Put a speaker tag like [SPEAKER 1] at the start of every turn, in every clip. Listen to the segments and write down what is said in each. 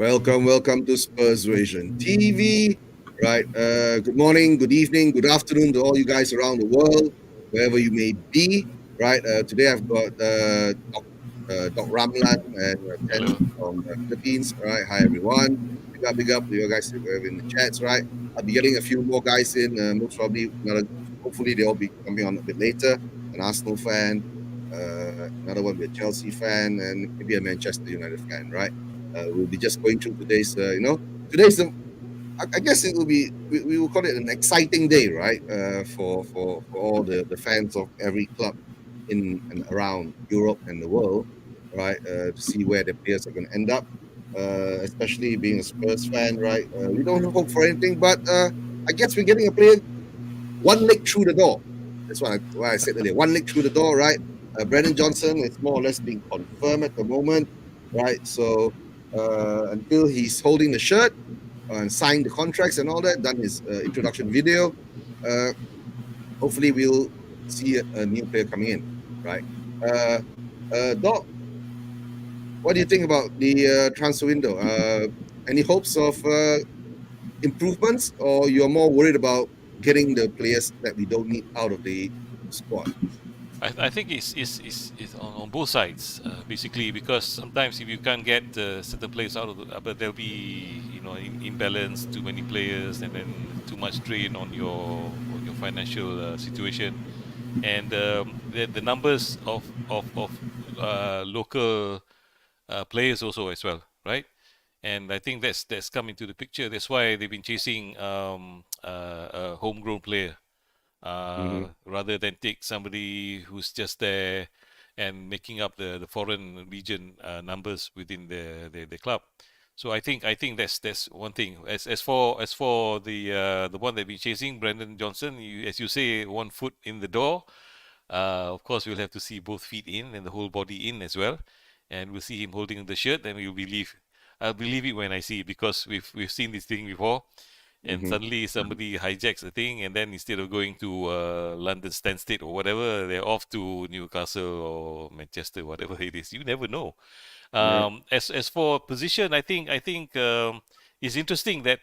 [SPEAKER 1] Welcome to Spurs Vision TV. Right. Good morning, good evening, good afternoon to all you guys around the world, wherever you may be. Right. Today I've got Doc Ramlan and Ten
[SPEAKER 2] Hello.
[SPEAKER 1] from Philippines. Right. Hi everyone. Big up to you guys in the chats. Right. I'll be getting a few more guys in. Most probably, hopefully they'll be coming on a bit later. An Arsenal fan, another one will be a Chelsea fan, and maybe a Manchester United fan. Right. We'll be just going through today's, today's I guess it will be, we will call it an exciting day, right? For all the fans of every club in and around Europe and the world, right? To see where the players are going to end up, especially being a Spurs fan, right? We don't hope for anything, but I guess we're getting a player one leg through the door. That's what I said earlier. One leg through the door, right? Brennan Johnson is more or less being confirmed at the moment, right? So until he's holding the shirt and signed the contracts and all that, done his introduction video, uh, hopefully we'll see a new player coming in, right? Doc, what do you think about the transfer window? Any hopes of improvements, or you're more worried about getting the players that we don't need out of the squad?
[SPEAKER 2] I think it's on both sides, basically, because sometimes if you can't get certain players out of but there'll be imbalance, too many players, and then too much strain on your financial situation, and the numbers of local players also as well, right? And I think that's come into the picture. That's why they've been chasing a homegrown player
[SPEAKER 1] Mm-hmm.
[SPEAKER 2] rather than take somebody who's just there and making up the foreign region numbers within the club. So I think that's one thing. As for the one that we're chasing, Brendan Johnson, as you say, 1 foot in the door. Of course, we'll have to see both feet in and the whole body in as well, and we'll see him holding the shirt, and we'll believe. I'll believe it when I see it because we've seen this thing before, and
[SPEAKER 1] Mm-hmm.
[SPEAKER 2] suddenly somebody hijacks the thing, and then instead of going to London Stansted or whatever, they're off to Newcastle or Manchester, whatever it is. You never know.
[SPEAKER 1] Yeah.
[SPEAKER 2] As for position, I think it's interesting that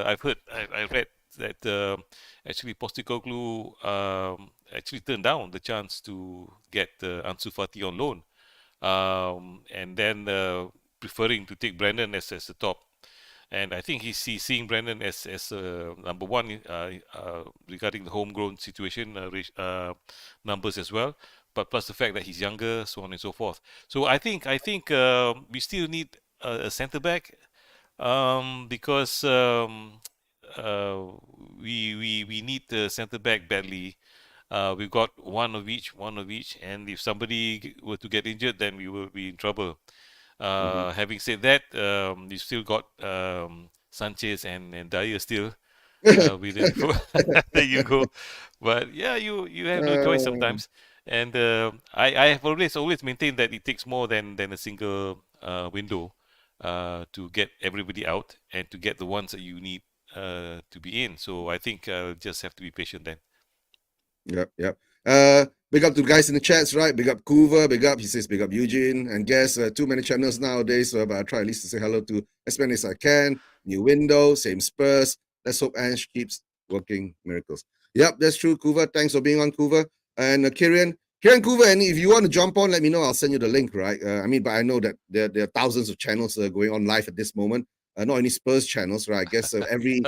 [SPEAKER 2] I've read that actually Postecoglou actually turned down the chance to get Ansu Fati on loan, and then preferring to take Brandon as the top. And I think he's seeing Brandon as number one regarding the homegrown situation numbers as well, but plus the fact that he's younger, so on and so forth. So I think we still need a centre back because uh, we need the centre back badly. We've got one of each, and if somebody were to get injured, then we will be in trouble.
[SPEAKER 1] Mm-hmm.
[SPEAKER 2] Having said that, you still got Sanchez and Dyer still within. There you go. But yeah, you have no choice
[SPEAKER 1] uh,
[SPEAKER 2] sometimes. And I have always maintained that it takes more than a single window to get everybody out and to get the ones that you need to be in. So I think I'll just have to be patient then.
[SPEAKER 1] yep. Big up to the guys in the chats, right? Big up Coover, big up. He says big up Eugene. And guess too many channels nowadays, so but I try at least to say hello to as many as I can. New window, same Spurs. Let's hope Ange keeps working miracles. Yep, that's true, Coover. Thanks for being on, Coover. And Kieran Coover, and if you want to jump on, let me know. I'll send you the link, right? But I know that there are thousands of channels going on live at this moment. Not only Spurs channels, right? I guess every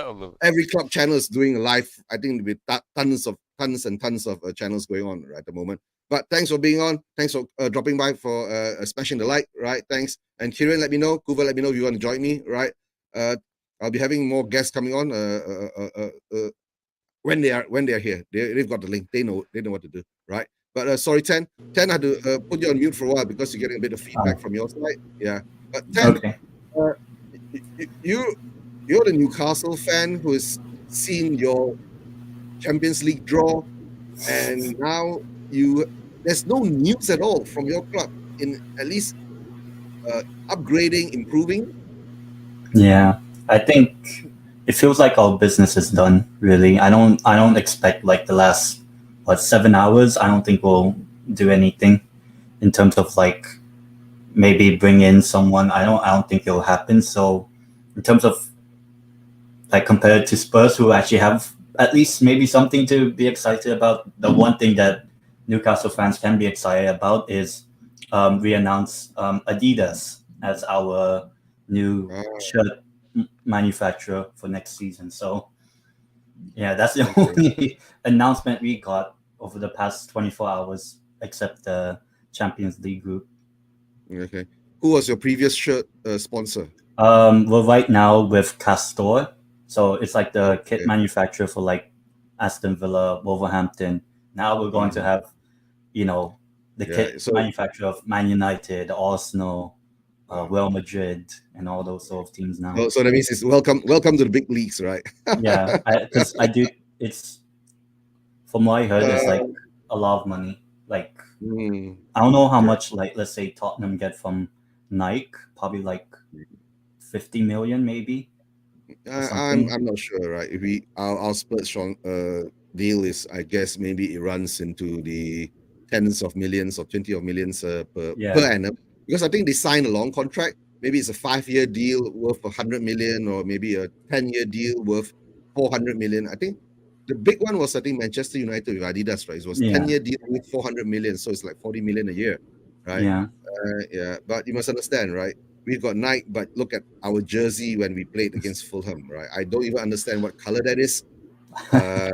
[SPEAKER 1] club channel is doing a live. I think with tons and tons of channels going on right at the moment. But thanks for being on. Thanks for dropping by for smashing the like. Right. Thanks. And Kieran, let me know. Kuva, let me know if you want to join me. Right. Uh, I'll be having more guests coming on when they're here. They've got the link. They know what to do. Right. But sorry, Ten, I had to put you on mute for a while because you're getting a bit of feedback from your side. Yeah. But Ten,
[SPEAKER 3] Okay.
[SPEAKER 1] uh, you're the Newcastle fan who has seen your Champions League draw, and now there's no news at all from your club in at least upgrading, improving.
[SPEAKER 3] Yeah, I think it feels like our business is done. Really, I don't expect like the last 7 hours. I don't think we'll do anything in terms of like maybe bring in someone. I don't think it'll happen. So in terms of like compared to Spurs, who actually have at least maybe something to be excited about. The one thing that Newcastle fans can be excited about is we announced Adidas as our new
[SPEAKER 1] Ah,
[SPEAKER 3] shirt manufacturer for next season. So yeah, that's the
[SPEAKER 1] okay.
[SPEAKER 3] only announcement we got over the past 24 hours, except the Champions League group.
[SPEAKER 1] Okay. Who was your previous shirt sponsor?
[SPEAKER 3] We're right now with Castor, so it's like the kit
[SPEAKER 1] Okay.
[SPEAKER 3] manufacturer for like Aston Villa, Wolverhampton. Now we're going to
[SPEAKER 1] Mhm.
[SPEAKER 3] have, you know, the
[SPEAKER 1] Yeah.
[SPEAKER 3] kit
[SPEAKER 1] So
[SPEAKER 3] manufacturer of Man United, Arsenal,
[SPEAKER 1] uh,
[SPEAKER 3] Real Madrid, and all those sort of teams now.
[SPEAKER 1] so that means it's welcome to the big leagues, right?
[SPEAKER 3] Yeah, because I do. It's from what I heard, it's like
[SPEAKER 1] uh,
[SPEAKER 3] a lot of money. Like
[SPEAKER 1] mm,
[SPEAKER 3] I don't know how
[SPEAKER 1] okay.
[SPEAKER 3] much, like let's say Tottenham get from Nike, probably like 50 million, maybe or something.
[SPEAKER 1] I'm not sure, right? If we our Spurs strong deal is, I guess maybe it runs into the tens of millions or 20 of millions per
[SPEAKER 3] Yeah,
[SPEAKER 1] annum, because I think they signed a long contract. Maybe it's a 5 year deal worth 100 million, or maybe a 10 year deal worth 400 million. I think the big one was, I think, Manchester United with Adidas, right? It was
[SPEAKER 3] yeah,
[SPEAKER 1] 10 year deal with 400 million, so it's like 40 million a year, right?
[SPEAKER 3] yeah.
[SPEAKER 1] Yeah, but you must understand, right? We've got Nike, but look at our jersey when we played against Fulham, right? I don't even understand what color that is. Uh,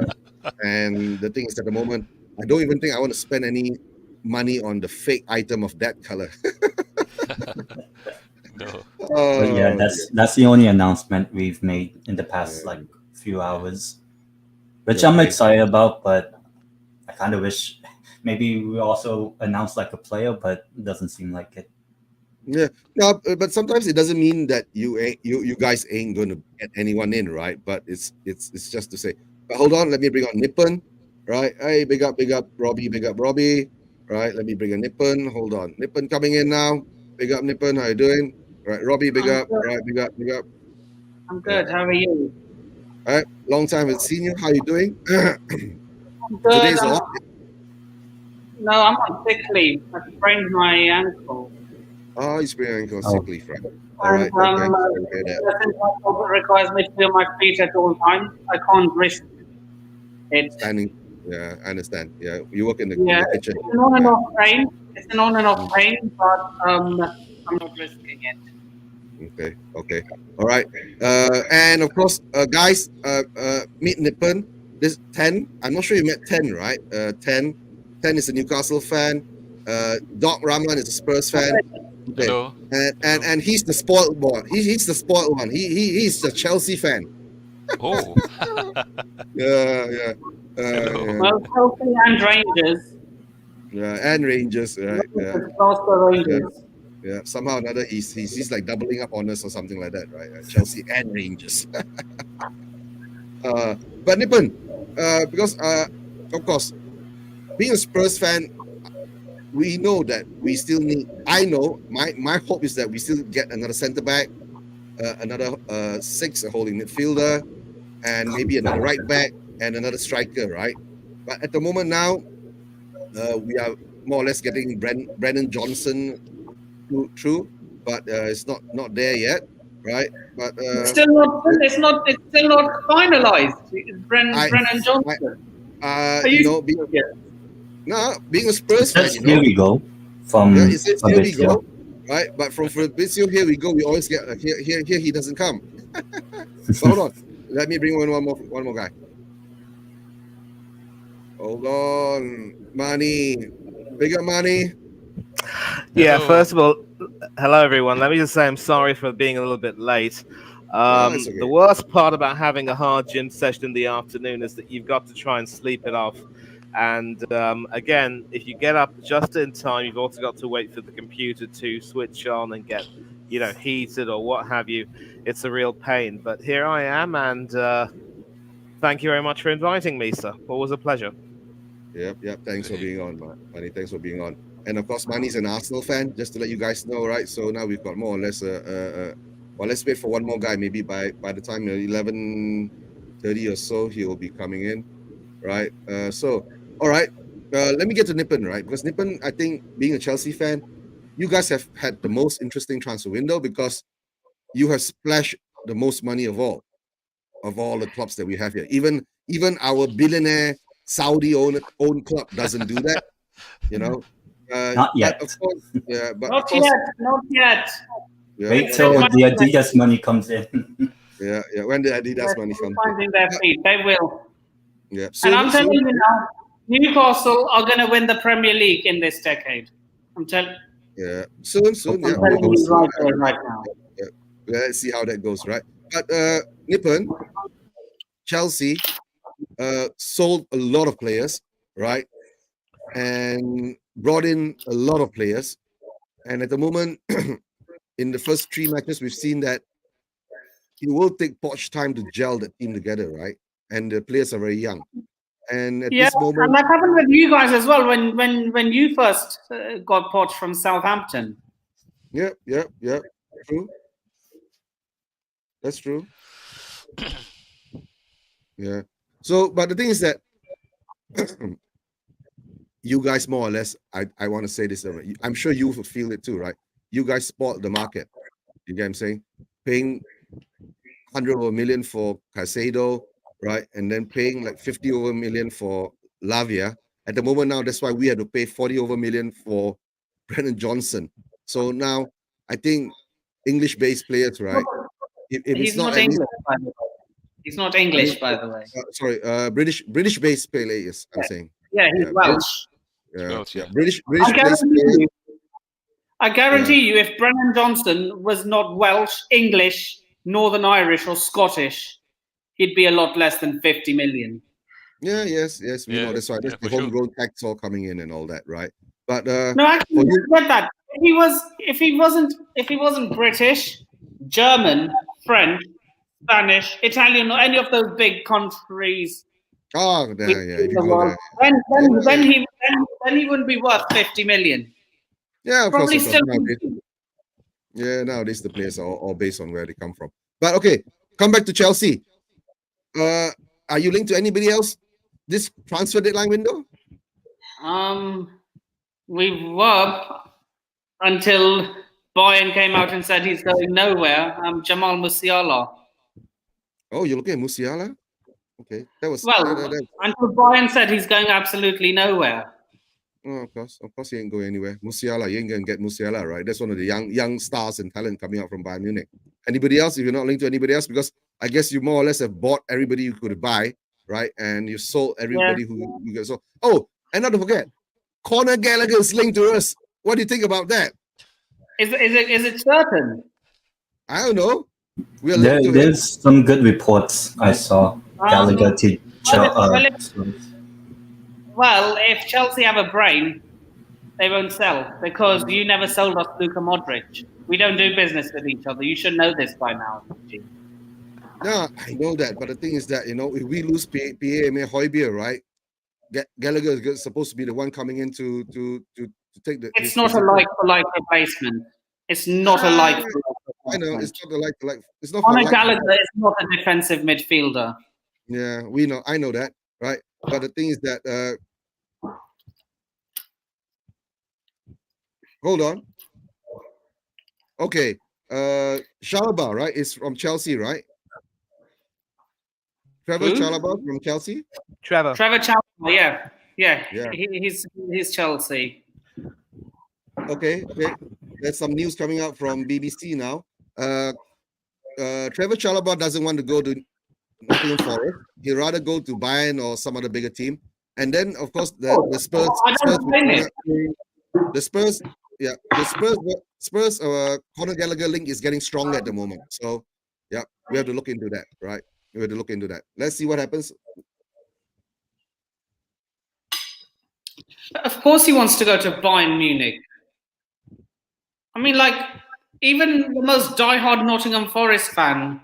[SPEAKER 1] and the thing is, at the moment, I don't even think I want to spend any money on the fake item of that color.
[SPEAKER 2] No.
[SPEAKER 3] But yeah,
[SPEAKER 1] Oh dear.
[SPEAKER 3] that's the only announcement we've made in the past like
[SPEAKER 1] Yeah.
[SPEAKER 3] few
[SPEAKER 2] Yeah.
[SPEAKER 3] hours, which I'm
[SPEAKER 1] Okay.
[SPEAKER 3] excited about. But I kind of wish maybe we also announce like a player, but it doesn't seem like it.
[SPEAKER 1] Yeah. No, but sometimes it doesn't mean that you guys ain't going to get anyone in, right? But it's just to say. But hold on, let me bring on Nippon, right? Hey, big up Robbie, big up Robbie, right? Let me bring a Nippon. Hold on, Nippon coming in now. Big up Nippon, how you doing? Right, Robbie, big
[SPEAKER 4] I'm
[SPEAKER 1] up.
[SPEAKER 4] good.
[SPEAKER 1] Right, big up, big up.
[SPEAKER 4] I'm
[SPEAKER 1] Yeah.
[SPEAKER 4] good. How are you?
[SPEAKER 1] All right, long time haven't seen you. How you doing?
[SPEAKER 4] I'm good.
[SPEAKER 1] Today's off.
[SPEAKER 4] No, I'm on sick leave. I sprained my ankle.
[SPEAKER 1] Oh, you're experiencing sick
[SPEAKER 3] Oh,
[SPEAKER 1] leave, right? All
[SPEAKER 4] And
[SPEAKER 1] right, okay. Sorry to hear that.
[SPEAKER 4] since my job requires me to be on my feet at all times, I can't risk it.
[SPEAKER 1] Standing. Yeah, I understand. Yeah, you work in
[SPEAKER 4] Yeah,
[SPEAKER 1] the kitchen.
[SPEAKER 4] it's an on and
[SPEAKER 1] Yeah.
[SPEAKER 4] off pain. It's an on and off
[SPEAKER 1] Mm.
[SPEAKER 4] pain, but I'm not risking it.
[SPEAKER 1] Okay, okay, all right. And of course, guys, meet Nippon. This 10. I'm not sure you met 10, right? 10 is a Newcastle fan. Doc Rahman is a Spurs fan. Okay,
[SPEAKER 2] Hello.
[SPEAKER 1] and and
[SPEAKER 2] Hello.
[SPEAKER 1] and he's the spoiled one. He's the spoiled one. He's the Chelsea fan.
[SPEAKER 2] Oh.
[SPEAKER 1] Yeah, yeah,
[SPEAKER 2] Hello.
[SPEAKER 1] yeah,
[SPEAKER 4] Well, Chelsea and Rangers.
[SPEAKER 1] yeah. And Rangers, right? Yeah,
[SPEAKER 4] Rangers, Glasgow
[SPEAKER 1] yeah.
[SPEAKER 4] Rangers.
[SPEAKER 1] Yeah, somehow or another, he's like doubling up on us or something like that, right? Chelsea and Rangers. But Nippon, because of course, being a Spurs fan, we know that we still need. I know my hope is that we still get another centre back, another six, a holding midfielder, and maybe another right back and another striker, right? But at the moment now, we are more or less getting Brennan Johnson through, but it's not there yet, right? But
[SPEAKER 4] It's still not. It's not. It's still not finalised. It's
[SPEAKER 1] I,
[SPEAKER 4] Brennan
[SPEAKER 1] I
[SPEAKER 4] Johnson. Are
[SPEAKER 1] you
[SPEAKER 4] you
[SPEAKER 1] know,
[SPEAKER 4] serious?
[SPEAKER 1] being a
[SPEAKER 3] it
[SPEAKER 1] Spurs fan,
[SPEAKER 3] says here we go
[SPEAKER 1] yeah,
[SPEAKER 3] from
[SPEAKER 1] it says here we
[SPEAKER 3] Fabrizio.
[SPEAKER 1] go, right? But from Fabrizio, here we go. We always get here he doesn't come. But hold on, let me bring one more guy. Hold on, Money, bigger Money.
[SPEAKER 5] Yeah,
[SPEAKER 2] Hello.
[SPEAKER 5] first of all, hello everyone. Let me just say I'm sorry for being a little bit late.
[SPEAKER 1] No, it's
[SPEAKER 5] The
[SPEAKER 1] okay.
[SPEAKER 5] worst part about having a hard gym session in the afternoon is that you've got to try and sleep it off. And again, if you get up just in time, you've also got to wait for the computer to switch on and get, heated or what have you. It's a real pain. But here I am, and thank you very much for inviting me, sir. Always a pleasure.
[SPEAKER 1] Yep. Thanks for
[SPEAKER 2] Very
[SPEAKER 1] being
[SPEAKER 2] good.
[SPEAKER 1] on, Money. Thanks for being on. And of course, Manny's an Arsenal fan. Just to let you guys know, right? So now we've got more or less. Well, let's wait for one more guy. Maybe by the time 11:30 or so, he will be coming in, right? So all right. Let me get to Nippon, right? Because Nippon, I think, being a Chelsea fan, you guys have had the most interesting transfer window because you have splashed the most money of all the clubs that we have here. Even our billionaire Saudi-owned club doesn't do that. You know,
[SPEAKER 3] Not yet.
[SPEAKER 1] But of course, yeah. But
[SPEAKER 4] Not
[SPEAKER 1] of course,
[SPEAKER 4] yet, not yet.
[SPEAKER 1] yeah,
[SPEAKER 3] Wait till the Adidas money comes in.
[SPEAKER 1] yeah. When the Adidas
[SPEAKER 4] They're
[SPEAKER 1] money
[SPEAKER 4] still
[SPEAKER 1] comes,
[SPEAKER 4] finding their feet. They will.
[SPEAKER 1] yeah.
[SPEAKER 4] And I'm
[SPEAKER 1] Soon,
[SPEAKER 4] telling you now, Newcastle are going to win the Premier League in this decade. I'm telling.
[SPEAKER 1] yeah, soon, yeah.
[SPEAKER 4] I'm telling you right there, right now.
[SPEAKER 1] Yeah. Let's see how that goes, right? But Nippon, Chelsea, sold a lot of players, right? And brought in a lot of players. And at the moment, in the first 3 matches, we've seen that it will take Poch time to gel the team together, right? And the players are very young. And at
[SPEAKER 4] Yeah,
[SPEAKER 1] this moment,
[SPEAKER 4] and that happened with you guys as well when you first got Poch from Southampton.
[SPEAKER 1] yeah, true. That's true. Yeah. So, but the thing is that you guys more or less, I want to say this, I'm sure you will feel it too, right? You guys spoiled the market. You get what I'm saying? Paying 100 over million for Caicedo, right? And then paying like 50 over million for Lavia. At the moment now, that's why we had to pay 40 over million for Brennan Johnson. So now I think English-based players, right? If
[SPEAKER 4] He's
[SPEAKER 1] it's not,
[SPEAKER 4] not English, by the way. He's not English, by the way.
[SPEAKER 1] Sorry, British-based players, I'm saying.
[SPEAKER 4] Yeah, he's Welsh.
[SPEAKER 2] Welsh, yeah.
[SPEAKER 1] British
[SPEAKER 4] I
[SPEAKER 1] players.
[SPEAKER 4] guarantee you, if Brennan Johnson was not Welsh, English, Northern Irish, or Scottish, he'd be a lot less than 50 million.
[SPEAKER 1] Yeah, yes, we know that's why. That's the homegrown tax all coming in and all that, right? But
[SPEAKER 4] no, actually, forget that. If he wasn't British, German, French, Spanish, Italian, or any of those big countries.
[SPEAKER 1] Oh, yeah. If you go there,
[SPEAKER 4] then he wouldn't be worth 50 million.
[SPEAKER 1] Yeah, of
[SPEAKER 4] Probably
[SPEAKER 1] course.
[SPEAKER 4] still.
[SPEAKER 1] Nowadays the players are all based on where they come from. But okay, come back to Chelsea. Are you linked to anybody else this transfer deadline window?
[SPEAKER 4] We were until Bayern came out and said he's going nowhere. Jamal Musiala.
[SPEAKER 1] Oh, you're looking at Musiala? Okay, that was
[SPEAKER 4] until Bayern said he's going absolutely nowhere.
[SPEAKER 1] Oh, of course, he ain't going anywhere. Musiala, you ain't gonna get Musiala, right? That's one of the young stars and talent coming out from Bayern Munich. Anybody else? If you're not linked to anybody else, because I guess you more or less have bought everybody you could buy, right? And you sold everybody who you got. So, and not to forget, Conor Gallagher is linked to us. What do you think about that?
[SPEAKER 4] Is it certain?
[SPEAKER 1] I don't know.
[SPEAKER 3] There's some good reports I saw. Gallagher to
[SPEAKER 4] Well, if Chelsea have a brain, they won't sell because you never sold us Luka Modric. We don't do business with each other. You should know this by now.
[SPEAKER 1] Yeah, I know that. But the thing is that, if we lose Pierre-Emile Højbjerg, right, Gallagher is supposed to be the one coming in to take the...
[SPEAKER 4] It's not a like-for-like replacement. It's not a like-for-like replacement.
[SPEAKER 1] I know, it's not a like-for-like. It's not
[SPEAKER 4] Conor Gallagher is not a defensive midfielder.
[SPEAKER 1] Yeah, we know. I know that, right? But the thing is that... hold on. Okay. Chalobah, right, is from Chelsea, right? Trevor Chalobah from Chelsea?
[SPEAKER 4] Trevor Chalobah, yeah. He's Chelsea.
[SPEAKER 1] Okay. There's some news coming out from BBC now. Trevor Chalobah doesn't want to go to Nottingham Forest. He'd rather go to Bayern or some other bigger team. And then, of course, the Spurs Conor Gallagher link is getting stronger at the moment. So, yeah, we have to look into that, right? We have to look into that. Let's see what happens.
[SPEAKER 4] Of course he wants to go to Bayern Munich. I mean, even the most diehard Nottingham Forest fan,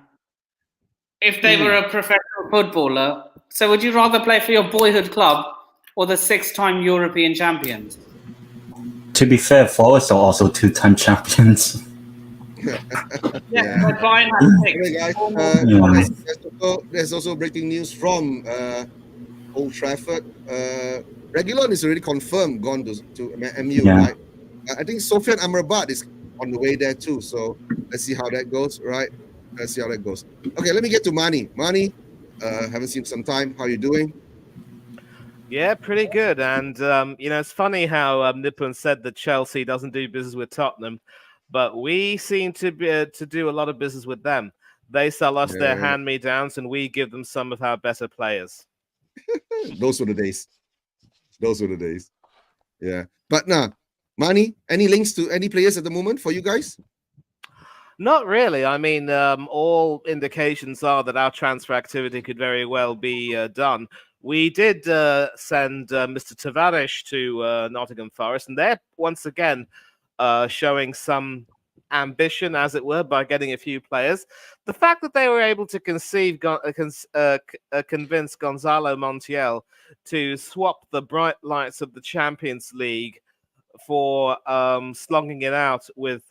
[SPEAKER 4] if they were a professional footballer, so would you rather play for your boyhood club or the 6-time European champions?
[SPEAKER 3] To be fair, Forest are also 2-time champions.
[SPEAKER 4] But Bayern has 6.
[SPEAKER 1] Guys, there's also breaking news from Old Trafford. Reguilon is already confirmed gone to MU, right? I think Sofian Amrabat is on the way there too. So let's see how that goes, right? Let's see how that goes. Okay, let me get to Mani. Mani, haven't seen some time. How you doing?
[SPEAKER 5] Yeah, pretty good. And it's funny how Nippon said that Chelsea doesn't do business with Tottenham, but we seem to do a lot of business with them. They sell us their
[SPEAKER 1] Yeah,
[SPEAKER 5] hand-me-downs, and we give them some of our better players.
[SPEAKER 1] those were the days. Those were the days. Yeah, but nah, Mani, any links to any players at the moment for you guys?
[SPEAKER 5] Not really. I mean, all indications are that our transfer activity could very well be done. We did send Mr. Tavares to Nottingham Forest, and they're once again showing some ambition, as it were, by getting a few players. The fact that they were able to convince Gonzalo Montiel to swap the bright lights of the Champions League for slogging it out with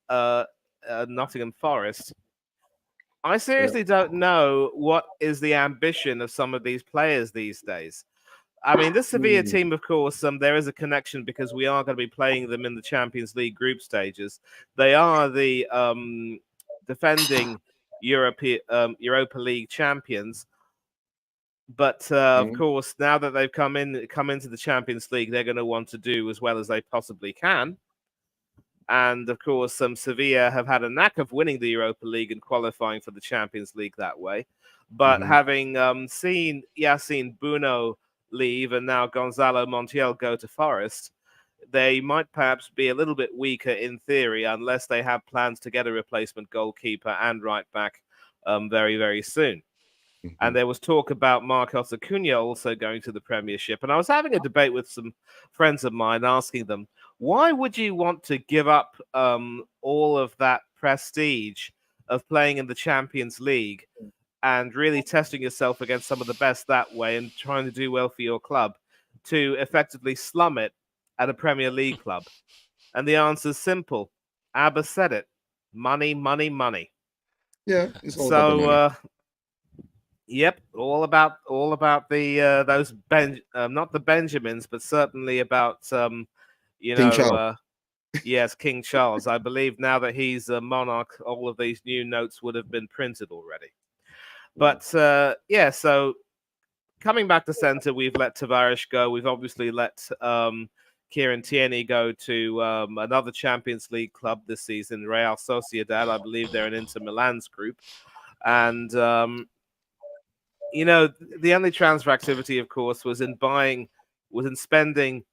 [SPEAKER 5] Nottingham Forest. I seriously don't know what is the ambition of some of these players these days. I mean, this Sevilla team, of course, there is a connection because we are going to be playing them in the Champions League group stages. They are the defending Europa League champions. But of course, now that they've come into the Champions League, they're going to want to do as well as they possibly can. And of course, Sevilla have had a knack of winning the Europa League and qualifying for the Champions League that way. But having seen Yassine Bouno leave and now Gonzalo Montiel go to Forest, they might perhaps be a little bit weaker in theory unless they have plans to get a replacement goalkeeper and right back very, very soon. And there was talk about Marcos Acuna also going to the Premiership. And I was having a debate with some friends of mine, asking them, why would you want to give up all of that prestige of playing in the Champions League and really testing yourself against some of the best that way and trying to do well for your club to effectively slum it at a Premier League club? And the answer is simple. Abba said it. Money, money, money.
[SPEAKER 1] Yeah, it's all about the money.
[SPEAKER 5] Yep, all about the those not the Benjamins, but certainly about
[SPEAKER 1] King Charles.
[SPEAKER 5] Yes, King Charles. I believe now that he's a monarch, all of these new notes would have been printed already. But so coming back to centre, we've let Tavares go. We've obviously let Kieran Tierney go to another Champions League club this season, Real Sociedad. I believe they're in Inter Milan's group, and the only transfer activity, of course, was in spending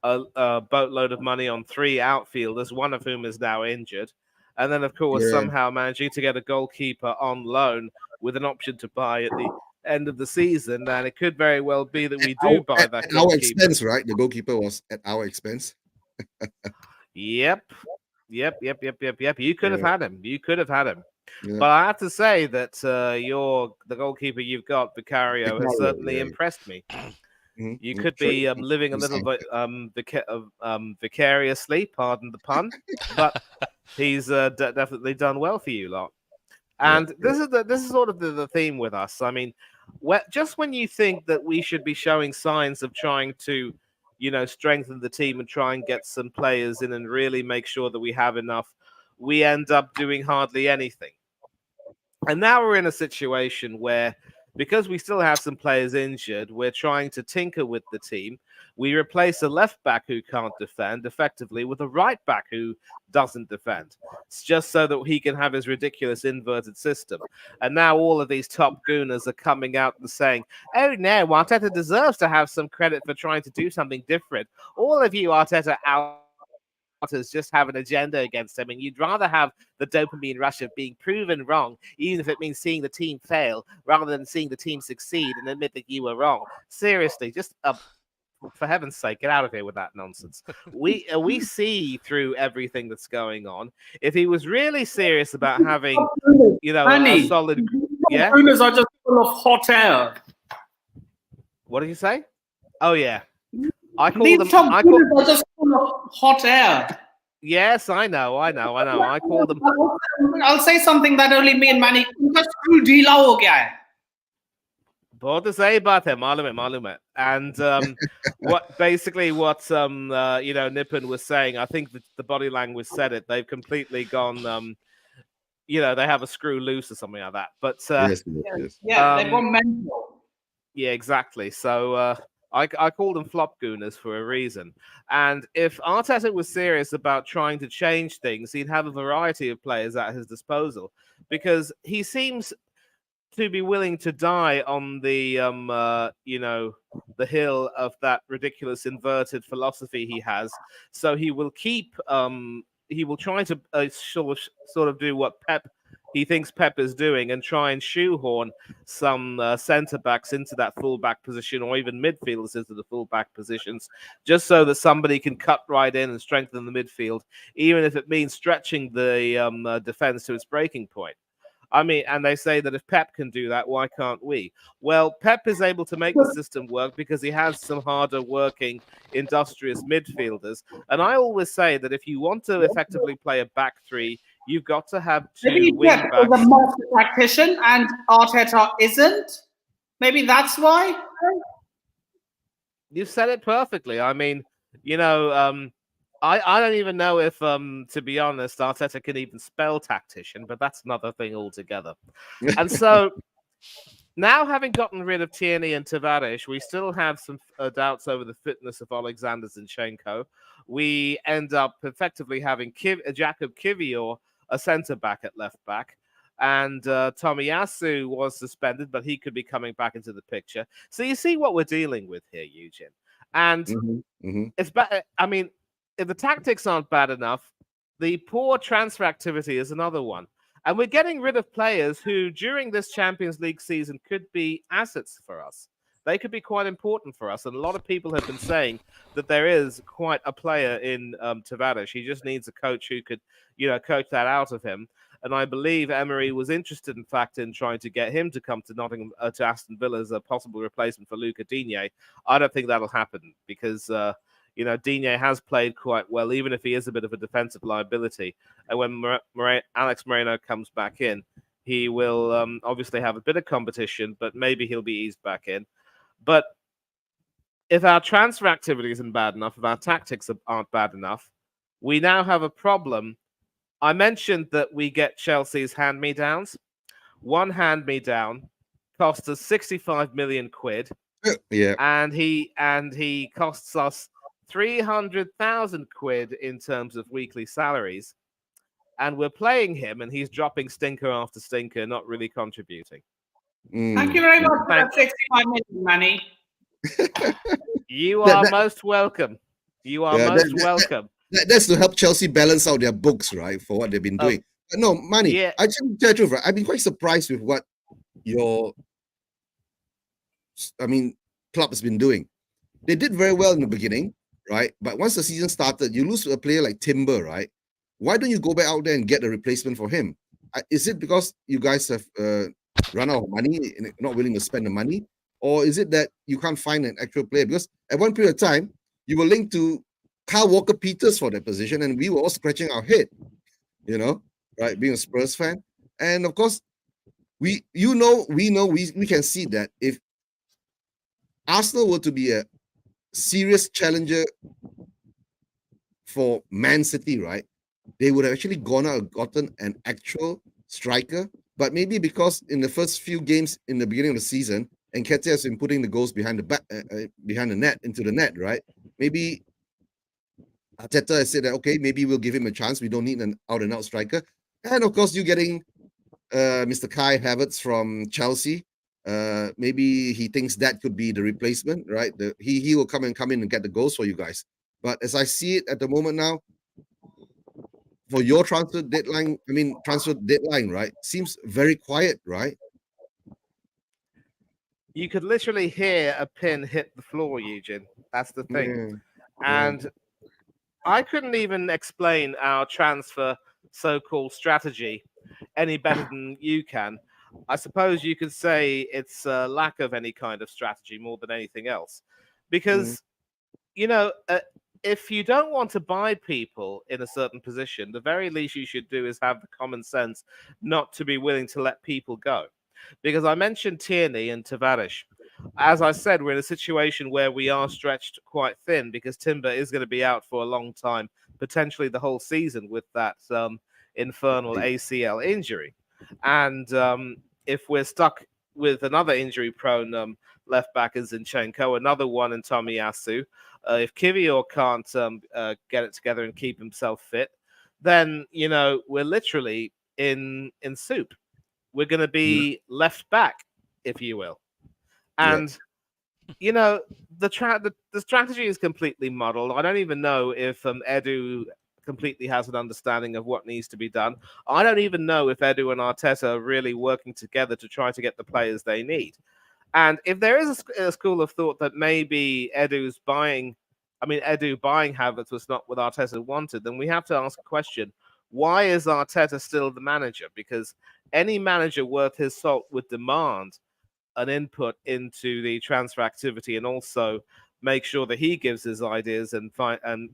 [SPEAKER 5] a boatload of money on 3 outfielders, one of whom is now injured. And then, of course, somehow managing to get a goalkeeper on loan with an option to buy at the end of the season. And it could very well be that we do buy that goalkeeper.
[SPEAKER 1] At our expense, right? The goalkeeper was at our expense.
[SPEAKER 5] Yep. You could have had him.
[SPEAKER 1] Yeah.
[SPEAKER 5] But I have to say that the goalkeeper you've got, Vicario, has certainly impressed me. You could be living a little bit vicariously, pardon the pun, but he's definitely done well for you lot. And this is sort of the theme with us. I mean, just when you think that we should be showing signs of trying to, strengthen the team and try and get some players in and really make sure that we have enough, we end up doing hardly anything. And now we're in a situation where, because we still have some players injured, we're trying to tinker with the team. We replace a left back who can't defend effectively with a right back who doesn't defend. It's just so that he can have his ridiculous inverted system. And now all of these top gooners are coming out and saying, oh no, Arteta deserves to have some credit for trying to do something different. All of you Arteta just have an agenda against him, and you'd rather have the dopamine rush of being proven wrong, even if it means seeing the team fail, rather than seeing the team succeed and admit that you were wrong. Seriously, just for heaven's sake, get out of here with that nonsense. We see through everything that's going on. If he was really serious about having, a solid,
[SPEAKER 4] Gooners are just full of hot air.
[SPEAKER 5] What did you say? Oh yeah. I call
[SPEAKER 4] These
[SPEAKER 5] them.
[SPEAKER 4] top gooners are just full of hot air.
[SPEAKER 5] Yes, I know. I call them.
[SPEAKER 4] I'll say something that only me and Manny just screw ढीला हो गया है.
[SPEAKER 5] बहुत सही बात है, मालूम है. And what Nippon was saying, I think that the body language said it. They've completely gone you know, they have a screw loose or something like that. But
[SPEAKER 1] Yes, yes.
[SPEAKER 4] They've gone mental.
[SPEAKER 5] yeah, exactly. So I call them flop gooners for a reason. And if Arteta was serious about trying to change things, he'd have a variety of players at his disposal, because he seems to be willing to die on the you know, the hill of that ridiculous inverted philosophy he has. So he will try to sort of do what he thinks Pep is doing, and try and shoehorn some centre backs into that fullback position, or even midfielders into the fullback positions, just so that somebody can cut right in and strengthen the midfield, even if it means stretching the defense to its breaking point. I mean, and they say that if Pep can do that, why can't we? Well, Pep is able to make the system work because he has some harder working, industrious midfielders. And I always say that if you want to effectively play a back three, you've got to have
[SPEAKER 4] Maybe
[SPEAKER 5] two wing
[SPEAKER 4] Pep is
[SPEAKER 5] backs.
[SPEAKER 4] a master tactician and Arteta isn't. Maybe that's why.
[SPEAKER 5] You said it perfectly. I mean, you know, I don't even know if, to be honest, Arteta can even spell tactician, but that's another thing altogether. And so now, having gotten rid of Tierney and Tavares, we still have some doubts over the fitness of Alexander Zinchenko. We end up effectively having Jakob Kivior, a centre back at left back. And Tomiyasu was suspended, but he could be coming back into the picture. So you see what we're dealing with here, Eugene. And it's bad. I mean, if the tactics aren't bad enough, the poor transfer activity is another one. And we're getting rid of players who, during this Champions League season, could be assets for us. They could be quite important for us. And a lot of people have been saying that there is quite a player in Tavares. He just needs a coach who could, you know, coach that out of him. And I believe Emery was interested, in fact, in trying to get him to come to Nottingham, to Aston Villa as a possible replacement for Luca Digne. I don't think that'll happen because, you know, Digne has played quite well, even if he is a bit of a defensive liability. And when Alex Moreno comes back in, he will obviously have a bit of competition, but maybe he'll be eased back in. But if our transfer activity isn't bad enough, if our tactics aren't bad enough, we now have a problem. I mentioned that we get Chelsea's hand-me-downs. One hand-me-down cost us 65 million quid.
[SPEAKER 1] Yeah.
[SPEAKER 5] And he costs us 300,000 quid in terms of weekly salaries. And we're playing him, and he's dropping stinker after stinker, not really contributing.
[SPEAKER 4] Thank you very much for that 65 million, Manny.
[SPEAKER 5] You are most welcome. You are most welcome.
[SPEAKER 1] That's to help Chelsea balance out their books, right, for what they've been doing. But no, Manny, I actually tell you the truth, right? I've been quite surprised with what your club has been doing. They did very well in the beginning, right? But once the season started, you lose to a player like Timber, right? Why don't you go back out there and get a replacement for him? Is it because you guys have run out of money and not willing to spend the money? Or is it that you can't find an actual player? Because at one period of time, you were linked to Kyle Walker-Peters for that position, and we were all scratching our head, you know, right? Being a Spurs fan. And of course, we can see that if Arsenal were to be a serious challenger for Man City, right, they would have actually gone out and gotten an actual striker. But maybe because in the first few games in the beginning of the season, Nketiah has been putting the goals behind the back, behind the net, into the net, right? Maybe Arteta has said that, okay, maybe we'll give him a chance. We don't need an out-and-out striker. And of course, you're getting Mr. Kai Havertz from Chelsea. Maybe he thinks that could be the replacement, right? He will come in and get the goals for you guys. But as I see it at the moment now, for your transfer deadline, right, seems very quiet, right?
[SPEAKER 5] You could literally hear a pin hit the floor, Eugene. That's the thing. And I couldn't even explain our transfer so-called strategy any better than you can. I suppose you could say it's a lack of any kind of strategy more than anything else. Because, you know, if you don't want to buy people in a certain position, the very least you should do is have the common sense not to be willing to let people go. Because I mentioned Tierney and Tavares. As I said, we're in a situation where we are stretched quite thin because Timber is going to be out for a long time, potentially the whole season with that infernal ACL injury. And if we're stuck with another injury-prone left back in Zinchenko, another one in Tomiyasu, if Kivior can't get it together and keep himself fit, then we're literally in soup. We're going to be left back, if you will, and the strategy is completely muddled. I don't even know if Edu completely has an understanding of what needs to be done. I don't even know if Edu and Arteta are really working together to try to get the players they need. And if there is a school of thought that maybe Edu buying Havertz was not what Arteta wanted, then we have to ask a question. Why is Arteta still the manager? Because any manager worth his salt would demand an input into the transfer activity and also make sure that he gives his ideas and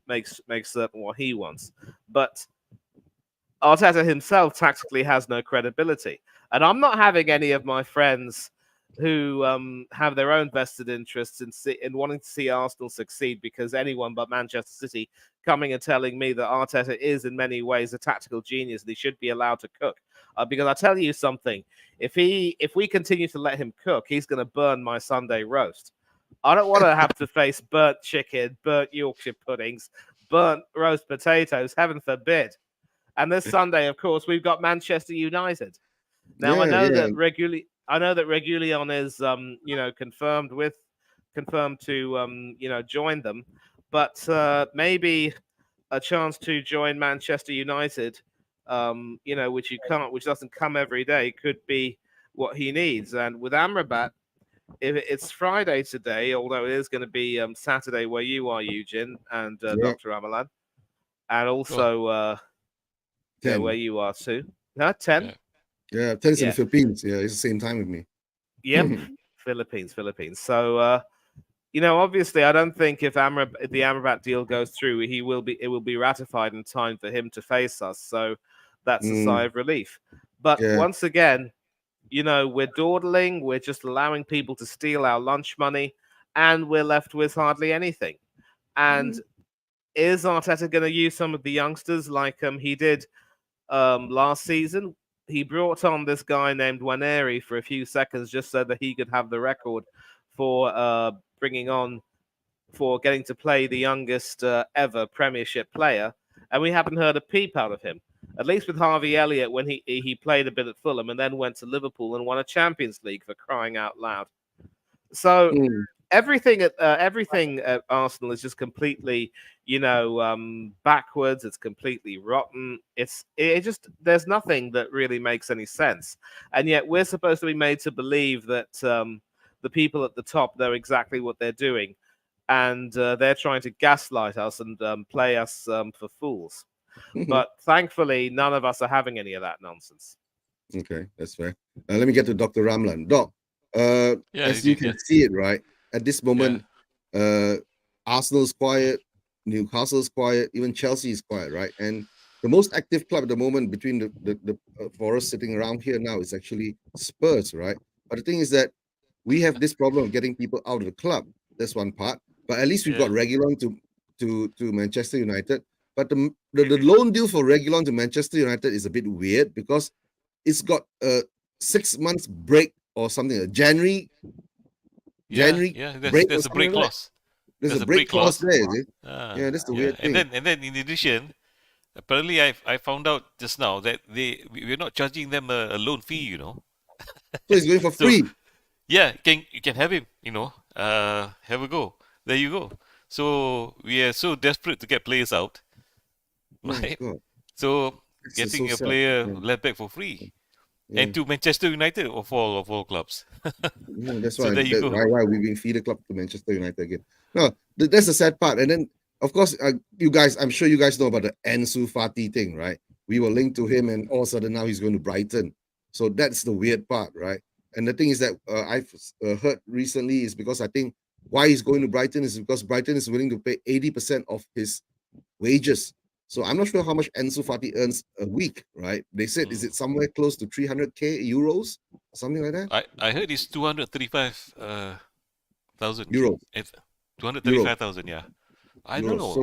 [SPEAKER 5] makes certain what he wants. But Arteta himself tactically has no credibility. And I'm not having any of my friends who have their own vested interests in wanting to see Arsenal succeed, because anyone but Manchester City coming and telling me that Arteta is in many ways a tactical genius and he should be allowed to cook. Because I tell you something, if we continue to let him cook, he's going to burn my Sunday roast. I don't want to have to face burnt chicken, burnt Yorkshire puddings, burnt roast potatoes, heaven forbid. And this Sunday, of course, we've got Manchester United. Now I know that Reguilon is confirmed to join them, but maybe a chance to join Manchester United, which doesn't come every day, could be what he needs. And with Amrabat, if it's Friday today, although it is going to be Saturday where you are, Eugene, and Dr. Amalan, and also where you are too. 10?
[SPEAKER 1] Yeah, 10's in the Philippines. Yeah, it's the same time with me.
[SPEAKER 5] Yep, Philippines. So, obviously, I don't think if the Amrabat deal goes through, it will be ratified in time for him to face us. So that's a sigh of relief. But once again, we're dawdling. We're just allowing people to steal our lunch money, and we're left with hardly anything. And is Arteta going to use some of the youngsters like he did last season? He brought on this guy named Waneri for a few seconds just so that he could have the record for getting to play the youngest ever Premiership player, and we haven't heard a peep out of him. At least with Harvey Elliott, when he played a bit at Fulham and then went to Liverpool and won a Champions League, for crying out loud. So everything at Arsenal is just completely, backwards. It's completely rotten. There's nothing that really makes any sense. And yet we're supposed to be made to believe that the people at the top know exactly what they're doing, and they're trying to gaslight us and play us for fools. But thankfully, none of us are having any of that nonsense.
[SPEAKER 1] Okay, that's fair. Let me get to Dr. Ramlan. Doc, as you can see it, right? At this moment, Arsenal's quiet, Newcastle's quiet, even Chelsea is quiet, right? And the most active club at the moment between the for us sitting around here now is actually Spurs, right? But the thing is that we have this problem of getting people out of the club. That's one part. But at least we've got Reguilon to Manchester United. But the loan deal for Reguilon to Manchester United is a bit weird because it's got a 6 months break or something. January.
[SPEAKER 2] There's a break clause.
[SPEAKER 1] There's a break clause there, is it? That's the weird thing.
[SPEAKER 2] And then in addition, apparently I found out just now that we're not charging them a loan fee,
[SPEAKER 1] So he's going for free.
[SPEAKER 2] Yeah, you can have him, have a go. There you go. So we are so desperate to get players out, right? So getting a player left back for free. And to Manchester United of all clubs.
[SPEAKER 1] That's why. Why we've been feeder club to Manchester United again. No, that's the sad part. And then, of course, you guys, I'm sure you guys know about the Ansu Fati thing, right? We were linked to him, and all of a sudden now he's going to Brighton. So that's the weird part, right? And the thing is that I've heard recently is because I think why he's going to Brighton is because Brighton is willing to pay 80% of his wages. So I'm not sure how much Ansu Fati earns a week, right? They said, is it somewhere close to 300k euros? Something like that?
[SPEAKER 2] I heard it's 235,000
[SPEAKER 1] euros.
[SPEAKER 2] 235,000, yeah. I don't know.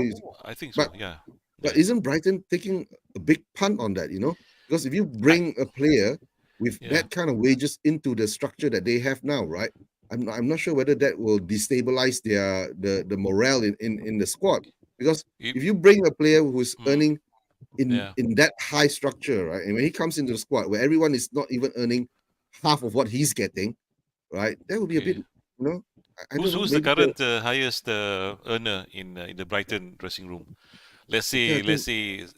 [SPEAKER 2] I think so, yeah.
[SPEAKER 1] But isn't Brighton taking a big punt on that? Because if you bring a player with
[SPEAKER 2] Yeah.
[SPEAKER 1] that kind of wages into the structure that they have now, right? I'm not sure whether that will destabilize the morale in the squad. Because if you bring a player who's earning
[SPEAKER 2] Yeah.
[SPEAKER 1] in that high structure, right, and when he comes into the squad where everyone is not even earning half of what he's getting, right, that would be a bit, I don't know,
[SPEAKER 2] Who's the
[SPEAKER 1] maybe
[SPEAKER 2] current highest earner in the Brighton dressing room? Let's say
[SPEAKER 1] I think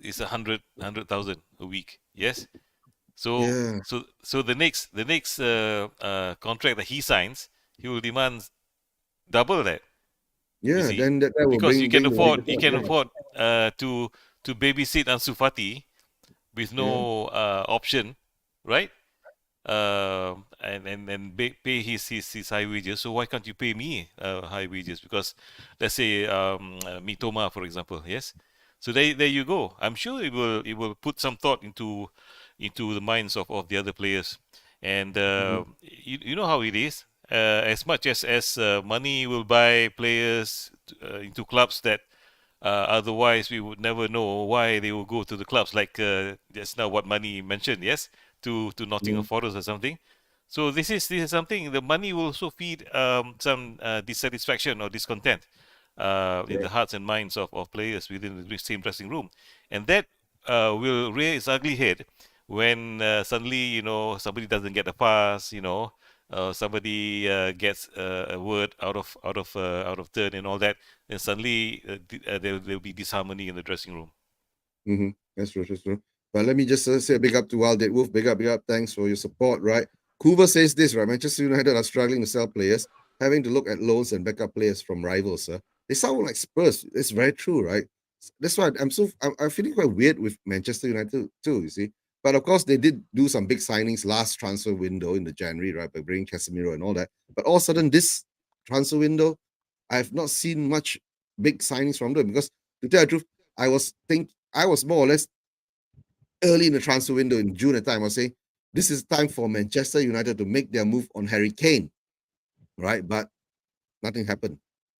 [SPEAKER 2] it's 100,000 a week. Yes. So
[SPEAKER 1] yeah,
[SPEAKER 2] the next contract that he signs, he will demand double that. You
[SPEAKER 1] yeah,
[SPEAKER 2] see,
[SPEAKER 1] then that will
[SPEAKER 2] because
[SPEAKER 1] bring the wages
[SPEAKER 2] you
[SPEAKER 1] up,
[SPEAKER 2] can
[SPEAKER 1] yeah.
[SPEAKER 2] afford to babysit Ansu Fati with
[SPEAKER 1] Yeah.
[SPEAKER 2] no option, right? And pay his high wages. So why can't you pay me high wages? Because let's say Mitoma, for example, yes. So there you go. I'm sure it will put some thought into the minds of the other players. And you know how it is. As much as money will buy players into clubs that otherwise we would never know why they will go to the clubs. Like just now, what Money mentioned, yes, to Nottingham Forest or something. So this is something. The money will also feed some dissatisfaction or discontent in the hearts and minds of players within the same dressing room, and that will rear its ugly head when suddenly somebody doesn't get a pass, somebody gets a word out of turn and all that, then suddenly there'll be disharmony in the dressing room.
[SPEAKER 1] That's true, that's true. But let me just say a big up to Wild Dead Wolf. Big up. Thanks for your support, right? Kuva says this, right? Manchester United are struggling to sell players, having to look at loans and backup players from rivals, sir. They sound like Spurs. It's very true, right? That's why I'm feeling quite weird with Manchester United too, you see. But of course, they did do some big signings last transfer window in the January, right? By bringing Casemiro and all that. But all of a sudden, this transfer window, I've not seen much big signings from them because to tell the truth, I was more or less early in the transfer window in June at time. I was saying this is time for Manchester United to make their move on Harry Kane, right? But nothing happened.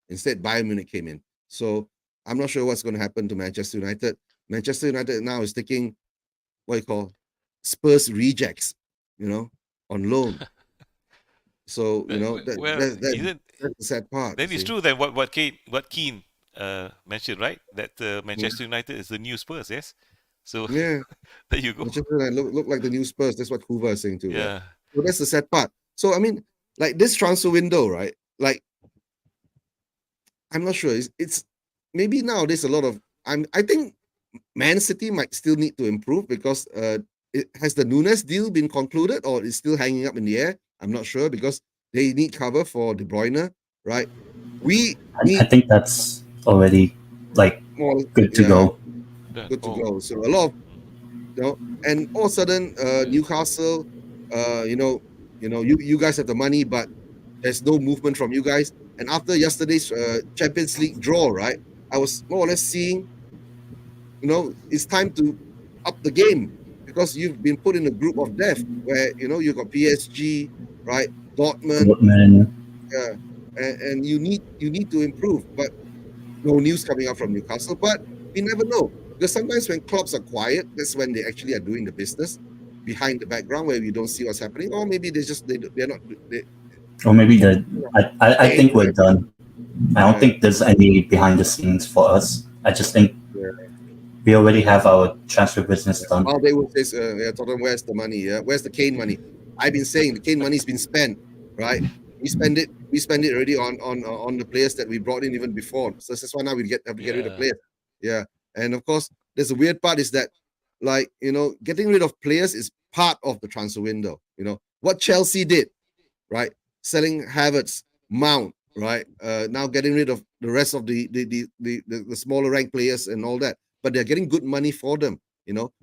[SPEAKER 1] Instead, Bayern Munich came in. So I'm not sure what's going to happen to Manchester United. Manchester United now is taking what you call Spurs rejects, on loan. So
[SPEAKER 2] Well, isn't
[SPEAKER 1] that's the sad part.
[SPEAKER 2] then it's true that what Keane mentioned, right? That Manchester United is the new Spurs, yes. So
[SPEAKER 1] Yeah,
[SPEAKER 2] there you go.
[SPEAKER 1] Manchester United look like the new Spurs. That's what Hoover is saying too, right?
[SPEAKER 2] Yeah.
[SPEAKER 1] So that's the sad part. So I mean, like this transfer window, right? Like I'm not sure. It's maybe nowadays a lot of I think Man City might still need to improve because has the Nunes deal been concluded or is still hanging up in the air? I'm not sure because they need cover for De Bruyne, right? We
[SPEAKER 3] I
[SPEAKER 1] need
[SPEAKER 3] think that's already like
[SPEAKER 1] more,
[SPEAKER 3] good to
[SPEAKER 1] yeah,
[SPEAKER 3] go.
[SPEAKER 1] good to go. So a lot of and all of a sudden Newcastle, you guys have the money, but there's no movement from you guys. And after yesterday's Champions League draw, right, I was more or less seeing, it's time to up the game because you've been put in a group of death where you got PSG, right, Dortmund,
[SPEAKER 3] Dortmund.
[SPEAKER 1] yeah, and you need to improve, but no news coming out from Newcastle. But we never know because sometimes when clubs are quiet, that's when they actually are doing the business behind the background where we don't see what's happening, or maybe they're not
[SPEAKER 3] Or maybe I
[SPEAKER 1] paying
[SPEAKER 3] think we're
[SPEAKER 1] whatever.
[SPEAKER 3] done. I don't
[SPEAKER 1] Yeah,
[SPEAKER 3] think there's any behind the scenes for us. I just think
[SPEAKER 1] yeah.
[SPEAKER 3] we already have our transfer business done.
[SPEAKER 1] While they will say, Tottenham, where's the money? Yeah, where's the Kane money? I've been saying the Kane money's been spent, right? We spend it. We spend it already on the players that we brought in even before. So that's why now we have to get rid of
[SPEAKER 2] Yeah.
[SPEAKER 1] players. Yeah, and of course, there's a weird part is that, like getting rid of players is part of the transfer window. What Chelsea did, right? Selling Havertz, Mount, right? Now getting rid of the rest of the smaller ranked players and all that, but they're getting good money for them.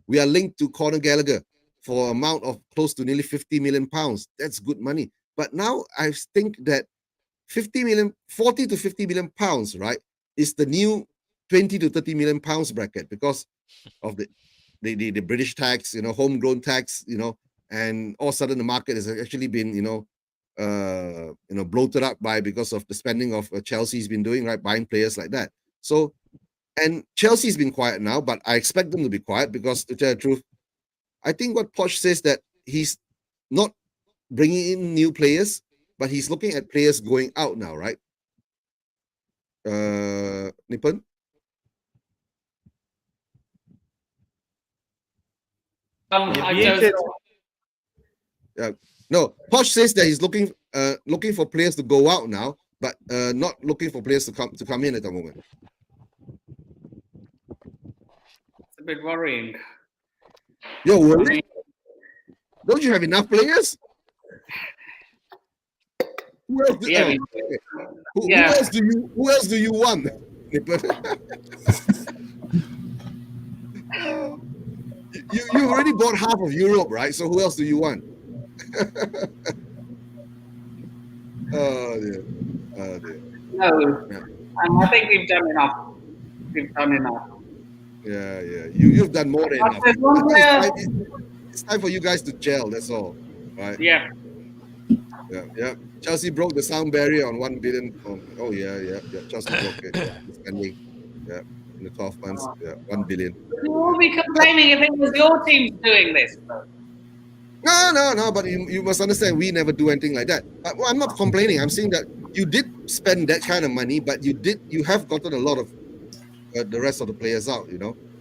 [SPEAKER 1] We are linked to Conor Gallagher for an amount of close to nearly 50 million pounds. That's good money. But now I think that 40 to 50 million pounds, right, is the new 20 to 30 million pounds bracket because of the British tax, homegrown tax, and all of a sudden the market has actually been, bloated up by because of the spending of Chelsea's been doing, right, buying players like that. So And Chelsea's been quiet now, but I expect them to be quiet because, to tell the truth, I think what Poch says that he's not bringing in new players, but he's looking at players going out now, right? Nippon?
[SPEAKER 4] I don't know.
[SPEAKER 1] No, Poch says that he's looking for players to go out now, but not looking for players to come in at the moment.
[SPEAKER 4] It's a bit worrying.
[SPEAKER 1] You're
[SPEAKER 4] I
[SPEAKER 1] worried?
[SPEAKER 4] mean,
[SPEAKER 1] Don't you have enough players? Who else do,
[SPEAKER 4] yeah,
[SPEAKER 1] who else do you want? you already bought half of Europe, right? So who else do you want? Oh dear.
[SPEAKER 4] no.
[SPEAKER 1] Yeah.
[SPEAKER 4] I think we've done enough. We've done enough.
[SPEAKER 1] Yeah. You've done more than enough. It's time for you guys to gel. That's all, right?
[SPEAKER 4] Yeah.
[SPEAKER 1] Yeah. Chelsea broke the sound barrier on 1 billion. Oh yeah. Chelsea broke it. Spending, in the 12 months, 1 billion.
[SPEAKER 4] You will be complaining if it was your team doing this.
[SPEAKER 1] No. But you must understand, we never do anything like that. I'm not complaining. I'm saying that you did spend that kind of money, but you have gotten a lot of the rest of the players out,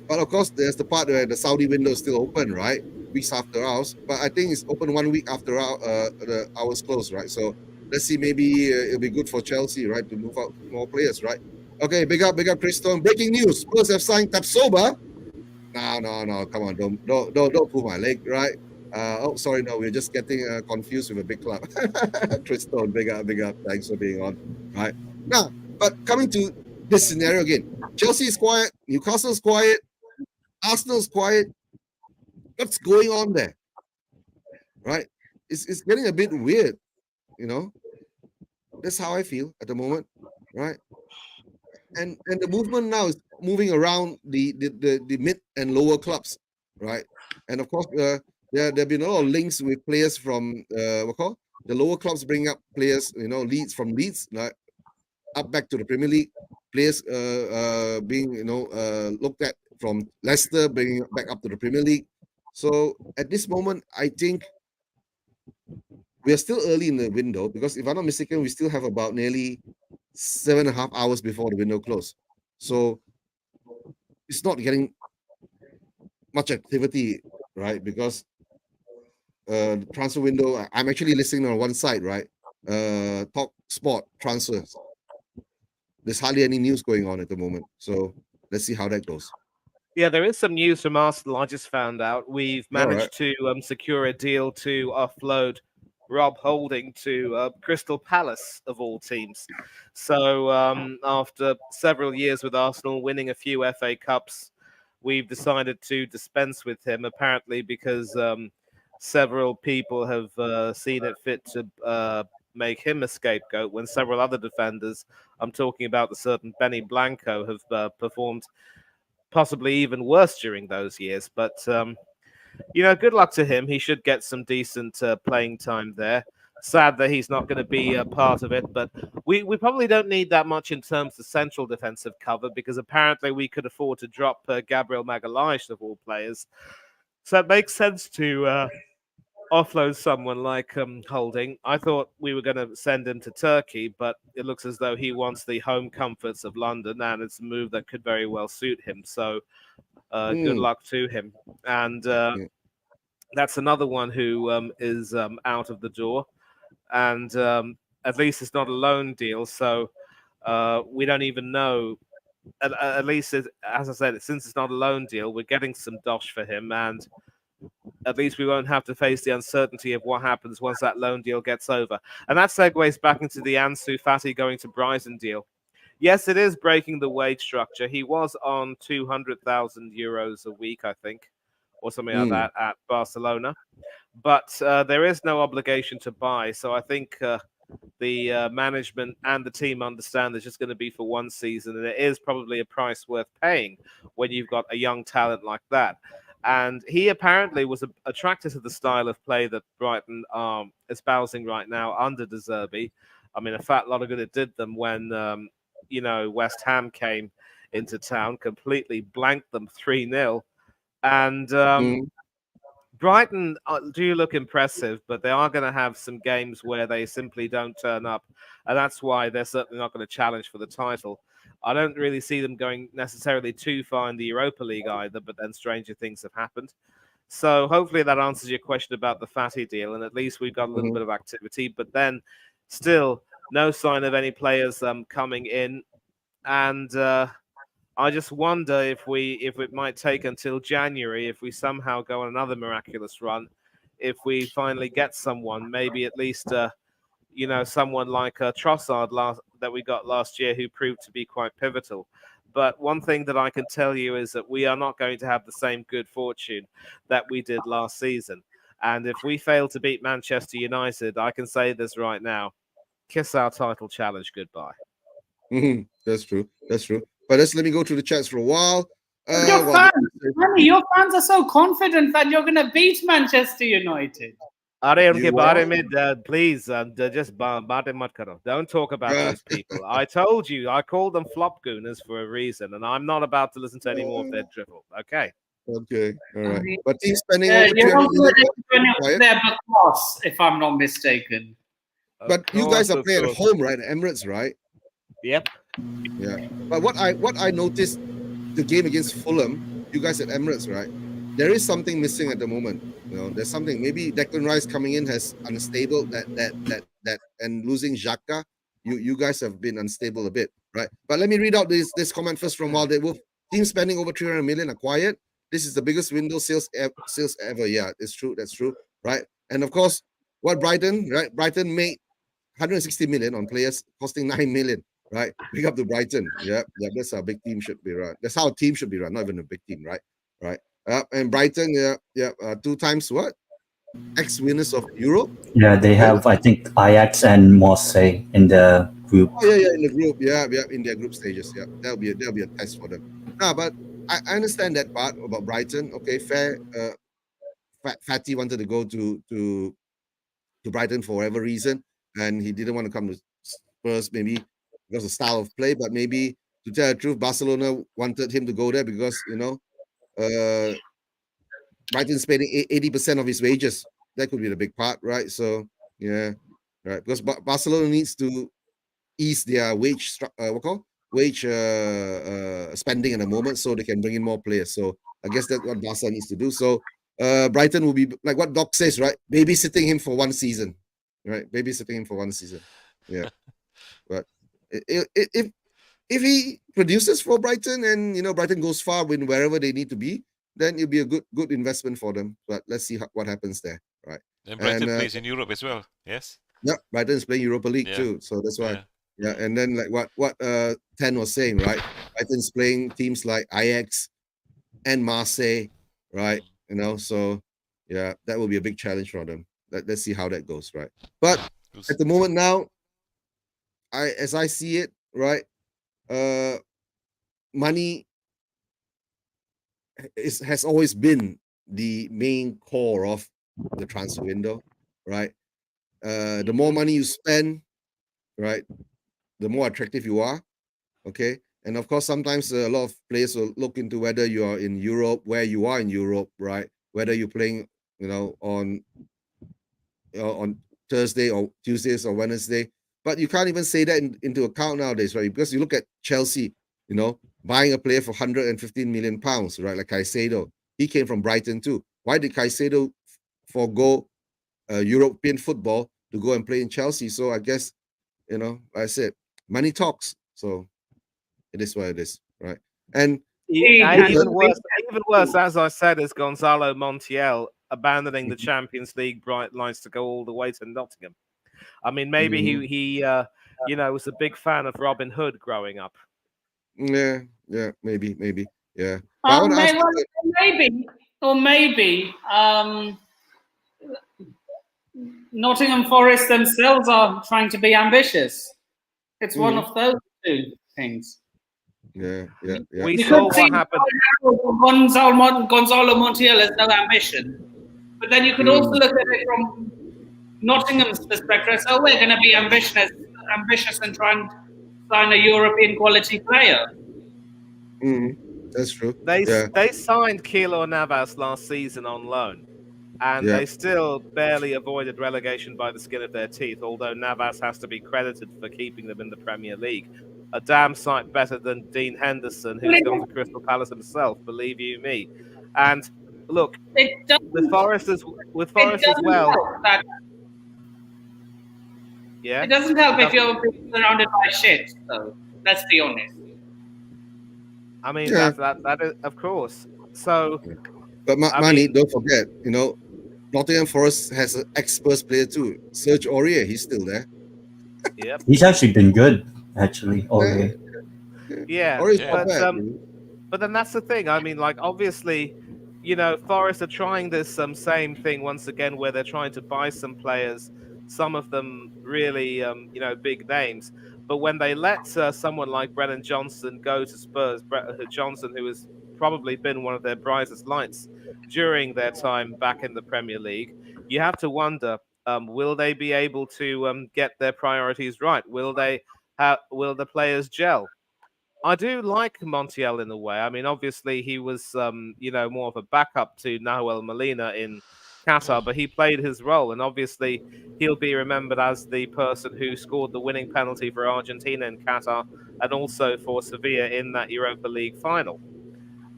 [SPEAKER 1] But of course, there's the part where the Saudi window is still open, right? Weeks after ours, but I think it's open 1 week after the hours close, right? So let's see. Maybe it'll be good for Chelsea, right, to move out more players, right? Okay, big up, Chris Stone. Breaking news: Spurs have signed Tapsoba. No, come on, don't pull my leg, right? Sorry, no, we're just getting confused with a big club. Chris Stone, big up. Thanks for being on, right? Now, but coming to this scenario again, Chelsea is quiet, Newcastle's quiet, Arsenal's quiet. What's going on there, right? It's getting a bit weird, That's how I feel at the moment, right? And the movement now is moving around the mid and lower clubs, right? And of course, there have been a lot of links with players from the lower clubs, bringing up players, Leeds from Leeds, right, up back to the Premier League. Players being looked at from Leicester, bringing back up to the Premier League. So at this moment, I think we are still early in the window because if I'm not mistaken, we still have about nearly 7.5 hours before the window close. So it's not getting much activity, right? Because the transfer window, I'm actually listening on one side, right? Talk sport transfers. There's hardly any news going on at the moment. So let's see how that goes.
[SPEAKER 5] Yeah, there is some news from Arsenal. I just found out we've managed to secure a deal to offload Rob Holding to Crystal Palace, of all teams. So after several years with Arsenal, winning a few FA Cups, we've decided to dispense with him, apparently because several people have seen it fit to make him a scapegoat when several other defenders, I'm talking about the certain Benny Blanco, have performed possibly even worse during those years. But, good luck to him. He should get some decent playing time there. Sad that he's not going to be a part of it, but we probably don't need that much in terms of central defensive cover because apparently we could afford to drop Gabriel Magalhaes of all players. So it makes sense to offload someone like Holding. I thought we were going to send him to Turkey, but it looks as though he wants the home comforts of London, and it's a move that could very well suit him. So good luck to him. And that's another one who is out of the door. And at least it's not a loan deal, so we don't even know. At least, as I said, since it's not a loan deal, we're getting some dosh for him, and at least we won't have to face the uncertainty of what happens once that loan deal gets over. And that segues back into the Ansu Fati going to Brighton deal. Yes, it is breaking the wage structure. He was on 200,000 euros a week, I think, or something like that at Barcelona. But there is no obligation to buy. So I think the management and the team understand it's just going to be for one season. And it is probably a price worth paying when you've got a young talent like that. And he apparently was attracted to the style of play that Brighton are espousing right now under De Zerbi. I mean, a fat lot of good it did them when, West Ham came into town, completely blanked them 3-0. And Brighton do look impressive, but they are going to have some games where they simply don't turn up. And that's why they're certainly not going to challenge for the title. I don't really see them going necessarily too far in the Europa League either, but then stranger things have happened. So hopefully that answers your question about the Fatty deal, and at least we've got a little bit of activity. But then still no sign of any players coming in. And I just wonder if it might take until January, if we somehow go on another miraculous run, if we finally get someone, maybe at least someone like Trossard that we got last year, who proved to be quite pivotal. But one thing that I can tell you is that we are not going to have the same good fortune that we did last season. And if we fail to beat Manchester United, I can say this right now: kiss our title challenge goodbye.
[SPEAKER 1] That's true. That's true. But let me go through the chats for a while.
[SPEAKER 4] Your fans are so confident that you're going to beat Manchester United.
[SPEAKER 5] Please, just don't talk about those people. I told you, I called them flop gooners for a reason, and I'm not about to listen to any more of their drivel. Okay.
[SPEAKER 1] Okay. All right. But team spending
[SPEAKER 4] over 200 million. They're because, if I'm not mistaken.
[SPEAKER 1] But you guys are playing at home, right? Emirates, right?
[SPEAKER 5] Yep.
[SPEAKER 1] Yeah. But what I noticed, the game against Fulham, you guys at Emirates, right? There is something missing at the moment. There's something. Maybe Declan Rice coming in has unstable that and losing Xhaka. You guys have been unstable a bit, right? But let me read out this comment first from Wild Wolf. Team spending over 300 million acquired. This is the biggest window sales ever. Yeah, it's true. That's true, right? And of course, what Brighton, right? Brighton made 160 million on players costing 9 million, right? Big up to Brighton. Yeah, that's how a big team should be run. That's how a team should be run, not even a big team, right? Right. And Brighton, 2 times what? Ex-winners of Europe.
[SPEAKER 3] Yeah, they have, I think, Ajax and Marseille in the group.
[SPEAKER 1] Oh yeah, in the group. Yeah, in their group stages. Yeah, that'll be a test for them. But I understand that part about Brighton. Okay, fair. Fatty wanted to go to Brighton for whatever reason, and he didn't want to come to Spurs, maybe because of style of play, but maybe, to tell the truth, Barcelona wanted him to go there because Brighton's spending 80% of his wages. That could be the big part, right? So yeah, right. Because Barcelona needs to ease their wage spending at the moment, so they can bring in more players. So I guess that's what Barca needs to do. So Brighton will be like what Doc says, right? Babysitting him for 1 season, right? Babysitting him for 1 season. Yeah, but if he produces for Brighton and Brighton goes far when wherever they need to be, then it'll be a good investment for them. But let's see what happens there, right?
[SPEAKER 2] And Brighton plays in Europe as well. Yes.
[SPEAKER 1] Yeah, Brighton is playing Europa League too, so that's why. Yeah, and then like what Ten was saying, right? Brighton's playing teams like Ajax and Marseille, right? So yeah, that will be a big challenge for them. Let's see how that goes, right? But at the moment now, as I see it, right, money has always been the main core of the transfer window, right? The more money you spend, right, the more attractive you are, okay? And of course, sometimes a lot of players will look into whether you are in Europe, where you are in Europe, right? Whether you're playing, on Thursday or Tuesdays or Wednesday. But you can't even say that into account nowadays, right? Because you look at Chelsea, buying a player for 115 million pounds, right? Like Caicedo. He came from Brighton too. Why did Caicedo forego European football to go and play in Chelsea? So I guess, like I said, money talks. So it is what it is, right? And
[SPEAKER 5] even worse, as I said, is Gonzalo Montiel abandoning the Champions League bright lights to go all the way to Nottingham. I mean, maybe he was a big fan of Robin Hood growing up.
[SPEAKER 1] Yeah, maybe, yeah.
[SPEAKER 4] Maybe, Nottingham Forest themselves are trying to be ambitious. It's one of those two things.
[SPEAKER 1] Yeah.
[SPEAKER 5] We saw what happened.
[SPEAKER 4] Gonzalo Montiel has no ambition, but then you could also look at it from Nottingham's perspective. So we're going to be ambitious and try and sign a European quality player.
[SPEAKER 1] That's true.
[SPEAKER 5] They
[SPEAKER 1] Yeah,
[SPEAKER 5] they signed Keylor Navas last season on loan, and
[SPEAKER 1] yeah.
[SPEAKER 5] they still barely avoided relegation by the skin of their teeth. Although Navas has to be credited for keeping them in the Premier League, a damn sight better than Dean Henderson,
[SPEAKER 4] Well,
[SPEAKER 5] who's gone to Crystal Palace himself. Believe you me. And look,
[SPEAKER 4] it
[SPEAKER 5] with
[SPEAKER 4] doesn't.
[SPEAKER 5] Forest as
[SPEAKER 4] It doesn't
[SPEAKER 5] well.
[SPEAKER 4] help that.
[SPEAKER 5] Yeah,
[SPEAKER 4] It doesn't help if
[SPEAKER 5] Enough-
[SPEAKER 4] you're being surrounded by shit. So let's be honest.
[SPEAKER 5] I mean
[SPEAKER 1] Yeah.
[SPEAKER 5] that is of course. So
[SPEAKER 1] But
[SPEAKER 5] I
[SPEAKER 1] Mani,
[SPEAKER 5] mean,
[SPEAKER 1] don't forget, Nottingham Forest has an ex-Spurs player too, Serge Aurier. He's still there.
[SPEAKER 5] yep,
[SPEAKER 3] He's actually been good, actually,
[SPEAKER 1] Yeah,
[SPEAKER 3] Aurier.
[SPEAKER 5] yeah,
[SPEAKER 1] Aurier's
[SPEAKER 2] Yeah.
[SPEAKER 1] not
[SPEAKER 5] but
[SPEAKER 1] bad.
[SPEAKER 5] But then that's the thing. I mean, like obviously, Forest are trying this same thing once again, where they're trying to buy some players, some of them really big names. But when they let someone like Brennan Johnson go to Spurs, Johnson, who has probably been one of their brightest lights during their time back in the Premier League, you have to wonder: will they be able to get their priorities right? Will the players gel? I do like Montiel in a way. I mean, obviously he was, more of a backup to Nahuel Molina in Qatar, but he played his role, and obviously he'll be remembered as the person who scored the winning penalty for Argentina in Qatar, and also for Sevilla in that Europa League final.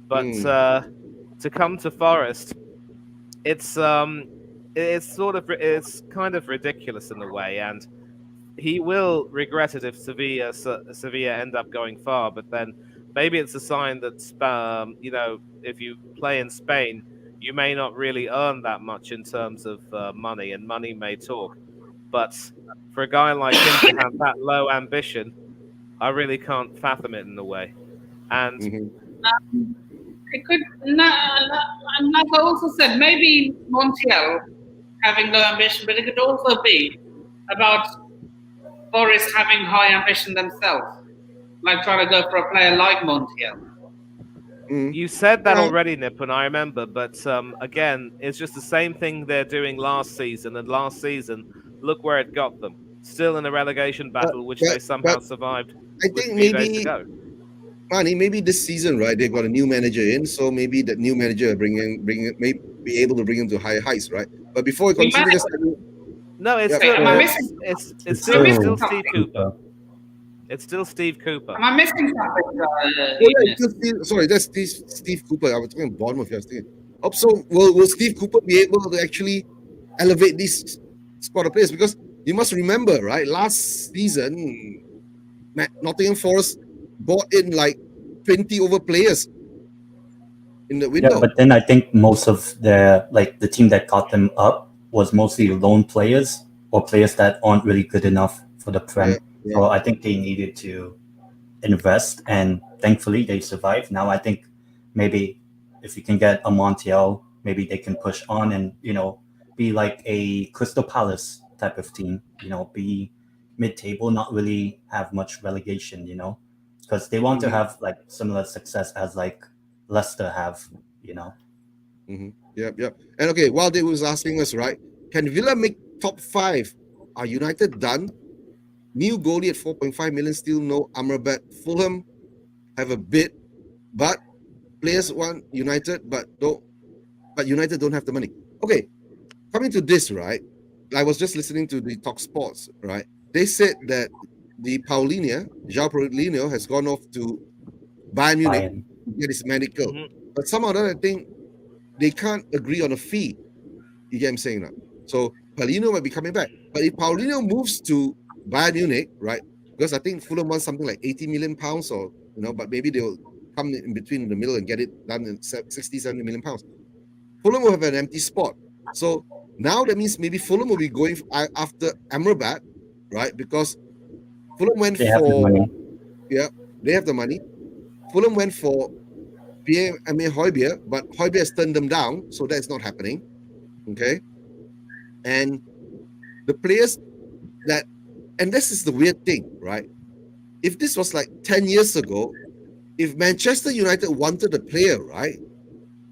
[SPEAKER 5] But to come to Forest, it's it's kind of ridiculous in a way, and he will regret it if Sevilla end up going far. But then maybe it's a sign that if you play in Spain, you may not really earn that much in terms of money, and money may talk. But for a guy like him to have that low ambition, I really can't fathom it in a way. And
[SPEAKER 4] It could. And like I also said, maybe Montiel having low ambition, but it could also be about Forest having high ambition themselves, like trying to go for a player like Montiel.
[SPEAKER 5] you said that
[SPEAKER 1] Yeah,
[SPEAKER 5] already, Nip, and I remember. But again, it's just the same thing they're doing last season. And last season, look where it got them. Still in a relegation
[SPEAKER 1] but
[SPEAKER 5] battle, which
[SPEAKER 1] but
[SPEAKER 5] they somehow
[SPEAKER 1] but
[SPEAKER 5] survived
[SPEAKER 1] I
[SPEAKER 5] with a
[SPEAKER 1] think
[SPEAKER 5] few days to
[SPEAKER 1] maybe
[SPEAKER 5] go.
[SPEAKER 1] Mani, maybe this season, right? They've got a new manager in, so maybe that new manager may be able to bring him to higher heights, right? But before we
[SPEAKER 4] We
[SPEAKER 1] continue,
[SPEAKER 4] might.
[SPEAKER 1] just
[SPEAKER 5] No, it's
[SPEAKER 1] yeah,
[SPEAKER 4] Wait,
[SPEAKER 5] still
[SPEAKER 4] am
[SPEAKER 1] go
[SPEAKER 4] I
[SPEAKER 1] ahead.
[SPEAKER 4] missing?
[SPEAKER 5] it's
[SPEAKER 3] It's
[SPEAKER 4] Am I
[SPEAKER 5] still
[SPEAKER 4] missing
[SPEAKER 5] Steve
[SPEAKER 4] something?
[SPEAKER 5] Cooper. It's still Steve Cooper.
[SPEAKER 4] Am I missing something?
[SPEAKER 1] Oh yeah, sorry, that's Steve Cooper. I was talking Bournemouth. I was thinking. So will Steve Cooper be able to actually elevate this squad of players? Because you must remember, right? Last season, Nottingham Forest bought in like 20 over players in the
[SPEAKER 3] Yeah,
[SPEAKER 1] window.
[SPEAKER 3] but then I think most of the team that got them up was mostly loan players or players that aren't really good enough for the Prem.
[SPEAKER 1] Yeah, yeah.
[SPEAKER 3] So I think they needed to invest, and thankfully they survived. Now I think maybe if you can get a Montiel, maybe they can push on and be like a Crystal Palace type of team. Be mid-table, not really have much relegation. Because they want to have like similar success as like Leicester have.
[SPEAKER 1] Yep, yep. And okay, while they was asking us, right, can Villa make top 5? Are United done? New goalie at 4.5 million, still no Amrabat. Fulham have a bid, but players want United, but United don't have the money. Okay, coming to this, right? I was just listening to the Talk Sports, right? They said that the João Paulinho has gone off to Bayern Munich
[SPEAKER 3] Bayern.
[SPEAKER 1] to get his medical.
[SPEAKER 5] Mhm.
[SPEAKER 1] But somehow I think they can't agree on a fee. You get what I'm saying now? So Paulinho might be coming back. But if Paulinho moves to Bayern Munich, right? Because I think Fulham wants something like 80 million pounds or, but maybe they'll come in between in the middle and get it done in 60, 70 million pounds. Fulham will have an empty spot. So now that means maybe Fulham will be going after Amrabat, right? Because Fulham went
[SPEAKER 3] They have the money.
[SPEAKER 1] they have the money. Fulham went for Pierre-Emile Højbjerg, but Højbjerg has turned them down, so that's not happening. Okay. And the players and this is the weird thing, right? If this was like 10 years ago, if Manchester United wanted a player, right,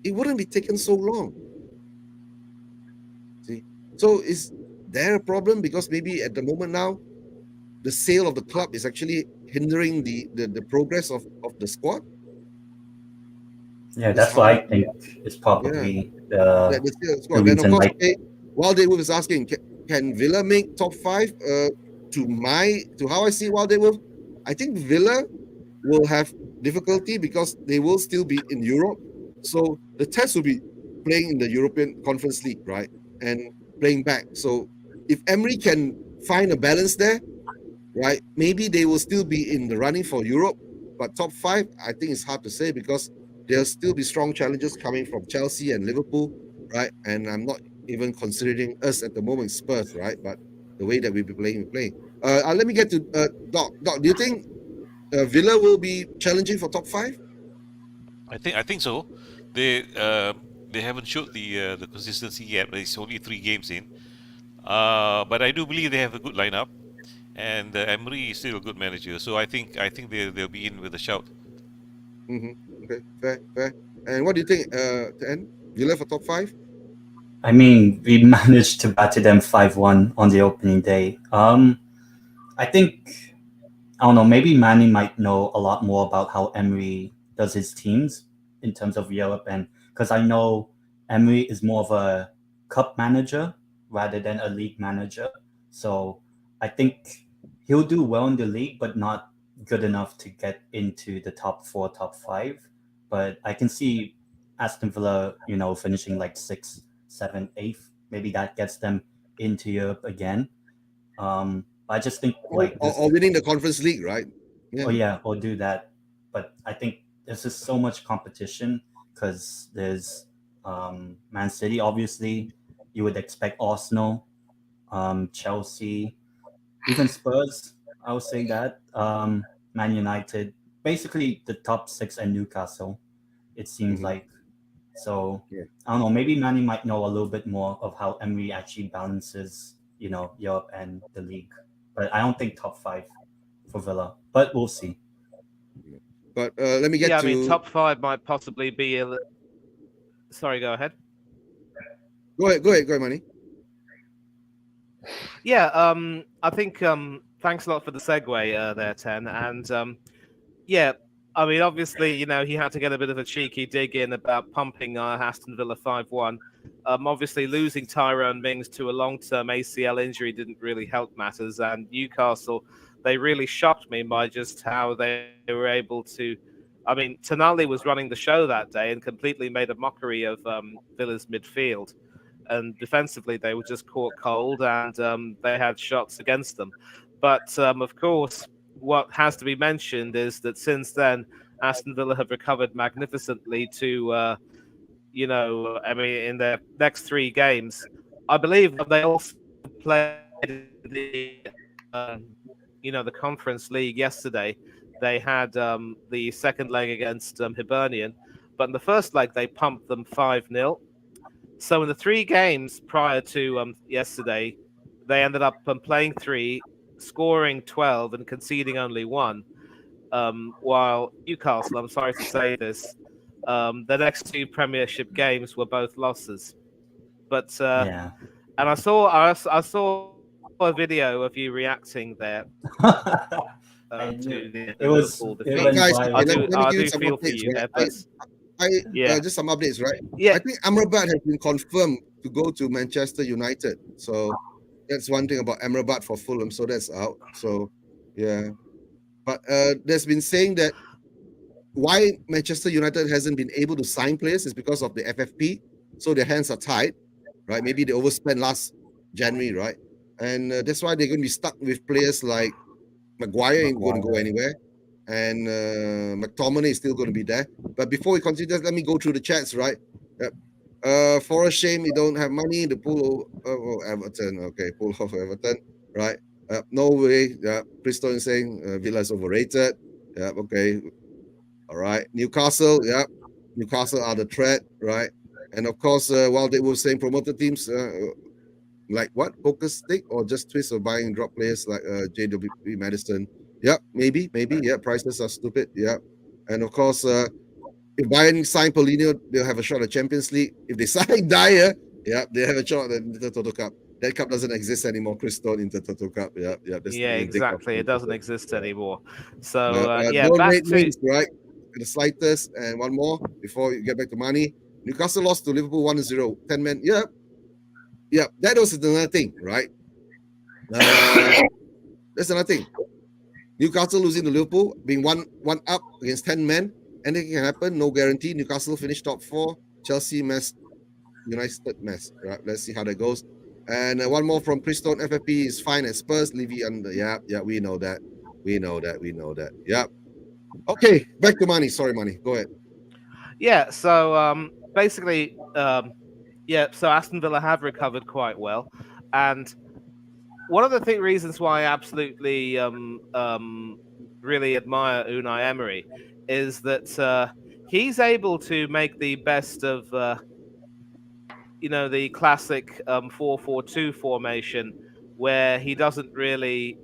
[SPEAKER 1] it wouldn't be taken so long. See? So is there a problem? Because maybe at the moment now, the sale of the club is actually hindering the progress of the squad?
[SPEAKER 3] Yeah,
[SPEAKER 1] It's
[SPEAKER 3] that's why I
[SPEAKER 1] hard.
[SPEAKER 3] think it's
[SPEAKER 1] Yeah,
[SPEAKER 3] probably
[SPEAKER 1] that's still a
[SPEAKER 3] the
[SPEAKER 1] squad. Then of
[SPEAKER 3] reason.
[SPEAKER 1] course,
[SPEAKER 3] Like,
[SPEAKER 1] okay, Wild Wolf is asking, can Villa make top five? To how I see Wild Wolf, I think Villa will have difficulty because they will still be in Europe. So the test will be playing in the European Conference League, right? And playing back. So if Emery can find a balance there, right, maybe they will still be in the running for Europe. But top five, I think it's hard to say because there'll still be strong challenges coming from Chelsea and Liverpool, right? And I'm not even considering us at the moment, Spurs, right? But the way that we've been playing, we play. Let me get to Doc. Doc, do you think Villa will be challenging for top five?
[SPEAKER 2] I think so. They haven't showed the consistency yet, but it's only 3 games in. But I do believe they have a good lineup, and Emery is still a good manager. So I think they'll be in with a shout.
[SPEAKER 1] Mm-hmm. Okay, fair, fair. And what do you think, Ten? Villa for top five?
[SPEAKER 3] I mean, we managed to batter them 5-1 on the opening day. I think I don't know. Maybe Manny might know a lot more about how Emery does his teams in terms of Europe, and because I know Emery is more of a cup manager rather than a league manager. So I think he'll do well in the league, but not good enough to get into the top four, top five. But I can see Aston Villa, finishing like sixth, seventh, eighth. Maybe that gets them into Europe again. I just think like this.
[SPEAKER 1] Or winning the Conference League, right?
[SPEAKER 3] Oh
[SPEAKER 1] Yeah.
[SPEAKER 3] yeah, or do that. But I think there's just so much competition because there's Man City. Obviously, you would expect Arsenal, Chelsea, even Spurs. I would say that Man United, basically the top six, and Newcastle. It seems
[SPEAKER 1] Mm-hmm.
[SPEAKER 3] like so.
[SPEAKER 1] Yeah.
[SPEAKER 3] I don't know. Maybe Manny might know a little bit more of how Emery actually balances, Europe and the league. But I don't think top five for Villa. But we'll see.
[SPEAKER 1] But let me get
[SPEAKER 5] Yeah, I mean,
[SPEAKER 1] to.
[SPEAKER 5] top five might possibly be. Sorry, go ahead.
[SPEAKER 1] Go ahead, Manny.
[SPEAKER 5] Yeah, I think thanks a lot for the segue there, Ten. And yeah, I mean, obviously, he had to get a bit of a cheeky dig in about pumping Aston Villa 5-1. Obviously, losing Tyrone Mings to a long-term ACL injury didn't really help matters, and Newcastle, they really shocked me by just how they were able to. I mean, Tonali was running the show that day and completely made a mockery of Villa's midfield. And defensively, they were just caught cold, and they had shots against them. But of course, what has to be mentioned is that since then, Aston Villa have recovered magnificently to, I mean, in their next 3 games. I believe they also played the, the Conference League yesterday. They had the second leg against Hibernian, but in the first leg, they pumped them 5-0. So in the 3 games prior to yesterday, they ended up playing 3, scoring 12, and conceding only 1. While Newcastle, I'm sorry to say this, the next 2 Premiership games were both losses. But
[SPEAKER 3] Yeah.
[SPEAKER 5] and I saw a video of you reacting there
[SPEAKER 3] I knew
[SPEAKER 5] to the
[SPEAKER 3] it was
[SPEAKER 5] Liverpool
[SPEAKER 3] it
[SPEAKER 5] defeat.
[SPEAKER 3] went
[SPEAKER 1] Guys, okay,
[SPEAKER 5] I
[SPEAKER 3] viral.
[SPEAKER 5] do
[SPEAKER 1] let me
[SPEAKER 5] I
[SPEAKER 1] give you
[SPEAKER 5] do
[SPEAKER 1] some
[SPEAKER 5] feel for
[SPEAKER 1] updates,
[SPEAKER 5] you
[SPEAKER 1] right?
[SPEAKER 5] there, but yeah,
[SPEAKER 1] Just some updates, right?
[SPEAKER 5] yeah,
[SPEAKER 1] I think Amrabat has been confirmed to go to Manchester United. So that's one thing about Amrabat for Fulham. So that's out. So yeah. But there's been saying that why Manchester United hasn't been able to sign players is because of the FFP. So their hands are tied, right? Maybe they overspent last January, right? And that's why they're going to be stuck with players like Maguire ain't going to go anywhere, and McTominay is still going to be there. But before we continue, just let me go through the chats, right? Yep. For a shame you don't have money. The pool Everton. Okay, pull off Everton, right? No way. Yeah, Preston is saying Villa is overrated. Yeah, okay. All right. Newcastle. Yeah, Newcastle are the threat, right? And of course, while they were saying promoted teams, like what? Poker stick or just twist or buying drop players like JWP Madison. Yep, maybe. Yeah, prices are stupid. Yeah. And of course, if Bayern sign Paulinho, they'll have a shot at Champions League. If they sign Dyer, yeah, they have a shot at the Toto Cup. That cup doesn't exist anymore. Crystal in the Toto Cup. Yeah, that's
[SPEAKER 5] yeah,
[SPEAKER 1] the big cup.
[SPEAKER 5] exactly. It doesn't exist anymore. So yeah,
[SPEAKER 1] Don't
[SPEAKER 5] back
[SPEAKER 1] rate
[SPEAKER 5] to
[SPEAKER 1] Mings, right? the slightest. And one more before you get back to money. Newcastle lost to Liverpool 1-0. 10 men. Yeah. Yeah. That was another thing, right? That's another thing. Newcastle losing to Liverpool, being one up against 10 men. Anything can happen, no guarantee. Newcastle finished top 4. Chelsea mess, United mess. Right, let's see how that goes. And one more from Pristone FFP is fine at Spurs. Levy under. Yeah, we know that. We know that. Yeah. Okay, back to money. Sorry, money. Go ahead.
[SPEAKER 5] Yeah. So basically, so Aston Villa have recovered quite well, and one of the reasons why I absolutely really admire Unai Emery is that he's able to make the best of the classic 4-4-2 formation, where he doesn't really.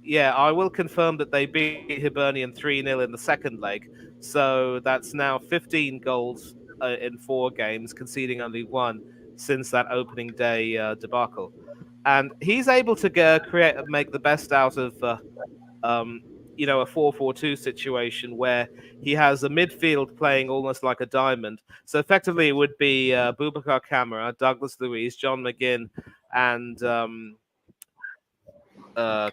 [SPEAKER 5] Yeah, I will confirm that they beat Hibernian 3-0 in the second leg, so that's now 15 goals in 4 games, conceding only 1 since that opening day debacle. And he's able to make the best out of a 4-4-2 situation where he has a midfield playing almost like a diamond. So effectively, it would be Boubacar Kamara, Douglas Luiz, John McGinn, and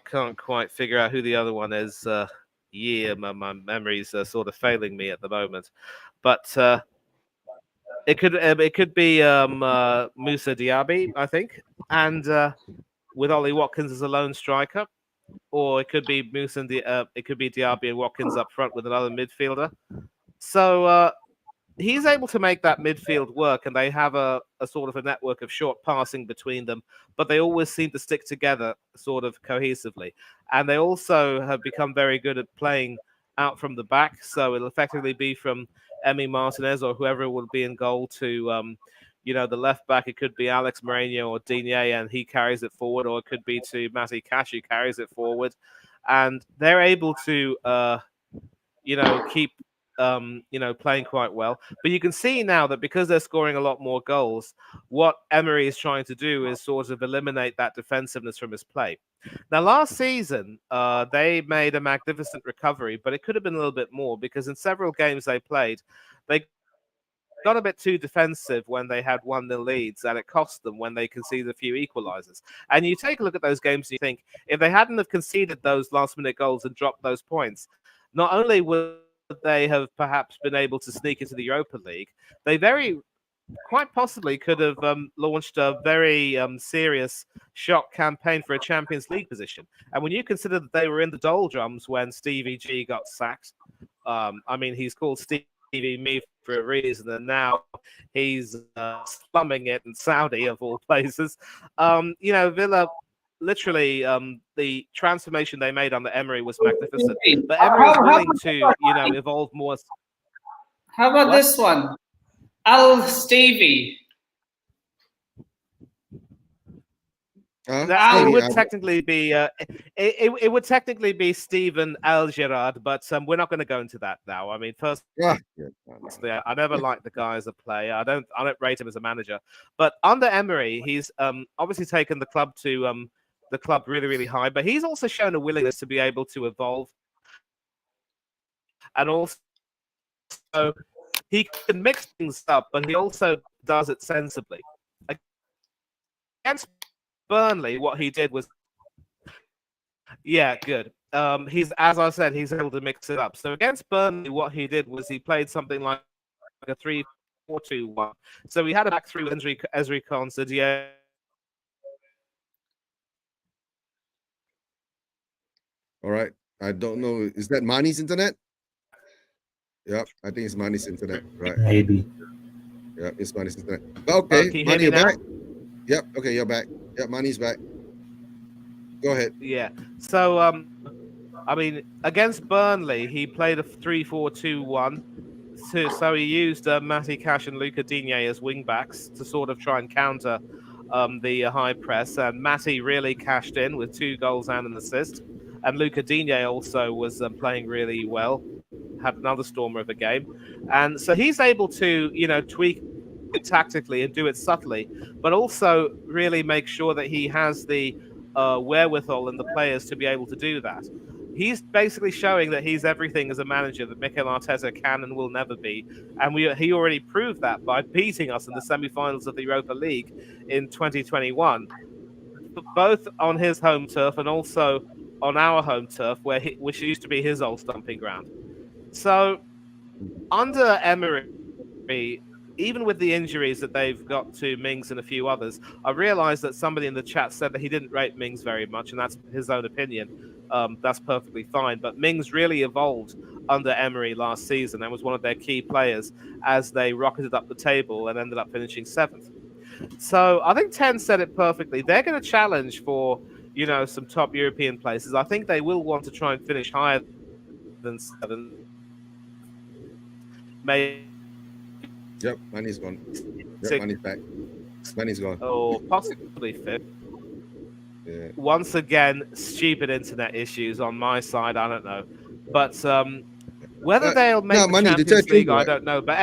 [SPEAKER 5] can't quite figure out who the other one is. My memory's sort of failing me at the moment, but it could be Musa Diaby, I think, and with Ollie Watkins as a lone striker, or it could be it could be Diaby and Watkins up front with another midfielder. So he's able to make that midfield work, and they have a sort of a network of short passing between them, but they always seem to stick together sort of cohesively. And they also have become very good at playing out from the back, so it'll effectively be from Emi Martinez or whoever will be in goal to the left back. It could be Alex Moreno or Digne, and he carries it forward, or it could be to Matty Cash, who carries it forward. And they're able to keep playing quite well. But you can see now that because they're scoring a lot more goals, what Emery is trying to do is sort of eliminate that defensiveness from his play. Now, last season, they made a magnificent recovery, but it could have been a little bit more because in several games they played, they got a bit too defensive when they had 1-0 leads, and it cost them when they conceded a few equalizers. And you take a look at those games and you think, if they hadn't have conceded those last-minute goals and dropped those points, not only would they have perhaps been able to sneak into the Europa League, they quite possibly could have launched a very serious shock campaign for a Champions League position. And when you consider that they were in the doldrums when Stevie G got sacked, he's called Stevie Me for a reason, and now he's slumming it in Saudi of all places. Villa. Literally, the transformation they made under Emery was magnificent. But Emery is willing to, evolve more.
[SPEAKER 4] How about this one? Al Stevie.
[SPEAKER 5] It would technically be it would technically be Steven Algerard, but we're not going to go into that now. I mean, first, I never liked the guy as a player. I don't rate him as a manager. But under Emery, he's obviously taken the club to really, really high. But he's also shown a willingness to be able to evolve, and also he can mix things up, but he also does it sensibly. Against Burnley, what he did was, good. He's, as I said, he's able to mix it up. So against Burnley, what he did was he played something like a 3-4-2-1. So we had a back three with Ezri Konsa,
[SPEAKER 1] All right. I don't know. Is that Mani's internet? Yep, I think it's Mani's internet. Right.
[SPEAKER 3] Maybe.
[SPEAKER 1] Yeah, it's Mani's internet. Okay, Mani, you're back. Yep. Okay, you're back. Yep, Mani's back. Go ahead.
[SPEAKER 5] Yeah. So, against Burnley, he played a 3-4-2-1. So he used Matty Cash and Luca Digne as wing backs to sort of try and counter the high press. And Matty really cashed in with 2 goals and an assist. And Luca Digne also was playing really well, had another stormer of a game. And so he's able to, tweak it tactically and do it subtly, but also really make sure that he has the wherewithal and the players to be able to do that. he's basically showing that he's everything as a manager that Mikel Arteta can and will never be. And he already proved that by beating us in the semi-finals of the Europa League in 2021, both on his home turf and also on our home turf, which used to be his old stomping ground. So under Emery, even with the injuries that they've got to Mings and a few others, I realized that somebody in the chat said that he didn't rate Mings very much, and that's his own opinion. That's perfectly fine. But Mings really evolved under Emery last season and was one of their key players as they rocketed up the table and ended up finishing 7th. So I think 10 said it perfectly. They're going to challenge for, some top European places. I think they will want to try and finish higher than 7th. Maybe.
[SPEAKER 1] Yep, money's gone. Yep, money's back. Money's gone.
[SPEAKER 5] Or possibly 5th.
[SPEAKER 1] Yeah.
[SPEAKER 5] Once again, stupid internet issues on my side. I don't know. But whether they'll make the Champions League, I don't know. But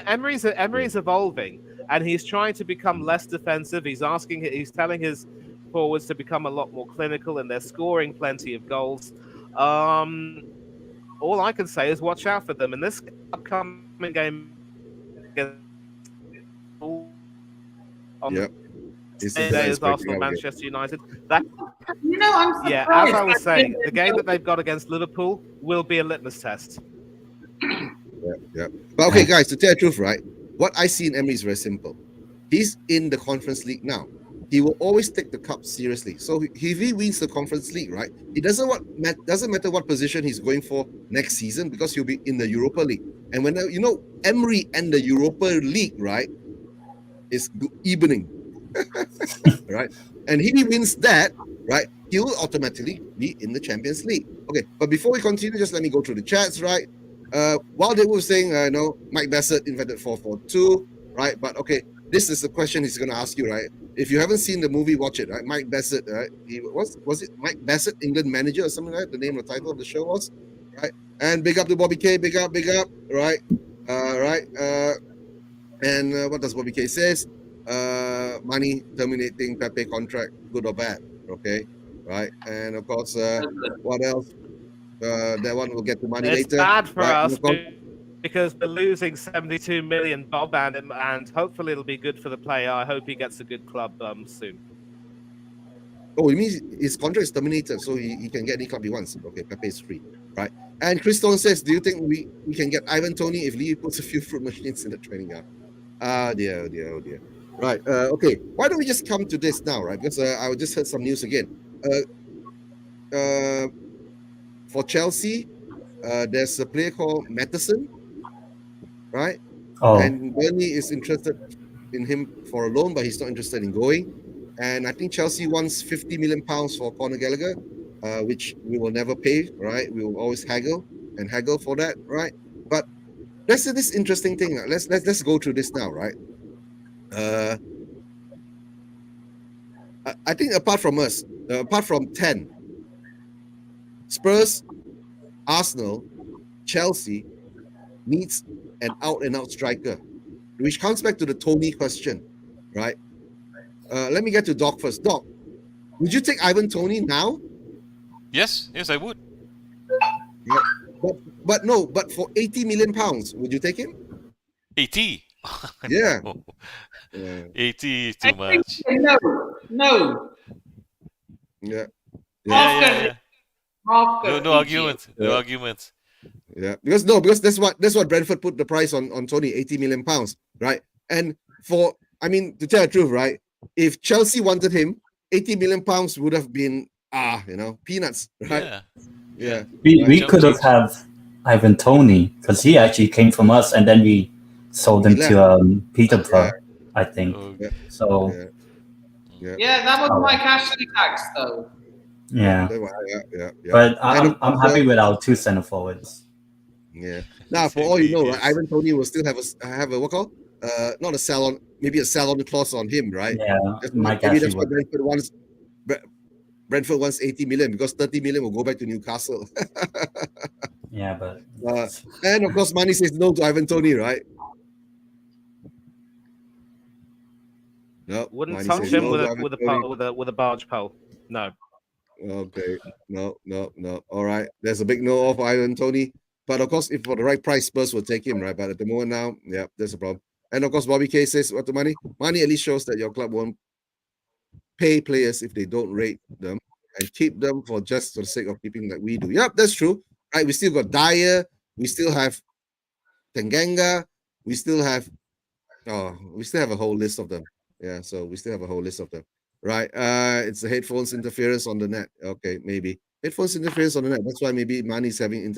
[SPEAKER 5] Emery's evolving, and he's trying to become less defensive. He's telling his forwards to become a lot more clinical, and they're scoring plenty of goals. All I can say is watch out for them in this upcoming game.
[SPEAKER 1] Yep.
[SPEAKER 5] Today is Arsenal, Manchester United.
[SPEAKER 4] I'm surprised.
[SPEAKER 5] Yeah, as I was saying, the game that they've got against Liverpool will be a litmus test.
[SPEAKER 1] Yeah. But okay, guys, to tell the truth, right? What I see in Emery is very simple. He's in the Conference League now. He will always take the cup seriously. So if he wins the Conference League, right, it doesn't matter what position he's going for next season because he'll be in the Europa League. And when Emery and the Europa League, right, is evening, right? And if he wins that, right, he will automatically be in the Champions League. Okay, but before we continue, just let me go through the chats, right? While they were saying, Mike Bassett invented 4-4-2, right? But okay, this is the question he's going to ask you, right? If you haven't seen the movie, watch it, right? Mike Bassett, right? He was it Mike Bassett, England manager or something like that? The name of the title of the show was, right? And big up to Bobby K, big up, right? And what does Bobby K says? Money terminating Pepe contract, good or bad? Okay, right? And of course, what else? That one will get to money later.
[SPEAKER 5] It's bad for us because we're losing 72 million, Bob, and hopefully it'll be good for the player. I hope he gets a good club soon.
[SPEAKER 1] Oh, it means his contract is terminated, so he can get any club he wants. Okay, Pepe is free, right? And Chris Stone says, do you think we can get Ivan Toney if Lee puts a few fruit machines in the training yard? Oh dear. Right, okay. Why don't we just come to this now, right? Because I just heard some news again. For Chelsea, there's a player called Matheson, right?
[SPEAKER 3] Oh.
[SPEAKER 1] And Burnley is interested in him for a loan, but he's not interested in going. And I think Chelsea wants £50 million for Conor Gallagher, which we will never pay, right? We will always haggle for that, right? But let's say this interesting thing. Let's go through this now, right? I think apart from 10, Spurs, Arsenal, Chelsea needs an out-and-out striker, which comes back to the Tony question, right? Let me get to Doc first. Doc, would you take Ivan Toney now?
[SPEAKER 2] Yes, I would.
[SPEAKER 1] Yeah. But for £80 million, would you take him?
[SPEAKER 2] 80.
[SPEAKER 1] Yeah.
[SPEAKER 2] No.
[SPEAKER 1] Yeah.
[SPEAKER 2] 80 is too much.
[SPEAKER 4] No.
[SPEAKER 1] Yeah.
[SPEAKER 2] Yeah.
[SPEAKER 4] After
[SPEAKER 2] No arguments. No arguments.
[SPEAKER 1] Yeah, because that's what Brentford put the price on Tony, £80 million, right? And to tell the truth, right? If Chelsea wanted him, £80 million would have been peanuts, right? Yeah.
[SPEAKER 3] We could have Ivan Toney because he actually came from us, and then we sold him to Peterborough, I think. So.
[SPEAKER 4] Yeah, that was my cash tax, though.
[SPEAKER 3] Yeah. But I'm happy with our 2 center forwards.
[SPEAKER 1] Yeah. Now, for all you know, right, Ivan Toney will still have a what call? Not a sell-on, maybe a sell-on clause on him, right?
[SPEAKER 3] Yeah.
[SPEAKER 1] Maybe that's what Brentford wants. Brentford wants 80 million because 30 million will go back to Newcastle.
[SPEAKER 3] Yeah, but
[SPEAKER 1] and of course, money says no to Ivan Toney, right? No,
[SPEAKER 5] wouldn't touch him with a barge pole. No.
[SPEAKER 1] Okay. No, no, no. All right. There's a big no off Ivan Tony. But of course, if for the right price, Spurs will take him, right? But at the moment now, yeah, there's a problem. And of course, Bobby K says, what the money? Money at least shows that your club won't pay players if they don't rate them and keep them for just for the sake of keeping like we do. Yep, that's true. Right. We still got Dyer, we still have Tanganga, we still have we still have a whole list of them. Yeah, so we still have a whole list of them. Right. It's the headphones interference on the net. Okay, maybe. Headphones interference on the net. That's why maybe Mani's having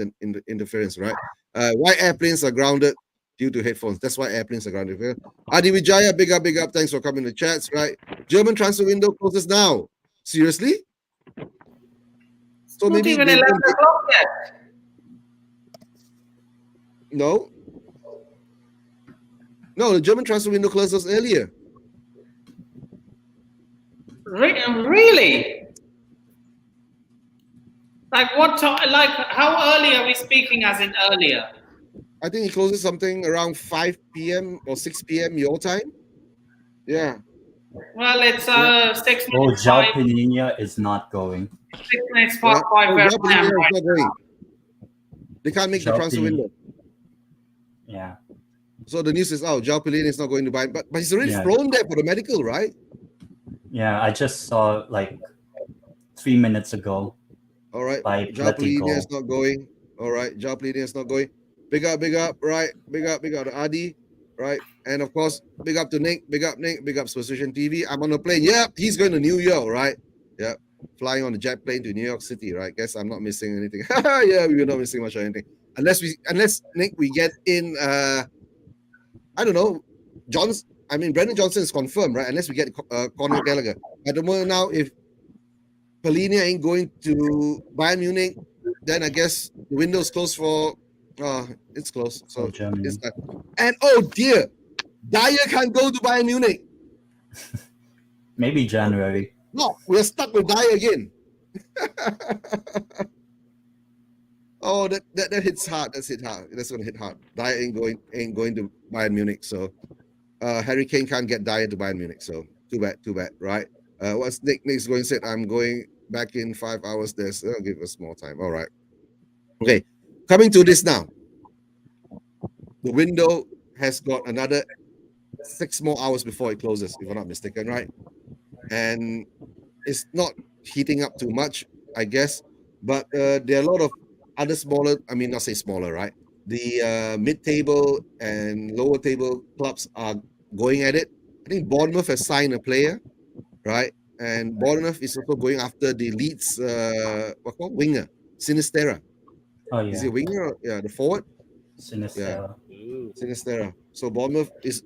[SPEAKER 1] interference, right? Why airplanes are grounded due to headphones. That's why airplanes are grounded. Adi Vijaya, big up, big up. Thanks for coming to chats, right? German transfer window closes now. Seriously? So
[SPEAKER 4] Not
[SPEAKER 1] maybe
[SPEAKER 4] even
[SPEAKER 1] they
[SPEAKER 4] 11
[SPEAKER 1] won't get,
[SPEAKER 4] o'clock yet.
[SPEAKER 1] no. No, the German transfer window closes earlier.
[SPEAKER 4] Really? Like what time? Like how early are we speaking? As in earlier?
[SPEAKER 1] I think it closes something around 5 p.m. or 6 p.m. your time. Yeah.
[SPEAKER 4] Well, it's 6
[SPEAKER 3] Oh,
[SPEAKER 4] minutes
[SPEAKER 3] Zhao
[SPEAKER 4] 5.
[SPEAKER 3] Pinina is not going.
[SPEAKER 4] 6 minutes past
[SPEAKER 1] Yeah.
[SPEAKER 4] 5
[SPEAKER 1] Oh,
[SPEAKER 4] where
[SPEAKER 1] Joao
[SPEAKER 4] I am
[SPEAKER 1] Pedro is
[SPEAKER 4] right
[SPEAKER 1] not
[SPEAKER 4] now.
[SPEAKER 1] going. They can't make the
[SPEAKER 3] Zhao
[SPEAKER 1] transfer
[SPEAKER 3] Pin-
[SPEAKER 1] window.
[SPEAKER 3] Yeah.
[SPEAKER 1] So the news is out. Joao Pelini is not going to buy, but he's already
[SPEAKER 3] Yeah.
[SPEAKER 1] flown there for the medical, right?
[SPEAKER 3] Yeah, I just saw like 3 minutes ago.
[SPEAKER 1] All right.
[SPEAKER 3] By
[SPEAKER 1] Joao Pelini
[SPEAKER 3] Pletico.
[SPEAKER 1] is not going. All right. Joao Pelini is not going. Big up, right? Big up to Adi, right? And of course, big up to Nick, big up Position TV. I'm on a plane. Yep, he's going to New York, right? Yep. Flying on a jet plane to New York City, right? Guess I'm not missing anything. Yeah, we're not missing much of anything. Unless Nick, we get in I don't know, Brendan Johnson is confirmed, right? Unless we get Conor Gallagher. At the moment now, if Pelini ain't going to Bayern Munich, then I guess the window's closed for. It's closed, so
[SPEAKER 3] Germany.
[SPEAKER 1] it's done. And oh dear, Dyer can't go to Bayern Munich.
[SPEAKER 3] Maybe January.
[SPEAKER 1] No, we're stuck with Dyer again. Oh, that hits hard. That's hit hard. That's gonna hit hard. Dyer ain't going to Bayern Munich, so Harry Kane can't get Dyer to Bayern Munich. So too bad, right? What's Nick's going to say? I'm going back in 5 hours. I'll give us more time. All right. Okay. Coming to this now. The window has got another 6 more hours before it closes, if I'm not mistaken, right? And it's not heating up too much, I guess. But there are a lot of other smaller, not say smaller, right? The mid-table and lower table clubs are going at it. I think Bournemouth has signed a player, right? And Bournemouth is also going after the Leeds winger, Sinistera.
[SPEAKER 3] Oh yeah.
[SPEAKER 1] Is he a winger? Yeah, the forward.
[SPEAKER 3] Sinistera.
[SPEAKER 5] Ooh.
[SPEAKER 1] Sinistera. So Bournemouth is,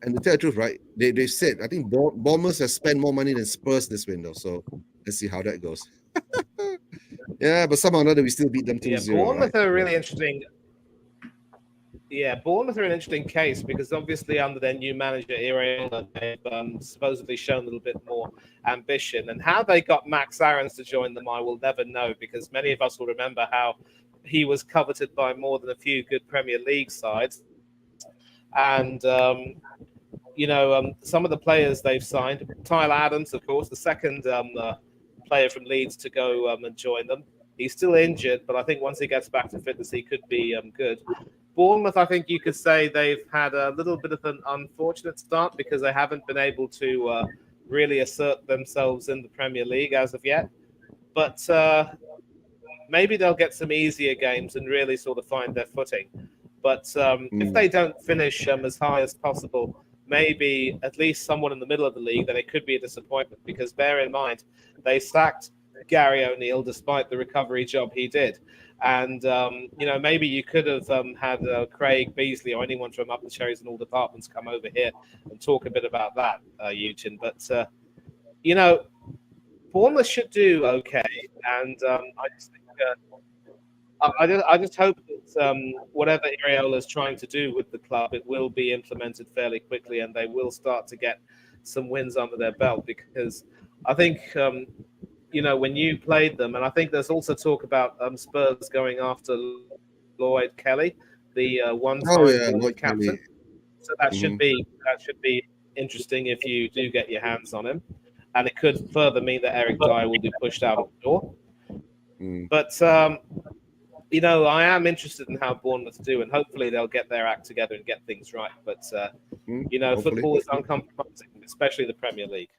[SPEAKER 1] and to tell the truth, right? They said I think Bournemouth has spent more money than Spurs this window. So let's see how that goes. Yeah, but somehow or another we still beat them 2-0.
[SPEAKER 5] Bournemouth
[SPEAKER 1] right?
[SPEAKER 5] are really interesting. Yeah, Bournemouth are an interesting case because obviously under their new manager Iraola, they've supposedly shown a little bit more ambition. And how they got Max Aarons to join them, I will never know, because many of us will remember how he was coveted by more than a few good Premier League sides. And some of the players they've signed, Tyler Adams, of course, the second player from Leeds to go and join them. He's still injured, but I think once he gets back to fitness, he could be good. Bournemouth, I think you could say they've had a little bit of an unfortunate start because they haven't been able to really assert themselves in the Premier League as of yet. But maybe they'll get some easier games and really sort of find their footing. But if they don't finish as high as possible, maybe at least someone in the middle of the league, then it could be a disappointment because bear in mind, they sacked Gary O'Neill despite the recovery job he did. And, maybe you could have had Craig Beasley or anyone from Up the Cherries and all departments come over here and talk a bit about that, Eugen. But, Bournemouth should do okay. And I just think I just hope that whatever Iraola is trying to do with the club, it will be implemented fairly quickly and they will start to get some wins under their belt because I think when you played them, and I think there's also talk about Spurs going after Lloyd Kelly, the one-time
[SPEAKER 1] Lloyd
[SPEAKER 5] captain.
[SPEAKER 1] Kelly.
[SPEAKER 5] So that should be interesting if you do get your hands on him. and it could further mean that Eric Dyer will be pushed out of the door. But I am interested in how Bournemouth do, and hopefully they'll get their act together and get things right. But football is uncompromising, especially the Premier League.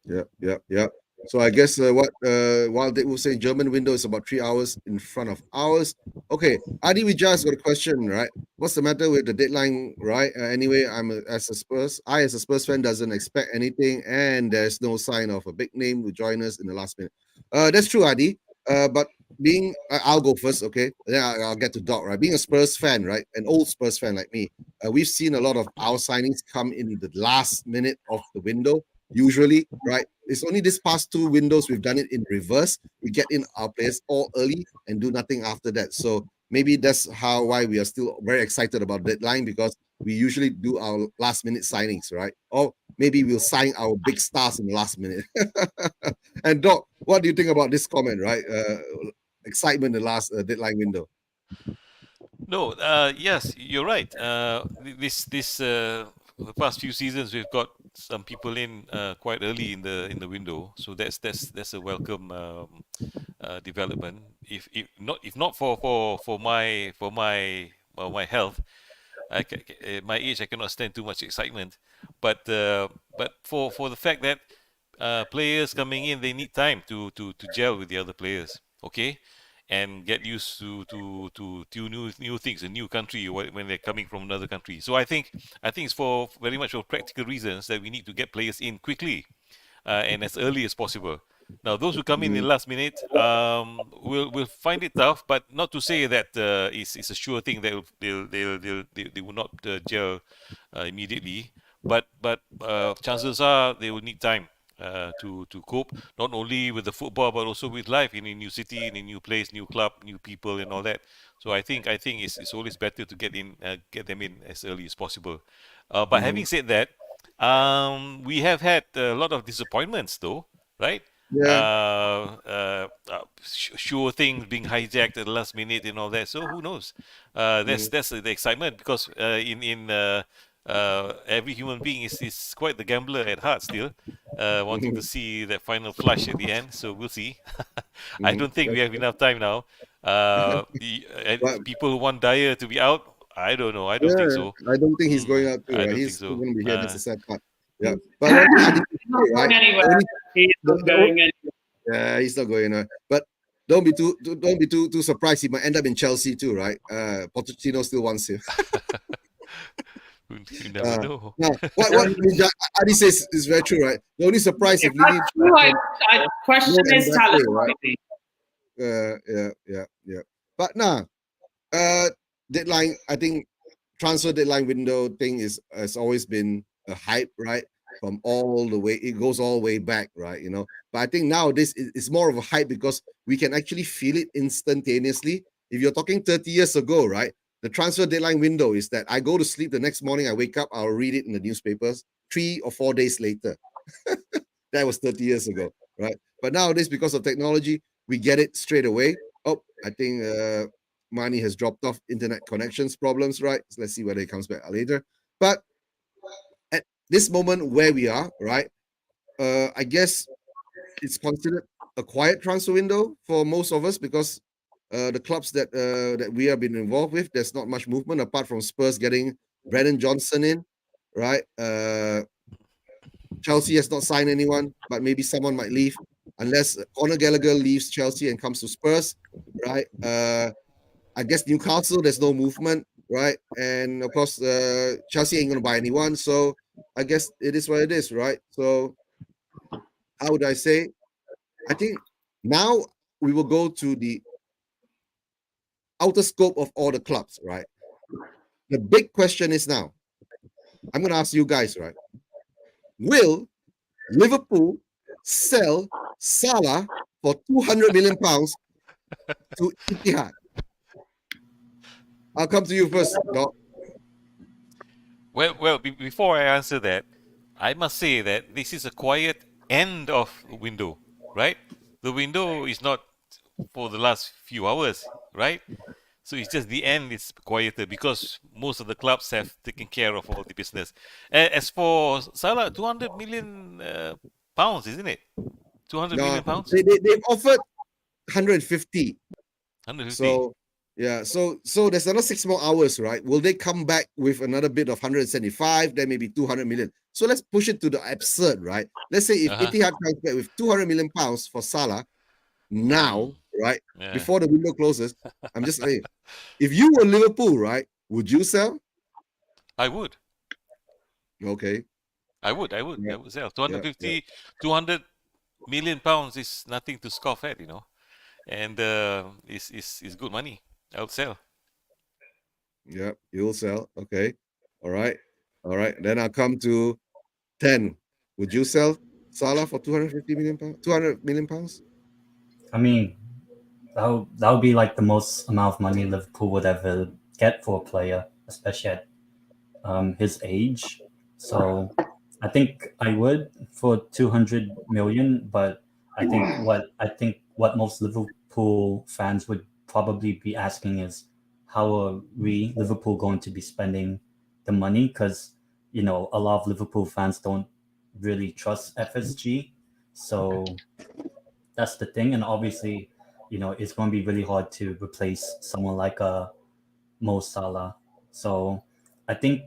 [SPEAKER 1] Yeah. So I guess while they will say German window is about 3 hours in front of ours. Okay, Adi, we just got a question, right? What's the matter with the deadline, right? Anyway, as a Spurs fan doesn't expect anything, and there's no sign of a big name to join us in the last minute. That's true, Adi. But I'll go first, okay? Then I'll get to Doc, right? Being a Spurs fan, right? An old Spurs fan like me, we've seen a lot of our signings come in the last minute of the window. Usually, right? It's only this past 2 windows we've done it in reverse. We get in our players all early and do nothing after that. So maybe that's why we are still very excited about deadline, because we usually do our last minute signings, right? Or maybe we'll sign our big stars in the last minute. And Doc, what do you think about this comment, right? Excitement in the last deadline window.
[SPEAKER 2] No, yes, you're right. The past few seasons we've got some people in quite early in the window, so that's a welcome development. If not for my health, my age, I cannot stand too much excitement. But for the fact that players coming in, they need time to gel with the other players. Okay. And get used to new things, a new country when they're coming from another country. So I think it's for very much for practical reasons that we need to get players in quickly and as early as possible. Now, those who come in the last minute will find it tough, but not to say that it's a sure thing that they will not gel immediately. But chances are they will need time to cope, not only with the football but also with life in a new city, in a new place, new club, new people, and all that. So I think it's always better to get them in as early as possible. But having said that, we have had a lot of disappointments, though, right?
[SPEAKER 1] Yeah.
[SPEAKER 2] Sure things being hijacked at the last minute and all that. So who knows? That's the excitement, because every human being is quite the gambler at heart still, wanting to see that final flush at the end. So we'll see. I don't think we have enough time now. People who want Dyer to be out, I don't know. I don't think so.
[SPEAKER 1] I don't think he's going out too.
[SPEAKER 2] I
[SPEAKER 1] Right?
[SPEAKER 2] don't
[SPEAKER 1] He's
[SPEAKER 2] think so.
[SPEAKER 1] going to be here. That's the sad part. Yeah, but one thing I did
[SPEAKER 4] He's not
[SPEAKER 1] say,
[SPEAKER 4] going
[SPEAKER 1] right?
[SPEAKER 4] anywhere. He's not going anywhere.
[SPEAKER 1] Yeah, he's not going anywhere. But don't be too surprised. He might end up in Chelsea too, right? Pochettino still wants him.
[SPEAKER 2] You never know.
[SPEAKER 1] Now, what Adi says is very true, right? The only surprise if Lily
[SPEAKER 4] I question his talent.
[SPEAKER 1] Right? Yeah. But deadline, I think transfer deadline window thing has always been a hype, right? From all the way, it goes all the way back, right? But I think nowadays it's more of a hype because we can actually feel it instantaneously. If you're talking 30 years ago, right? The transfer deadline window is that I go to sleep the next morning, I wake up, I'll read it in the newspapers 3 or 4 days later. That was 30 years ago, right? But nowadays, because of technology, we get it straight away. Oh, I think Mani has dropped off, internet connections problems, right? So let's see whether he comes back later. But at this moment where we are, right? I guess it's considered a quiet transfer window for most of us because the clubs that we have been involved with, there's not much movement apart from Spurs getting Brennan Johnson in, right? Chelsea has not signed anyone, but maybe someone might leave unless Conor Gallagher leaves Chelsea and comes to Spurs, right? I guess Newcastle, there's no movement, right? And of course, Chelsea ain't gonna buy anyone, so I guess it is what it is, right? So how would I say? I think now we will go to the outer scope of all the clubs, right? The big question is now, I'm going to ask you guys, right? Will Liverpool sell Salah for £200 million to Etihad? I'll come to you first, Doc.
[SPEAKER 2] Well, before I answer that, I must say that this is a quiet end of window, right? The window is not for the last few hours, right? So it's just the end is quieter because most of the clubs have taken care of all the business. As for Salah, 200 million pounds, isn't it? 200 million pounds.
[SPEAKER 1] They've offered 150.
[SPEAKER 2] 150.
[SPEAKER 1] So yeah, so there's another 6 more hours, right? Will they come back with another bid of 175, then maybe 200 million? So let's push it to the absurd, right? Let's say if Etihad comes back with 200 million pounds for Salah now, right?
[SPEAKER 2] Yeah.
[SPEAKER 1] Before the window closes, I'm just saying, if you were Liverpool, right, would you sell?
[SPEAKER 2] I would.
[SPEAKER 1] Okay.
[SPEAKER 2] I would
[SPEAKER 1] Yeah.
[SPEAKER 2] sell. 250, 200 million pounds is nothing to scoff at, and is good money. I would sell.
[SPEAKER 1] Yeah, you'll sell. Okay. All right. Then I'll come to 10. Would you sell Salah for 250 million pounds? 200 million pounds?
[SPEAKER 3] I mean, that would be like the most amount of money Liverpool would ever get for a player, especially at his age. So I think I would for 200 million, but I think what most Liverpool fans would probably be asking is, how are we Liverpool going to be spending the money? Because a lot of Liverpool fans don't really trust FSG, so that's the thing. And obviously, it's going to be really hard to replace someone like Mo Salah. So I think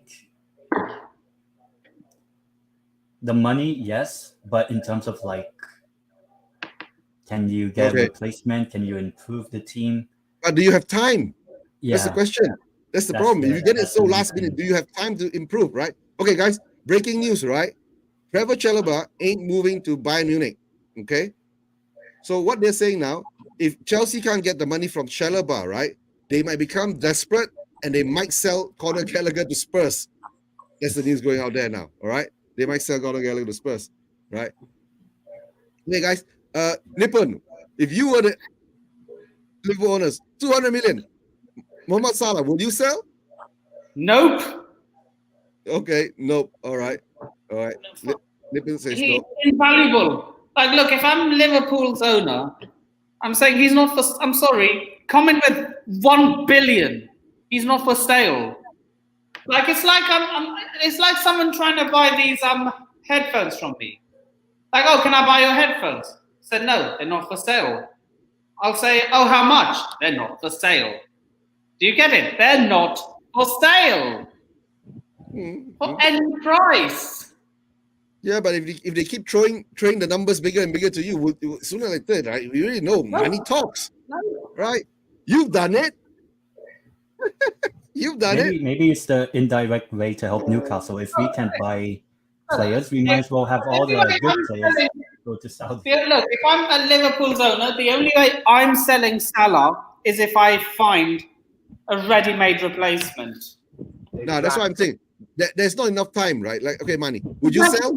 [SPEAKER 3] the money, yes, but in terms of like, can you get a replacement? Can you improve the team?
[SPEAKER 1] But do you have time?
[SPEAKER 3] Yeah,
[SPEAKER 1] That's the question. That's the problem. If you get it so last minute, do you have time to improve, right? Okay, guys, breaking news, right? Trevor Chalobah ain't moving to Bayern Munich, okay? So what they're saying now, if Chelsea can't get the money from Chalobah, right, they might become desperate and they might sell Conor Gallagher to Spurs. That's the news going out there now, all right? They might sell Conor Gallagher to Spurs, right? Okay, guys, Nippon, if you were the Liverpool owners, 200 million, Mohamed Salah, would you sell?
[SPEAKER 4] Nope.
[SPEAKER 1] Okay, nope. All right. Nippon says
[SPEAKER 4] He's
[SPEAKER 1] no.
[SPEAKER 4] invaluable. Like, look, if I'm Liverpool's owner, I'm saying he's not for. I'm sorry. Come in with 1 billion. He's not for sale. Like it's like it's like someone trying to buy these headphones from me. Like, oh, can I buy your headphones? I said no, they're not for sale. I'll say, oh, how much? They're not for sale. Do you get it? They're not for sale. For any price.
[SPEAKER 1] Yeah, but if they keep throwing the numbers bigger and bigger to you, sooner or later, right? We already know money talks, right? You've done it. You've done it.
[SPEAKER 3] Maybe it's the indirect way to help Newcastle. If we can't buy players, we might as well have all the good players go to Saudi.
[SPEAKER 4] Look, if I'm a Liverpool's owner, the only way I'm selling Salah is if I find a ready-made replacement.
[SPEAKER 1] No, that's what I'm saying. There's not enough time, right? Like, okay, money. Would you sell?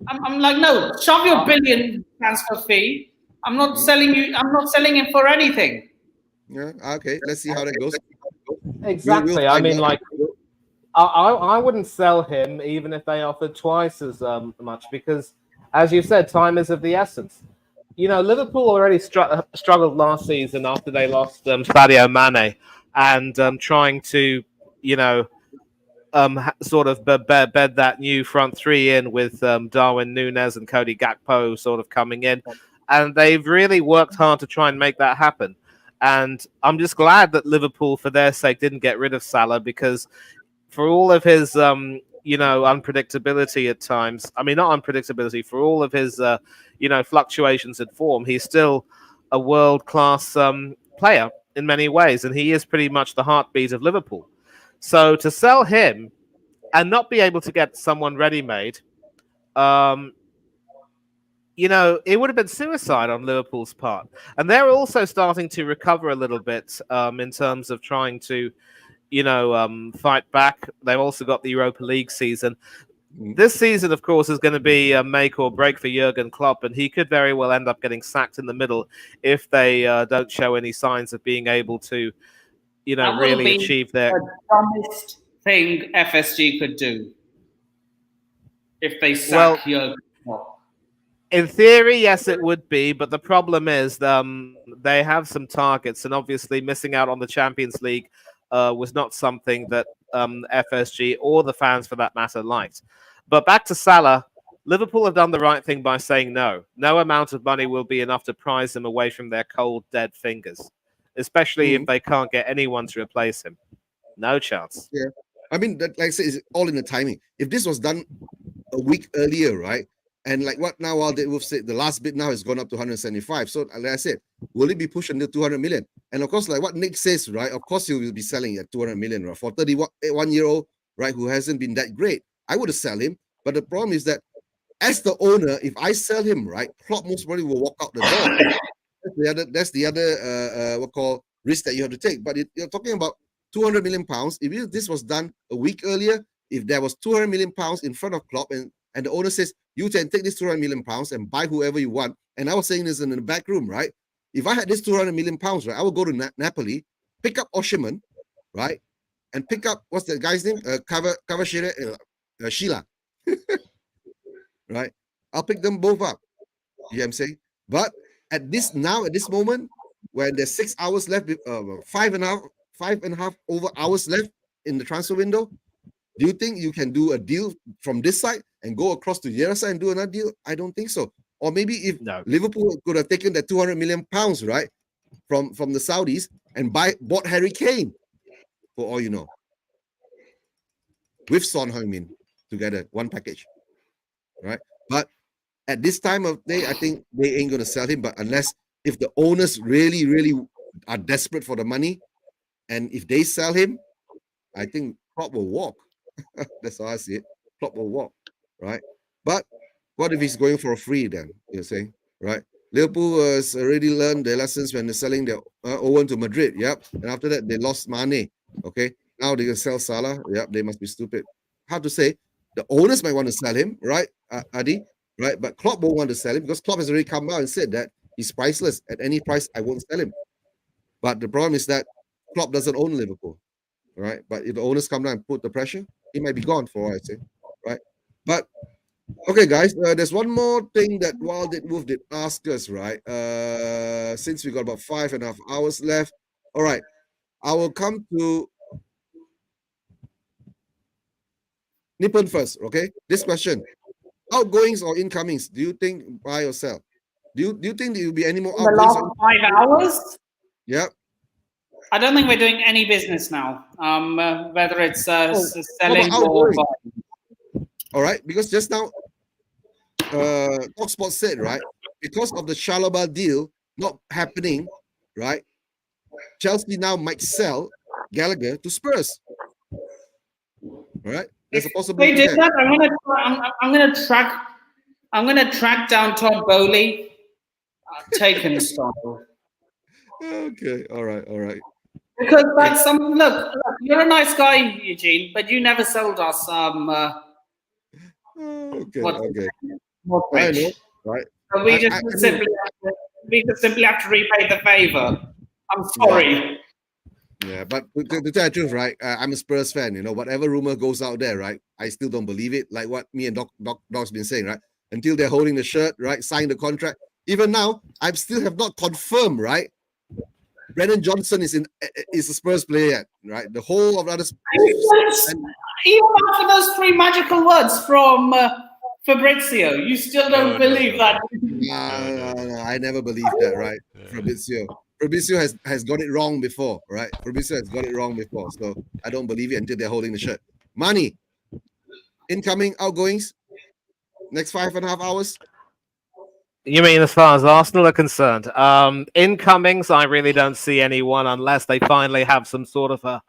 [SPEAKER 4] I'm like, no, shove your billion transfer fee. I'm not selling you. I'm not selling him for anything.
[SPEAKER 1] Yeah. Okay. Let's see how that goes.
[SPEAKER 5] Exactly. I mean, like, I wouldn't sell him even if they offered twice as much because, as you said, time is of the essence. Liverpool already struggled last season after they lost Sadio Mane and trying to, sort of bed that new front three in with Darwin Núñez and Cody Gakpo sort of coming in. And they've really worked hard to try and make that happen. And I'm just glad that Liverpool, for their sake, didn't get rid of Salah because for all of his, unpredictability at times, I mean, not unpredictability, for all of his, fluctuations in form, he's still a world-class player in many ways. And he is pretty much the heartbeat of Liverpool. So to sell him and not be able to get someone ready-made, it would have been suicide on Liverpool's part. And they're also starting to recover a little bit in terms of trying to, fight back. They've also got the Europa League season. This season, of course, is going to be a make or break for Jurgen Klopp, and he could very well end up getting sacked in the middle if they don't show any signs of being able to, really achieve their...
[SPEAKER 4] the dumbest thing FSG could do if they sack Jurgen Klopp.
[SPEAKER 5] In theory, yes, it would be, but the problem is they have some targets, and obviously missing out on the Champions League was not something that FSG or the fans, for that matter, liked. But back to Salah, Liverpool have done the right thing by saying no. No amount of money will be enough to prize him away from their cold, dead fingers, especially if they can't get anyone to replace him. No chance.
[SPEAKER 1] Yeah. I mean, that, like I said, it's all in the timing. If this was done a week earlier, right? And like what now, while we've said the last bid now has gone up to 175. So like I said, will it be pushed until 200 million? And of course, like what Nick says, right? Of course, he will be selling at 200 million, right? For 31-year-old, right, who hasn't been that great. I would have sell him. But the problem is that as the owner, if I sell him, right, Klopp most probably will walk out the door. That's the other what call risk that you have to take. But you're talking about 200 million pounds. If this was done a week earlier, if there was 200 million pounds in front of Klopp and the owner says, you can take this 200 million pounds and buy whoever you want. And I was saying this in the back room, right? If I had this 200 million pounds, right, I would go to Napoli, pick up Osherman, right? And pick up, what's that guy's name? Sheila. Right? I'll pick them both up. You know what I'm saying? But at this moment, when there's 6 hours left, 5.5 over hours left in the transfer window, do you think you can do a deal from this side and go across to the other side and do another deal? I don't think so. Or maybe if Liverpool could have taken that 200 million pounds, right, from the Saudis and bought Harry Kane, for all you know, with Son Heung-min together, one package, right? But at this time of day, I think they ain't gonna sell him. But if the owners really, really are desperate for the money, and if they sell him, I think Klopp will walk. That's how I see it. Klopp will walk, right? But what if he's going for a free then? You're saying, right? Liverpool has already learned their lessons when they're selling their Owen to Madrid. Yep. And after that, they lost Mane. Okay. Now they can sell Salah. Yep. They must be stupid. Hard to say. The owners might want to sell him, right, Adi? Right? But Klopp won't want to sell him because Klopp has already come out and said that he's priceless. At any price, I won't sell him. But the problem is that Klopp doesn't own Liverpool, right? But if the owners come down and put the pressure, he might be gone for what I say, right? But okay, guys, there's one more thing that Wild Wolf did ask us, right? Since we got about 5.5 hours left, all right, I will come to Nippon first, okay? This question: outgoings or incomings? Do you think buy or sell? Do you think there will be any more
[SPEAKER 4] in the
[SPEAKER 1] outgoings?
[SPEAKER 4] last 5 hours?
[SPEAKER 1] Yeah.
[SPEAKER 4] I don't think we're doing any business now. Whether it's selling or buying.
[SPEAKER 1] All right, because just now, Talksport said, right, because of the Chalobah deal not happening, right, Chelsea now might sell Gallagher to Spurs. All right, there's a possibility.
[SPEAKER 4] They did that. I'm gonna track down Todd Bowley, taken style.
[SPEAKER 1] Okay, all right.
[SPEAKER 4] Because that's some look. You're a nice guy, Eugene, but you never sold us.
[SPEAKER 1] Okay.
[SPEAKER 4] I know,
[SPEAKER 1] right?
[SPEAKER 4] So we just simply have to repay the favor. I'm sorry.
[SPEAKER 1] Yeah, but to tell the truth, right? I'm a Spurs fan. You know, whatever rumor goes out there, right? I still don't believe it. Like what me and Doc's been saying, right? Until they're holding the shirt, right? Sign the contract. Even now, I still have not confirmed, right? Brennan Johnson is a Spurs player yet, right? The whole of others.
[SPEAKER 4] Even after those 3 magical words from Fabrizio, you still don't believe that?
[SPEAKER 1] No, I never believed that, right? Fabrizio has got it wrong before, right? Fabrizio has got it wrong before, so I don't believe it until they're holding the shirt. Money, incoming, outgoings, next 5.5 hours.
[SPEAKER 5] You mean as far as Arsenal are concerned? Incomings, I really don't see anyone unless they finally have some sort of a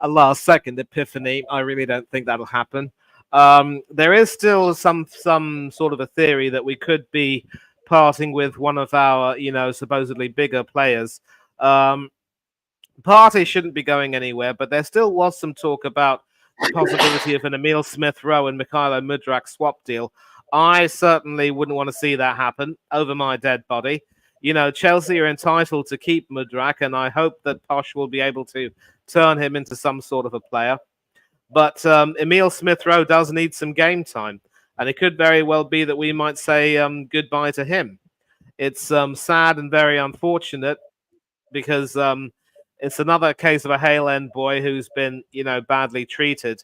[SPEAKER 5] last-second epiphany. I really don't think that'll happen. There is still some sort of a theory that we could be parting with one of our, supposedly bigger players. Partey shouldn't be going anywhere, but there still was some talk about the possibility of an Emile Smith-Rowe and Mykhailo Mudryk swap deal. I certainly wouldn't want to see that happen over my dead body. Chelsea are entitled to keep Mudryk, and I hope that Posh will be able to turn him into some sort of a player. But Emile Smith-Rowe does need some game time, and it could very well be that we might say goodbye to him. It's sad and very unfortunate because it's another case of a Hale End boy who's been, badly treated.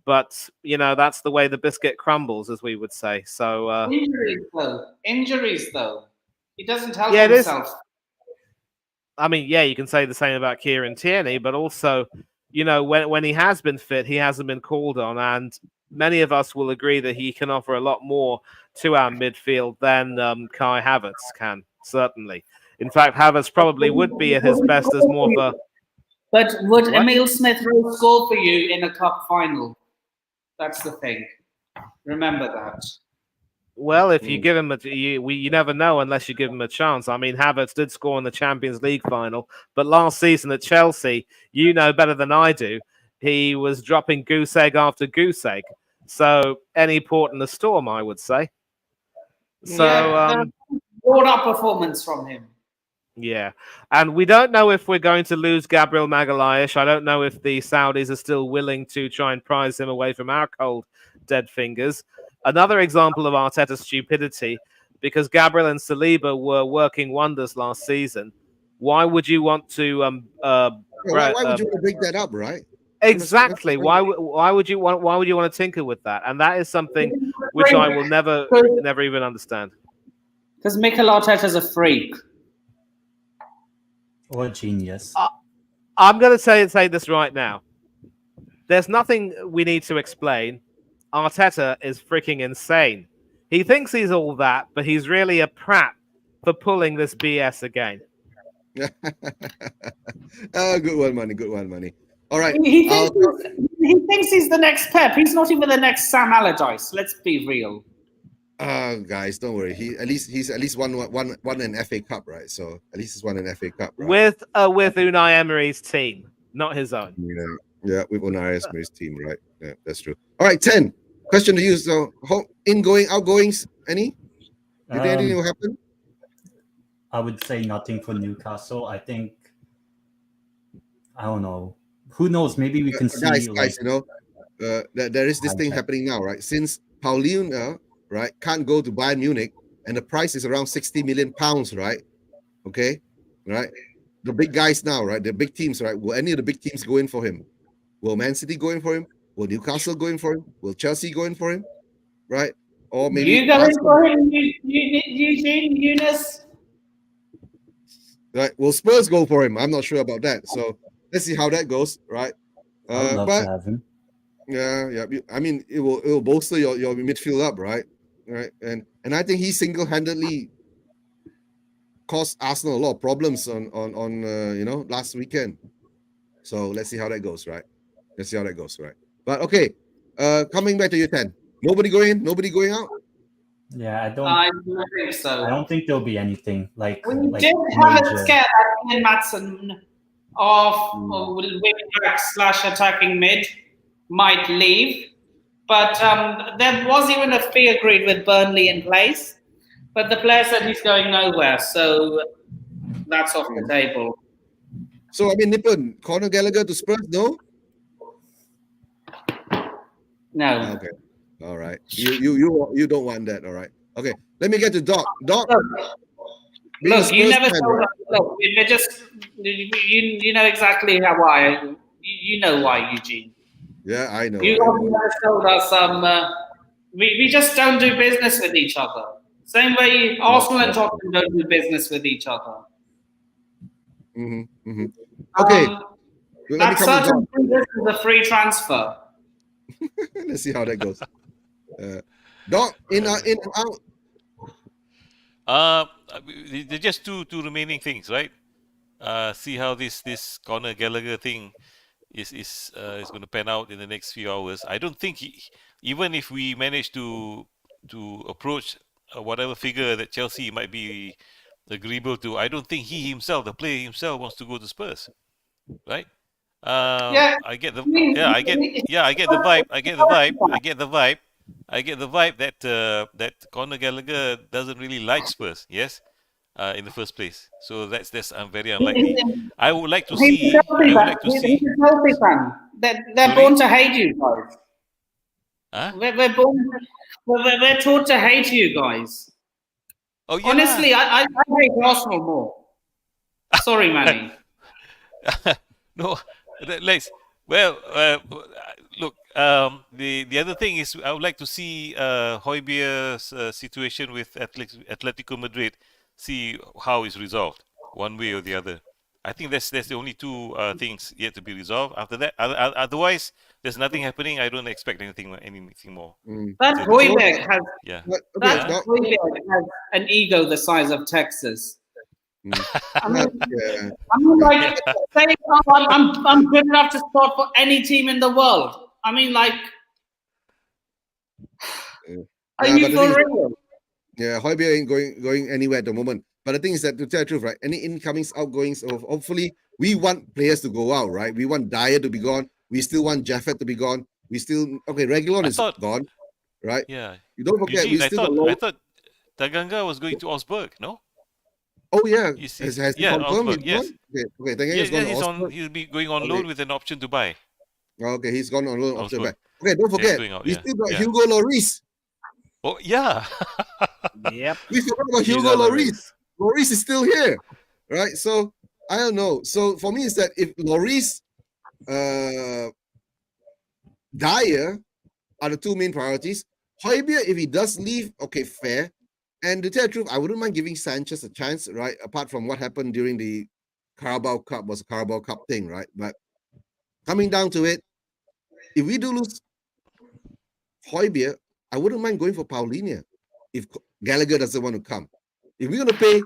[SPEAKER 5] But that's the way the biscuit crumbles, as we would say. So
[SPEAKER 4] injuries though. He doesn't help
[SPEAKER 5] Yeah, it is.
[SPEAKER 4] himself.
[SPEAKER 5] I mean, yeah, you can say the same about Kieran Tierney, but also, when he has been fit, he hasn't been called on, and many of us will agree that he can offer a lot more to our midfield than Kai Havertz can, certainly. In fact, Havertz probably would be at his best as more of a...
[SPEAKER 4] But would
[SPEAKER 5] What?
[SPEAKER 4] Emil Smith-Rowe score for you in a cup final? That's the thing. Remember that.
[SPEAKER 5] Well, if you give him you never know unless you give him a chance. I mean, Havertz did score in the Champions League final, but last season at Chelsea, you know better than I do, he was dropping goose egg after goose egg. So any port in the storm, I would say. So
[SPEAKER 4] brought up performance from him.
[SPEAKER 5] Yeah, and we don't know if we're going to lose Gabriel Magalhaes. I don't know if the Saudis are still willing to try and prize him away from our cold, dead fingers. Another example of Arteta's stupidity, because Gabriel and Saliba were working wonders last season. Why would you want to?
[SPEAKER 1] Why would you want to break that up, right?
[SPEAKER 5] Exactly. Why would you want to tinker with that? And that is something which I will never even understand.
[SPEAKER 4] Because Mikel Arteta's a freak.
[SPEAKER 3] Or a genius.
[SPEAKER 5] I'm going to say this right now. There's nothing we need to explain. Arteta is freaking insane. He thinks he's all that, but he's really a prat for pulling this BS again.
[SPEAKER 1] Good one, Money. Good one, Money. All right.
[SPEAKER 4] He thinks he's the next Pep. He's not even the next Sam Allardyce. Let's be real.
[SPEAKER 1] Guys, don't worry. He's at least won an FA Cup, right? So at least he's won an FA Cup, right?
[SPEAKER 5] With Unai Emery's team, not his own.
[SPEAKER 1] Yeah, with Unai Emery's team, right? Yeah, that's true. All right, 10. Question to you. So, ingoing, outgoings, any? Do you think anything will happen?
[SPEAKER 3] I would say nothing for Newcastle. I think, I don't know. Who knows? Maybe we can see.
[SPEAKER 1] Guys, there is this thing happening now, right? Since Paulinho, right, can't go to Bayern Munich, and the price is around 60 million pounds, right? Okay, right. The big guys now, right? The big teams, right? Will any of the big teams go in for him? Will Man City go in for him? Will Newcastle go in for him? Will Chelsea go in for him? Right? Or maybe
[SPEAKER 4] you go in for him, Eugene, Eunice?
[SPEAKER 1] Right? Will Spurs go for him? I'm not sure about that. So let's see how that goes, right?
[SPEAKER 3] I'd love to have him.
[SPEAKER 1] Yeah. I mean, it will bolster your midfield up, right? Right, and I think he single-handedly caused Arsenal a lot of problems on last weekend. So let's see how that goes, right? But okay, coming back to your 10. Nobody going in, nobody going out.
[SPEAKER 3] Yeah, I
[SPEAKER 4] don't think so.
[SPEAKER 3] I don't think there'll be anything like.
[SPEAKER 4] We
[SPEAKER 3] like
[SPEAKER 4] did have
[SPEAKER 3] major.
[SPEAKER 4] a scare that Ian Maatsen of wing-back / attacking mid might leave. But there was even a fee agreed with Burnley in place. But the player said he's going nowhere. So that's off the table.
[SPEAKER 1] So, I mean, Nippon, Conor Gallagher to Spurs, no?
[SPEAKER 4] No.
[SPEAKER 1] Okay. All right. You don't want that. All right. Okay. Let me get to Doc. Doc.
[SPEAKER 4] Look, you never told us. Look, we're just, you know exactly why. You know why, Eugene.
[SPEAKER 1] Yeah, I know.
[SPEAKER 4] You never told us we just don't do business with each other. Same way Arsenal and Tottenham don't do business with each other.
[SPEAKER 1] Mm-hmm. Okay.
[SPEAKER 4] That's certain this is a free transfer.
[SPEAKER 1] Let's see how that goes. Doc, in and out.
[SPEAKER 2] There's just two remaining things, right? See how this Conor Gallagher thing is going to pan out in the next few hours. I don't think even if we manage to approach whatever figure that Chelsea might be agreeable to, I don't think the player himself, wants to go to Spurs, right? I get the vibe that Conor Gallagher doesn't really like Spurs. Yes. In the first place, so that's very unlikely. I would like to see.
[SPEAKER 4] He's a Chelsea fan. They're born to hate you guys.
[SPEAKER 2] Huh?
[SPEAKER 4] We're taught to hate you guys.
[SPEAKER 2] Oh yeah.
[SPEAKER 4] Honestly, I hate Arsenal more. Sorry, Manny.
[SPEAKER 2] No, Lex. Well, look, the other thing is I would like to see Højbjerg's situation with Atletico Madrid, see how it's resolved, one way or the other. I think that's the only two things yet to be resolved. After that, otherwise, there's nothing happening. I don't expect anything more.
[SPEAKER 4] That
[SPEAKER 2] So-
[SPEAKER 4] Højbjerg has
[SPEAKER 2] Yeah.
[SPEAKER 1] But, okay,
[SPEAKER 4] that
[SPEAKER 1] now,
[SPEAKER 4] Højbjerg has an ego the size of Texas. I mean,
[SPEAKER 1] yeah.
[SPEAKER 4] like saying, "Oh, I'm good enough to start for any team in the world." I mean, like, are
[SPEAKER 1] Yeah,
[SPEAKER 4] you
[SPEAKER 1] but the
[SPEAKER 4] for
[SPEAKER 1] thing is-
[SPEAKER 4] real?
[SPEAKER 1] Yeah, Højbjerg ain't going anywhere at the moment. But the thing is that, to tell the truth, right? Any incomings, outgoings, of hopefully we want players to go out, right? We want Dyer to be gone. We still want Jaffet to be gone. We still Reguilon
[SPEAKER 2] I
[SPEAKER 1] is
[SPEAKER 2] thought-
[SPEAKER 1] gone, right?
[SPEAKER 2] Yeah.
[SPEAKER 1] You don't forget
[SPEAKER 2] Eugene,
[SPEAKER 1] we
[SPEAKER 2] I
[SPEAKER 1] still got
[SPEAKER 2] thought
[SPEAKER 1] low.
[SPEAKER 2] I thought Taganga was going to Augsburg. No.
[SPEAKER 1] Oh yeah,
[SPEAKER 2] Is
[SPEAKER 1] has he
[SPEAKER 2] yeah,
[SPEAKER 1] confirmed
[SPEAKER 2] Augsburg,
[SPEAKER 1] he's
[SPEAKER 2] yes.
[SPEAKER 1] gone? Okay, thank you.
[SPEAKER 2] Yeah,
[SPEAKER 1] He's gone to
[SPEAKER 2] he's
[SPEAKER 1] Augsburg.
[SPEAKER 2] he'll be going on
[SPEAKER 1] Okay.
[SPEAKER 2] loan with an option to buy.
[SPEAKER 1] Okay, he's gone on loan after
[SPEAKER 2] Augsburg.
[SPEAKER 1] back. Okay, don't
[SPEAKER 2] Yeah, he's
[SPEAKER 1] forget
[SPEAKER 2] going out,
[SPEAKER 1] we
[SPEAKER 2] yeah,
[SPEAKER 1] still got
[SPEAKER 2] yeah.
[SPEAKER 1] Hugo Lloris.
[SPEAKER 2] Oh yeah.
[SPEAKER 5] Yep.
[SPEAKER 1] We forgot about
[SPEAKER 5] Hugo
[SPEAKER 1] Hugo Lloris.
[SPEAKER 5] Lloris.
[SPEAKER 1] Lloris is still here, right? So I don't know. So for me, it's that if Lloris, Dyer are the two main priorities. Højbjerg, if he does leave, okay, fair. And to tell the truth, I wouldn't mind giving Sanchez a chance, right? Apart from what happened during the Carabao Cup, was a Carabao Cup thing, right? But coming down to it, if we do lose Højbjerg, I wouldn't mind going for Paulinho if Gallagher doesn't want to come. If we're going to pay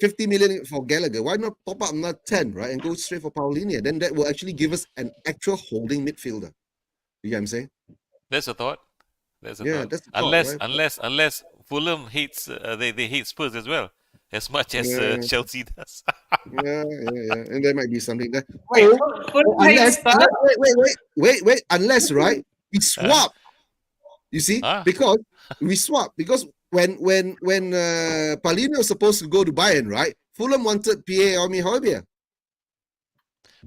[SPEAKER 1] 50 million for Gallagher, why not top up another 10, right? And go straight for Paulinho? Then that will actually give us an actual holding midfielder. You get what I'm saying?
[SPEAKER 2] That's a thought. That's a
[SPEAKER 1] Yeah,
[SPEAKER 2] thought.
[SPEAKER 1] that's the thought,
[SPEAKER 2] Unless Fulham hates they hate Spurs as well, as much as
[SPEAKER 1] Yeah.
[SPEAKER 2] Chelsea does.
[SPEAKER 1] Yeah. And there might be something there.
[SPEAKER 4] Wait,
[SPEAKER 1] Oh, unless, wait, unless, right, we swap. You see?
[SPEAKER 2] Ah.
[SPEAKER 1] Because we swap. Because when Paulinho was supposed to go to Bayern, right? Fulham wanted Pierre-Emile Højbjerg.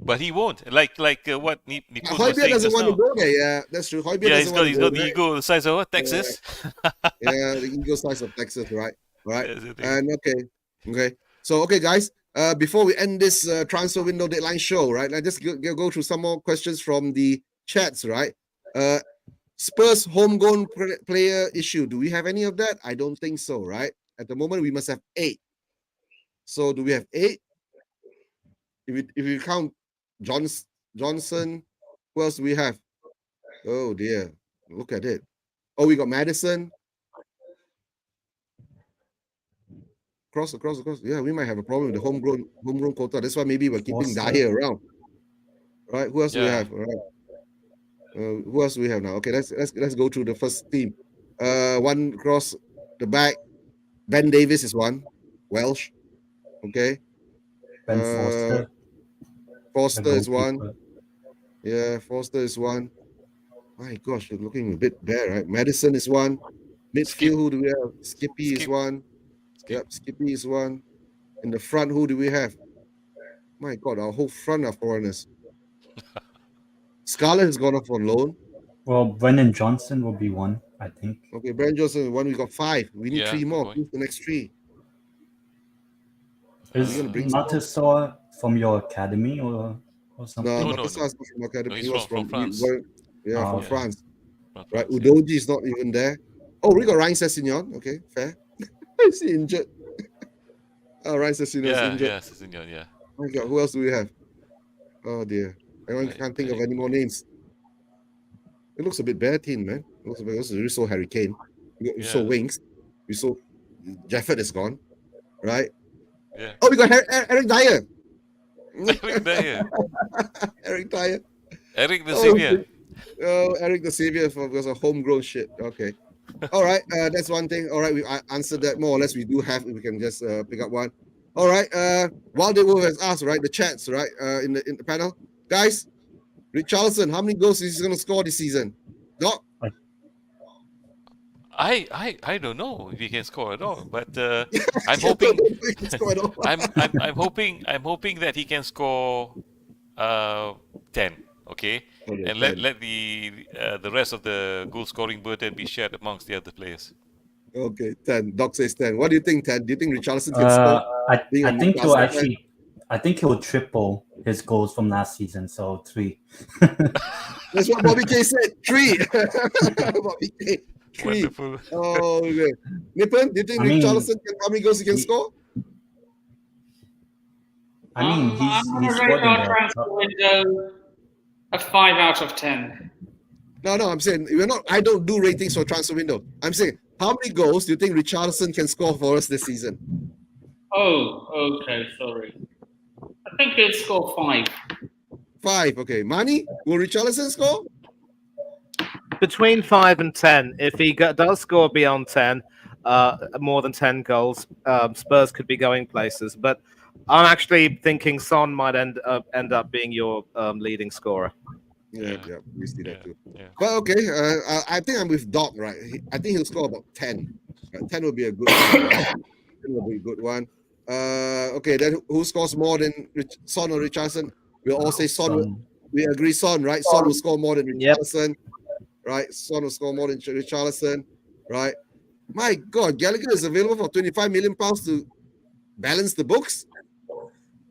[SPEAKER 2] But he won't. Like what Nipun was
[SPEAKER 1] Højbjerg
[SPEAKER 2] saying
[SPEAKER 1] doesn't
[SPEAKER 2] just
[SPEAKER 1] want to
[SPEAKER 2] now.
[SPEAKER 1] go there. Yeah, that's true. Højbjerg
[SPEAKER 2] Yeah, he's
[SPEAKER 1] doesn't
[SPEAKER 2] got
[SPEAKER 1] want to go
[SPEAKER 2] the
[SPEAKER 1] there.
[SPEAKER 2] ego the size of what? Texas.
[SPEAKER 1] Yeah, the ego size of Texas, right? Right.
[SPEAKER 2] That's the thing.
[SPEAKER 1] And okay. So guys, before we end this transfer window deadline show, right? Let's just go through some more questions from the chats, right? Spurs homegrown player issue. Do we have any of that? I don't think so, right? At the moment, we must have 8. So do we have 8? If we count Johnson, who else do we have? Oh dear, look at it. Oh, we got Madison. Across. Yeah, we might have a problem with the homegrown quota. That's why maybe we're keeping
[SPEAKER 3] Foster.
[SPEAKER 1] Dyer around. Right? Who else do we
[SPEAKER 2] Yeah.
[SPEAKER 1] have? All right. Who else do we have now? Okay, let's go through the first team. One across the back. Ben Davis is one. Welsh. Okay.
[SPEAKER 3] Ben
[SPEAKER 1] Uh,
[SPEAKER 3] Foster.
[SPEAKER 1] Foster
[SPEAKER 3] the
[SPEAKER 1] is one.
[SPEAKER 3] goalkeeper.
[SPEAKER 1] Yeah, Foster is one. My gosh, you're looking a bit bad, right? Madison is one. Midfield, who do we have? Skippy is
[SPEAKER 2] Skip.
[SPEAKER 1] one.
[SPEAKER 2] Skip.
[SPEAKER 1] Yep, Skippy is one. In the front, who do we have? My God, our whole front are foreigners. Scarlett has gone off on loan.
[SPEAKER 3] Well, Brennan Johnson will be one, I think.
[SPEAKER 1] Okay, Brand Johnson is one. We got 5. We need
[SPEAKER 2] Yeah,
[SPEAKER 1] 3
[SPEAKER 2] good
[SPEAKER 1] more.
[SPEAKER 2] point.
[SPEAKER 1] Who's the next 3?
[SPEAKER 3] Is
[SPEAKER 1] gonna bring some-
[SPEAKER 3] Matasaur from your academy or something?
[SPEAKER 1] No,
[SPEAKER 2] No,
[SPEAKER 1] Matassa is not from Academy.
[SPEAKER 2] No,
[SPEAKER 1] he
[SPEAKER 2] he's
[SPEAKER 1] was
[SPEAKER 2] from
[SPEAKER 1] from
[SPEAKER 2] France.
[SPEAKER 1] from
[SPEAKER 3] Oh,
[SPEAKER 1] France.
[SPEAKER 2] Not
[SPEAKER 1] Right,
[SPEAKER 2] France,
[SPEAKER 1] Udoji is not even there. Oh, we got Ryan Sessegnon. Okay, fair. Is he injured? Oh, Ryan Sessegnon is injured.
[SPEAKER 2] Yeah, Sessegnon, yeah.
[SPEAKER 1] My God, who else do we have? Oh dear, I
[SPEAKER 2] Right,
[SPEAKER 1] can't think of any more names. It looks a bit bad, team, man. It looks a bit. We saw Harry Kane. We saw
[SPEAKER 2] Yeah.
[SPEAKER 1] Wings. We saw Jaffet is gone, right?
[SPEAKER 2] Yeah.
[SPEAKER 1] Oh, we got Eric Dyer.
[SPEAKER 2] Eric Dyer.
[SPEAKER 1] Eric Dyer.
[SPEAKER 2] Eric the
[SPEAKER 1] Oh,
[SPEAKER 2] Savior.
[SPEAKER 1] Oh, Eric the Savior because of homegrown shit. Okay. All right. That's one thing. All right. We answered that more or less. We do have. We can just pick up one. All right. While they were has asked, right, the chats, right, in the panel, guys. Richarlison, how many goals is he going to score this season? Doc?
[SPEAKER 2] I don't know if he can score at all, but I'm hoping
[SPEAKER 1] He can score at all.
[SPEAKER 2] I'm hoping that he can score 10. Okay,
[SPEAKER 1] Okay,
[SPEAKER 2] and
[SPEAKER 1] 10.
[SPEAKER 2] let the rest of the goal scoring burden be shared amongst the other players.
[SPEAKER 1] Okay, 10. Doc says 10. What do you think, 10? Do you think Richarlison can score?
[SPEAKER 3] I
[SPEAKER 1] being a
[SPEAKER 3] think he'll
[SPEAKER 1] Newcastle fan?
[SPEAKER 3] actually, I think he'll triple his goals from last season. So 3.
[SPEAKER 1] That's what Bobby K said. 3. Bobby K. 3.
[SPEAKER 2] Wonderful.
[SPEAKER 1] Oh, okay. Nippon, do you think
[SPEAKER 3] I mean,
[SPEAKER 1] Richarlison how many goals he can
[SPEAKER 3] he-
[SPEAKER 1] score?
[SPEAKER 3] I mean,
[SPEAKER 4] I'm going
[SPEAKER 3] he's
[SPEAKER 4] to rate
[SPEAKER 3] scored in
[SPEAKER 4] our
[SPEAKER 3] the
[SPEAKER 4] transfer window a 5 out of 10.
[SPEAKER 1] No, I'm saying I don't do ratings for transfer window. I'm saying how many goals do you think Richarlison can score for us this season?
[SPEAKER 4] Oh, okay, sorry. I think he'll score 5.
[SPEAKER 1] 5, okay. Mani, will Richarlison score?
[SPEAKER 5] Between 5 and 10. If he does score beyond 10, more than 10 goals, Spurs could be going places. But I'm actually thinking Son might end up being your leading scorer.
[SPEAKER 1] Yeah, we see that too.
[SPEAKER 2] Yeah.
[SPEAKER 1] But okay, I think I'm with Doc, right? I think he'll score about 10. 10 will be a good one, right? 10 will be a good one. Okay, then who scores more than Son or Richarlison? We'll all say Son. We agree Son, right? Son will score more than Richarlison, right? Son will score more than Richarlison, right? My God, Gallagher is available for £25 million to balance the books.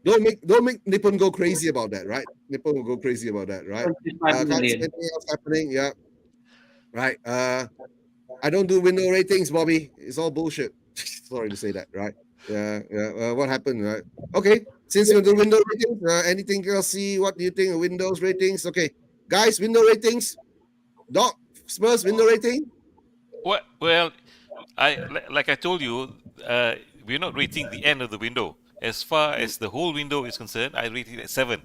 [SPEAKER 1] Don't make Nippon go crazy about that, right? Nippon will go crazy about that, right?
[SPEAKER 4] 25 million.
[SPEAKER 1] Anything else happening? Yeah. Right. I don't do window ratings, Bobby. It's all bullshit. Sorry to say that, right? Yeah. What happened, right? Okay. Since we're doing window ratings, anything else? See, what do you think of Windows ratings? Okay, guys, window ratings. Doc, Spurs window rating.
[SPEAKER 2] Well, like I told you, we're not rating the end of the window. As far as the whole window is concerned, I rate it at 7.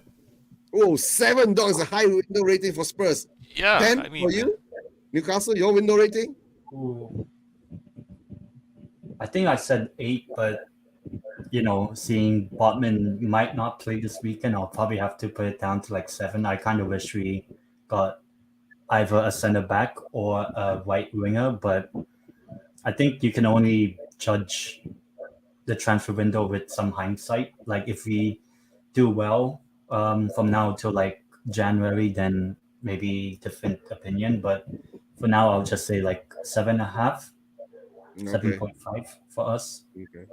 [SPEAKER 1] Oh, 7, Doc, is a high window rating for Spurs.
[SPEAKER 2] Yeah,
[SPEAKER 1] 10
[SPEAKER 2] I mean,
[SPEAKER 1] for you? Newcastle, your window rating?
[SPEAKER 3] I think I said 8, but seeing Botman might not play this weekend, I'll probably have to put it down to like 7. I kind of wish we got either a center back or a right winger, but I think you can only judge the transfer window with some hindsight. Like if we do well from now till like January, then maybe different opinion. But for now, I'll just say like 7.5, 7.5 for us.
[SPEAKER 1] Okay.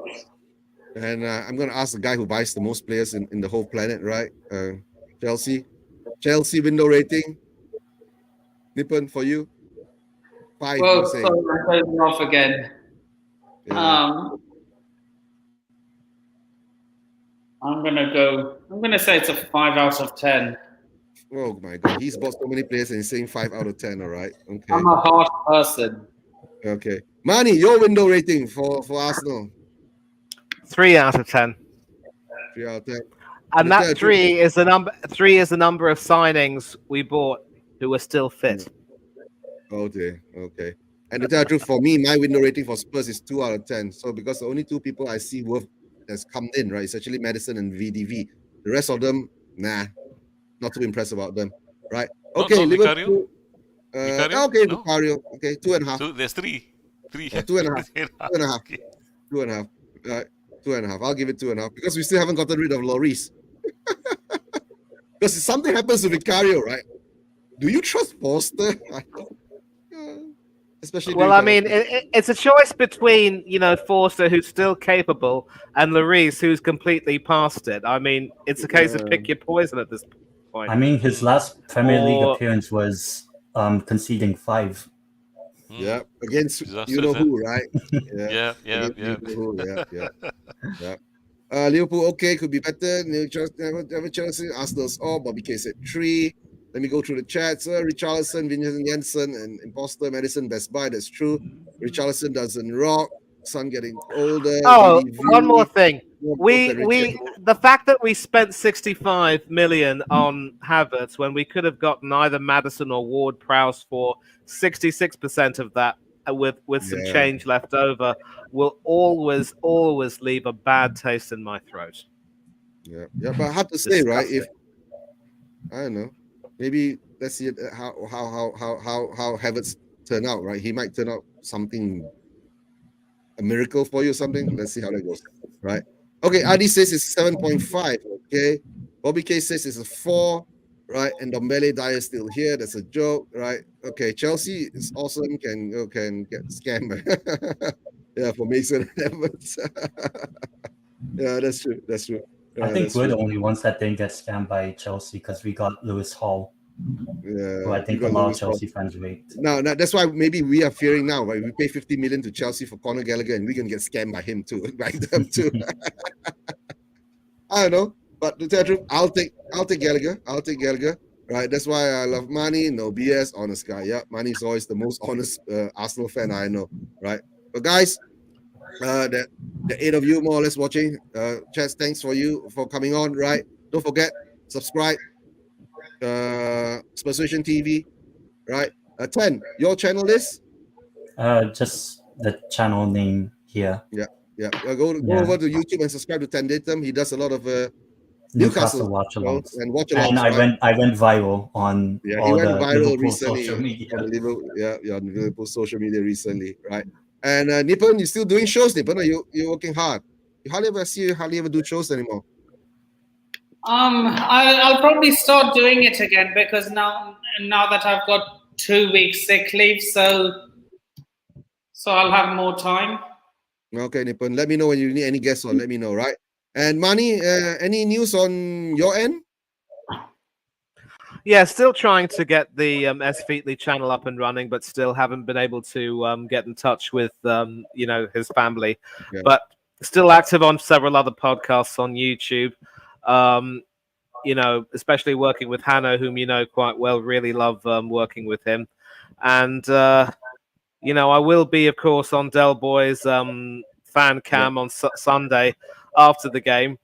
[SPEAKER 1] And I'm going to ask the guy who buys the most players in the whole planet, right? Chelsea window rating. Nippon, for you? 5.
[SPEAKER 4] Well,
[SPEAKER 1] You say.
[SPEAKER 4] sorry, I'm closing off again.
[SPEAKER 1] Yeah.
[SPEAKER 4] I'm gonna say it's a 5 out of 10.
[SPEAKER 1] Oh my God, he's bought so many players and he's saying 5 out of 10. All right. Okay.
[SPEAKER 4] I'm a harsh person.
[SPEAKER 1] Okay. Mani, your window rating for Arsenal?
[SPEAKER 5] 3 out of 10.
[SPEAKER 1] 3 out of 10.
[SPEAKER 5] And that 3 is the number. 3 is the number of signings we bought who are still fit.
[SPEAKER 1] Okay. And to tell the truth, for me, my window rating for Spurs is 2 out of 10. So because the only 2 people I see worth that's come in, right, it's actually Madison and VDV. The rest of them, nah, not too impressed about them, right? Okay,
[SPEAKER 2] Liverpool.
[SPEAKER 1] Vicario? Okay, no? Vicario. Okay, 2.5.
[SPEAKER 2] So there's 3.
[SPEAKER 1] 2.5. 2.5. 2.5. Right, 2.5. I'll give it 2.5 because we still haven't gotten rid of Lloris. Because if something happens to Vicario, right? Do you trust Foster? Especially.
[SPEAKER 5] Well, I mean, it's a choice between Forster, who's still capable, and Lloris, who's completely past it. I mean, it's a case of pick your poison at this point.
[SPEAKER 3] I mean, his last Premier League appearance was conceding 5.
[SPEAKER 1] Yeah, against you know who, right?
[SPEAKER 2] Yeah.
[SPEAKER 1] Liverpool, okay, could be better. Never Chelsea. Arsenal's all. Bobby K said 3. Let me go through the chats. Richarlison, Vincent Janssen, and Imposter Madison, best buy. That's true. Richarlison doesn't rock. Son getting older.
[SPEAKER 5] Oh, one more thing. The fact that we spent 65 million on Havertz when we could have gotten either Maddison or Ward-Prowse for 66% of that with some change left over will always leave a bad taste in my throat.
[SPEAKER 1] Yeah, but hard to say, right? If I don't know, maybe let's see how Havertz turn out, right? He might turn out a miracle for you or something. Let's see how that goes, right? Okay, Adi says it's 7.5. Okay, Bobby K says it's a 4, right? And Dombele Dyer still here. That's a joke, right? Okay, Chelsea is awesome. Can get scammed. Yeah, for Mason Evans. Yeah, that's true.
[SPEAKER 3] I think
[SPEAKER 1] that's
[SPEAKER 3] we're the
[SPEAKER 1] true.
[SPEAKER 3] only ones that didn't get scammed by Chelsea because we got Lewis Hall, who I
[SPEAKER 1] Yeah, we
[SPEAKER 3] think a
[SPEAKER 1] got
[SPEAKER 3] lot of
[SPEAKER 1] Lewis Hall.
[SPEAKER 3] Chelsea fans rate.
[SPEAKER 1] Now, that's why maybe we are fearing now, right? We pay 50 million to Chelsea for Conor Gallagher, and we're gonna get scammed by him too, by them too. I don't know, but to tell the truth, I'll take Gallagher. I'll take Gallagher. Right, that's why I love Manny. No BS, honest guy. Yeah, Manny's always the most honest Arsenal fan I know. Right, but guys, the 8 of you more or less watching. Chess, thanks for you for coming on. Right, don't forget subscribe. Spurs TV. Right, 10. Your channel is.
[SPEAKER 3] Just the channel name here.
[SPEAKER 1] Yeah, yeah. Go
[SPEAKER 3] Yeah.
[SPEAKER 1] over to YouTube and subscribe to Tendatum. He does a lot of
[SPEAKER 3] Newcastle
[SPEAKER 1] Newcastle
[SPEAKER 3] watch-alongs.
[SPEAKER 1] and watch
[SPEAKER 3] And
[SPEAKER 1] alongs, right?
[SPEAKER 3] I went viral on
[SPEAKER 1] Yeah, he
[SPEAKER 3] all
[SPEAKER 1] went
[SPEAKER 3] the
[SPEAKER 1] viral
[SPEAKER 3] Liverpool
[SPEAKER 1] recently
[SPEAKER 3] social media.
[SPEAKER 1] on the Liverpool, yeah, on Liverpool social media recently, right? And Nippon, you still doing shows, Nippon? Or you're working hard? You hardly ever see you hardly ever do shows anymore.
[SPEAKER 4] I'll probably start doing it again because now that I've got 2 weeks sick leave, so I'll have more time.
[SPEAKER 1] Okay, Nippon. Let me know when you need any guests on. Let me know, right? And Mani, any news on your end?
[SPEAKER 5] Yeah, still trying to get the S Feetly channel up and running, but still haven't been able to get in touch with his family.
[SPEAKER 1] Yeah.
[SPEAKER 5] But still active on several other podcasts on YouTube. Especially working with Hanno, whom you know quite well. Really love working with him, and I will be, of course, on Del Boy's fan cam on Sunday after the game.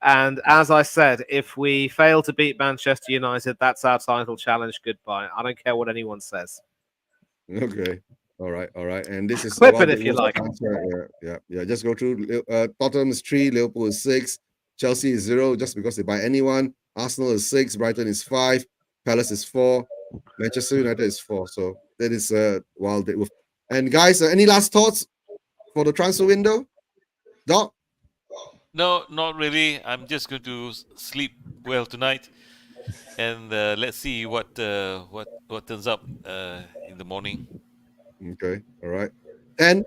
[SPEAKER 5] And as I said, if we fail to beat Manchester United, that's our title challenge. Goodbye. I don't care what anyone says.
[SPEAKER 1] Okay. All right. And this is
[SPEAKER 5] Clip it if you like.
[SPEAKER 1] Yeah. Just go through. Tottenham is 3, Liverpool is 6, Chelsea is 0, just because they buy anyone. Arsenal is 6, Brighton is 5, Palace is 4, Manchester United is 4. So that is wild. And guys, any last thoughts for the transfer window? Doc?
[SPEAKER 2] No, not really. I'm just going to sleep well tonight, and let's see what turns up in the morning.
[SPEAKER 1] Okay. All right. And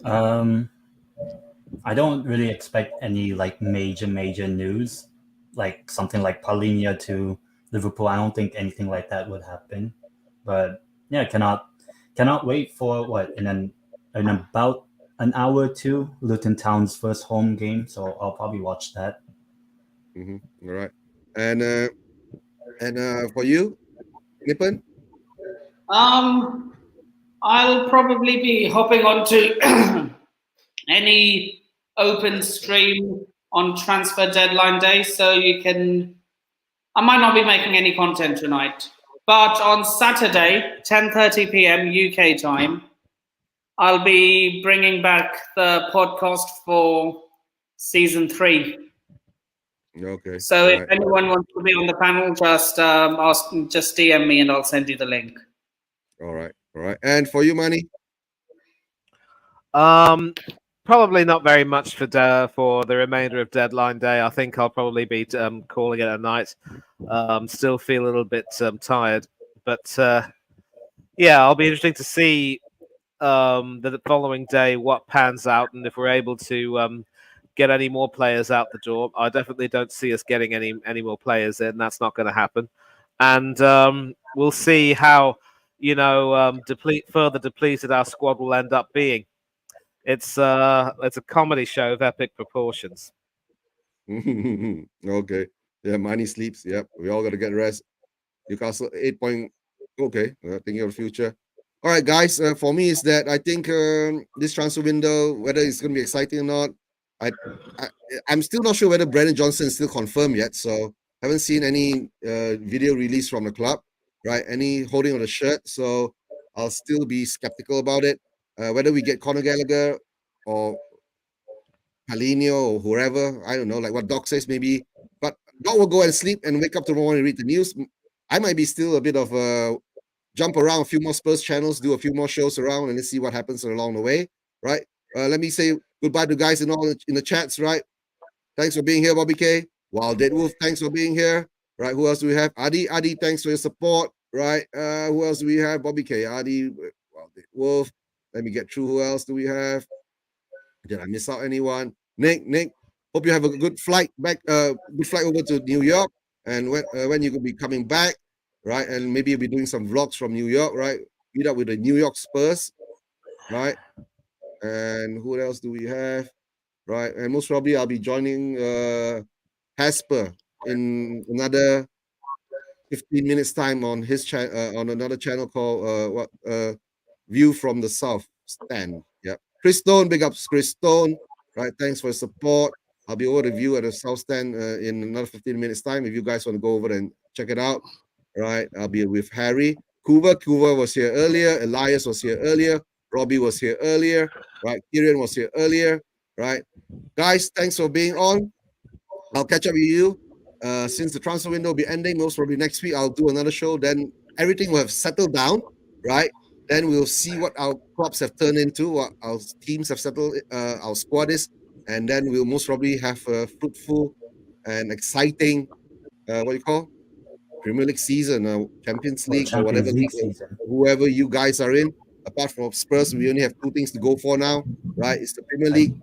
[SPEAKER 3] I don't really expect any like major news, like something like Paulinho to Liverpool. I don't think anything like that would happen. But yeah, cannot wait for what in about an hour or two, Luton Town's first home game. So I'll probably watch that.
[SPEAKER 1] All right. And for you, Nippon?
[SPEAKER 4] I'll probably be hopping onto any open stream on transfer deadline day, so you can. I might not be making any content tonight, but on Saturday, 10:30 p.m. UK time, I'll be bringing back the podcast for season 3.
[SPEAKER 1] Okay.
[SPEAKER 4] So if anyone wants to be on the panel, just DM me and I'll send you the link.
[SPEAKER 1] All right. And for you, Manny?
[SPEAKER 5] Probably not very much for the remainder of deadline day. I think I'll probably be calling it a night. Still feel a little bit tired, but I'll be interesting to see the following day what pans out, and if we're able to get any more players out the door. I definitely don't see us getting any more players in. That's not going to happen, and we'll see how further depleted our squad will end up being. It's a comedy show of epic proportions.
[SPEAKER 1] Okay. Yeah, Manny sleeps. Yep. We all got to get rest. Newcastle 8 point. Okay. Thinking of the future. All right, guys. For me, is that I think this transfer window, whether it's going to be exciting or not, I'm still not sure whether Brandon Johnson is still confirmed yet. So haven't seen any video release from the club, right? Any holding of the shirt. So I'll still be skeptical about it. Whether we get Conor Gallagher or Paulinho or whoever, I don't know, like what Doc says maybe. But Doc will go and sleep and wake up tomorrow morning and read the news. I might be still a bit of a jump around a few more Spurs channels, do a few more shows around, and let's see what happens along the way, right? Let me say goodbye to guys in the chats, right? Thanks for being here, Bobby K. Wild Dead Wolf, thanks for being here, right? Who else do we have? Adi, thanks for your support, right? Who else do we have? Bobby K, Adi, Wild Dead Wolf. Let me get through. Who else do we have? Did I miss out anyone? Nick, Hope you have a good flight back. Good flight over to New York, and when you could be coming back, right? And maybe you'll be doing some vlogs from New York, right? Meet up with the New York Spurs, right? And who else do we have? Right, and most probably I'll be joining Hasper in another 15 minutes time on his on another channel called View from the South Stand. Yeah, Chris Stone, big ups Chris Stone. Right, thanks for your support. I'll be over the View at the South Stand in another 15 minutes time. If you guys want to go over and check it out, right? I'll be with Harry. Kuva was here earlier. Elias was here earlier. Robbie was here earlier. Right, Kieran was here earlier. Right, guys, thanks for being on. I'll catch up with you. Since the transfer window will be ending, most probably next week, I'll do another show. Then everything will have settled down, right? Then we'll see what our clubs have turned into, what our teams have settled, our squad is, and then we'll most probably have a fruitful and exciting, what you call, Premier League season, Champions League, or whatever
[SPEAKER 3] Champions League
[SPEAKER 1] league,
[SPEAKER 3] season.
[SPEAKER 1] whoever you guys are in. Apart from Spurs, we only have two things to go for now, right? It's the Premier League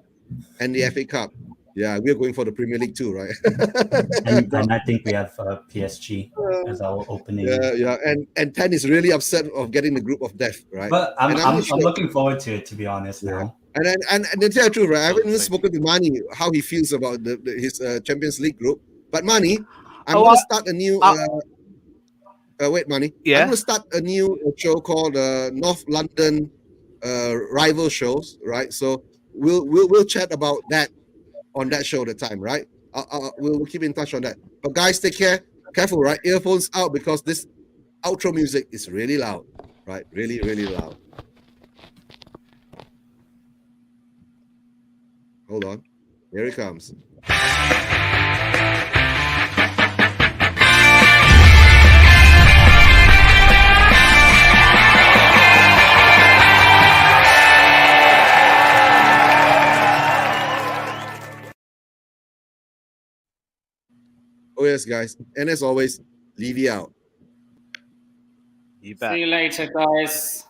[SPEAKER 1] and the FA Cup. Yeah, we're going for the Premier League too, right?
[SPEAKER 3] And I think we have PSG as our opening.
[SPEAKER 1] Yeah, and Ten is really upset of getting the group of death, right?
[SPEAKER 3] But I'm
[SPEAKER 1] not sure.
[SPEAKER 3] looking forward to it, to be honest.
[SPEAKER 1] Yeah.
[SPEAKER 3] Now.
[SPEAKER 1] And to tell you the truth, right? I haven't even
[SPEAKER 2] Thank
[SPEAKER 1] spoken to Mani how he feels about his Champions League group. But Mani, I'm going to start a new. Wait, Mani.
[SPEAKER 5] Yeah.
[SPEAKER 1] I'm going to start a new show called North London Rival Shows, right? So we'll chat about that on that show at the time, right? We'll keep in touch on that. But guys, take care. Careful, right? Earphones out because this outro music is really loud, right? Really, really loud. Hold on. Here it comes. Oh, yes, guys. And as always, Levy out.
[SPEAKER 5] You bet.
[SPEAKER 4] See you later, guys.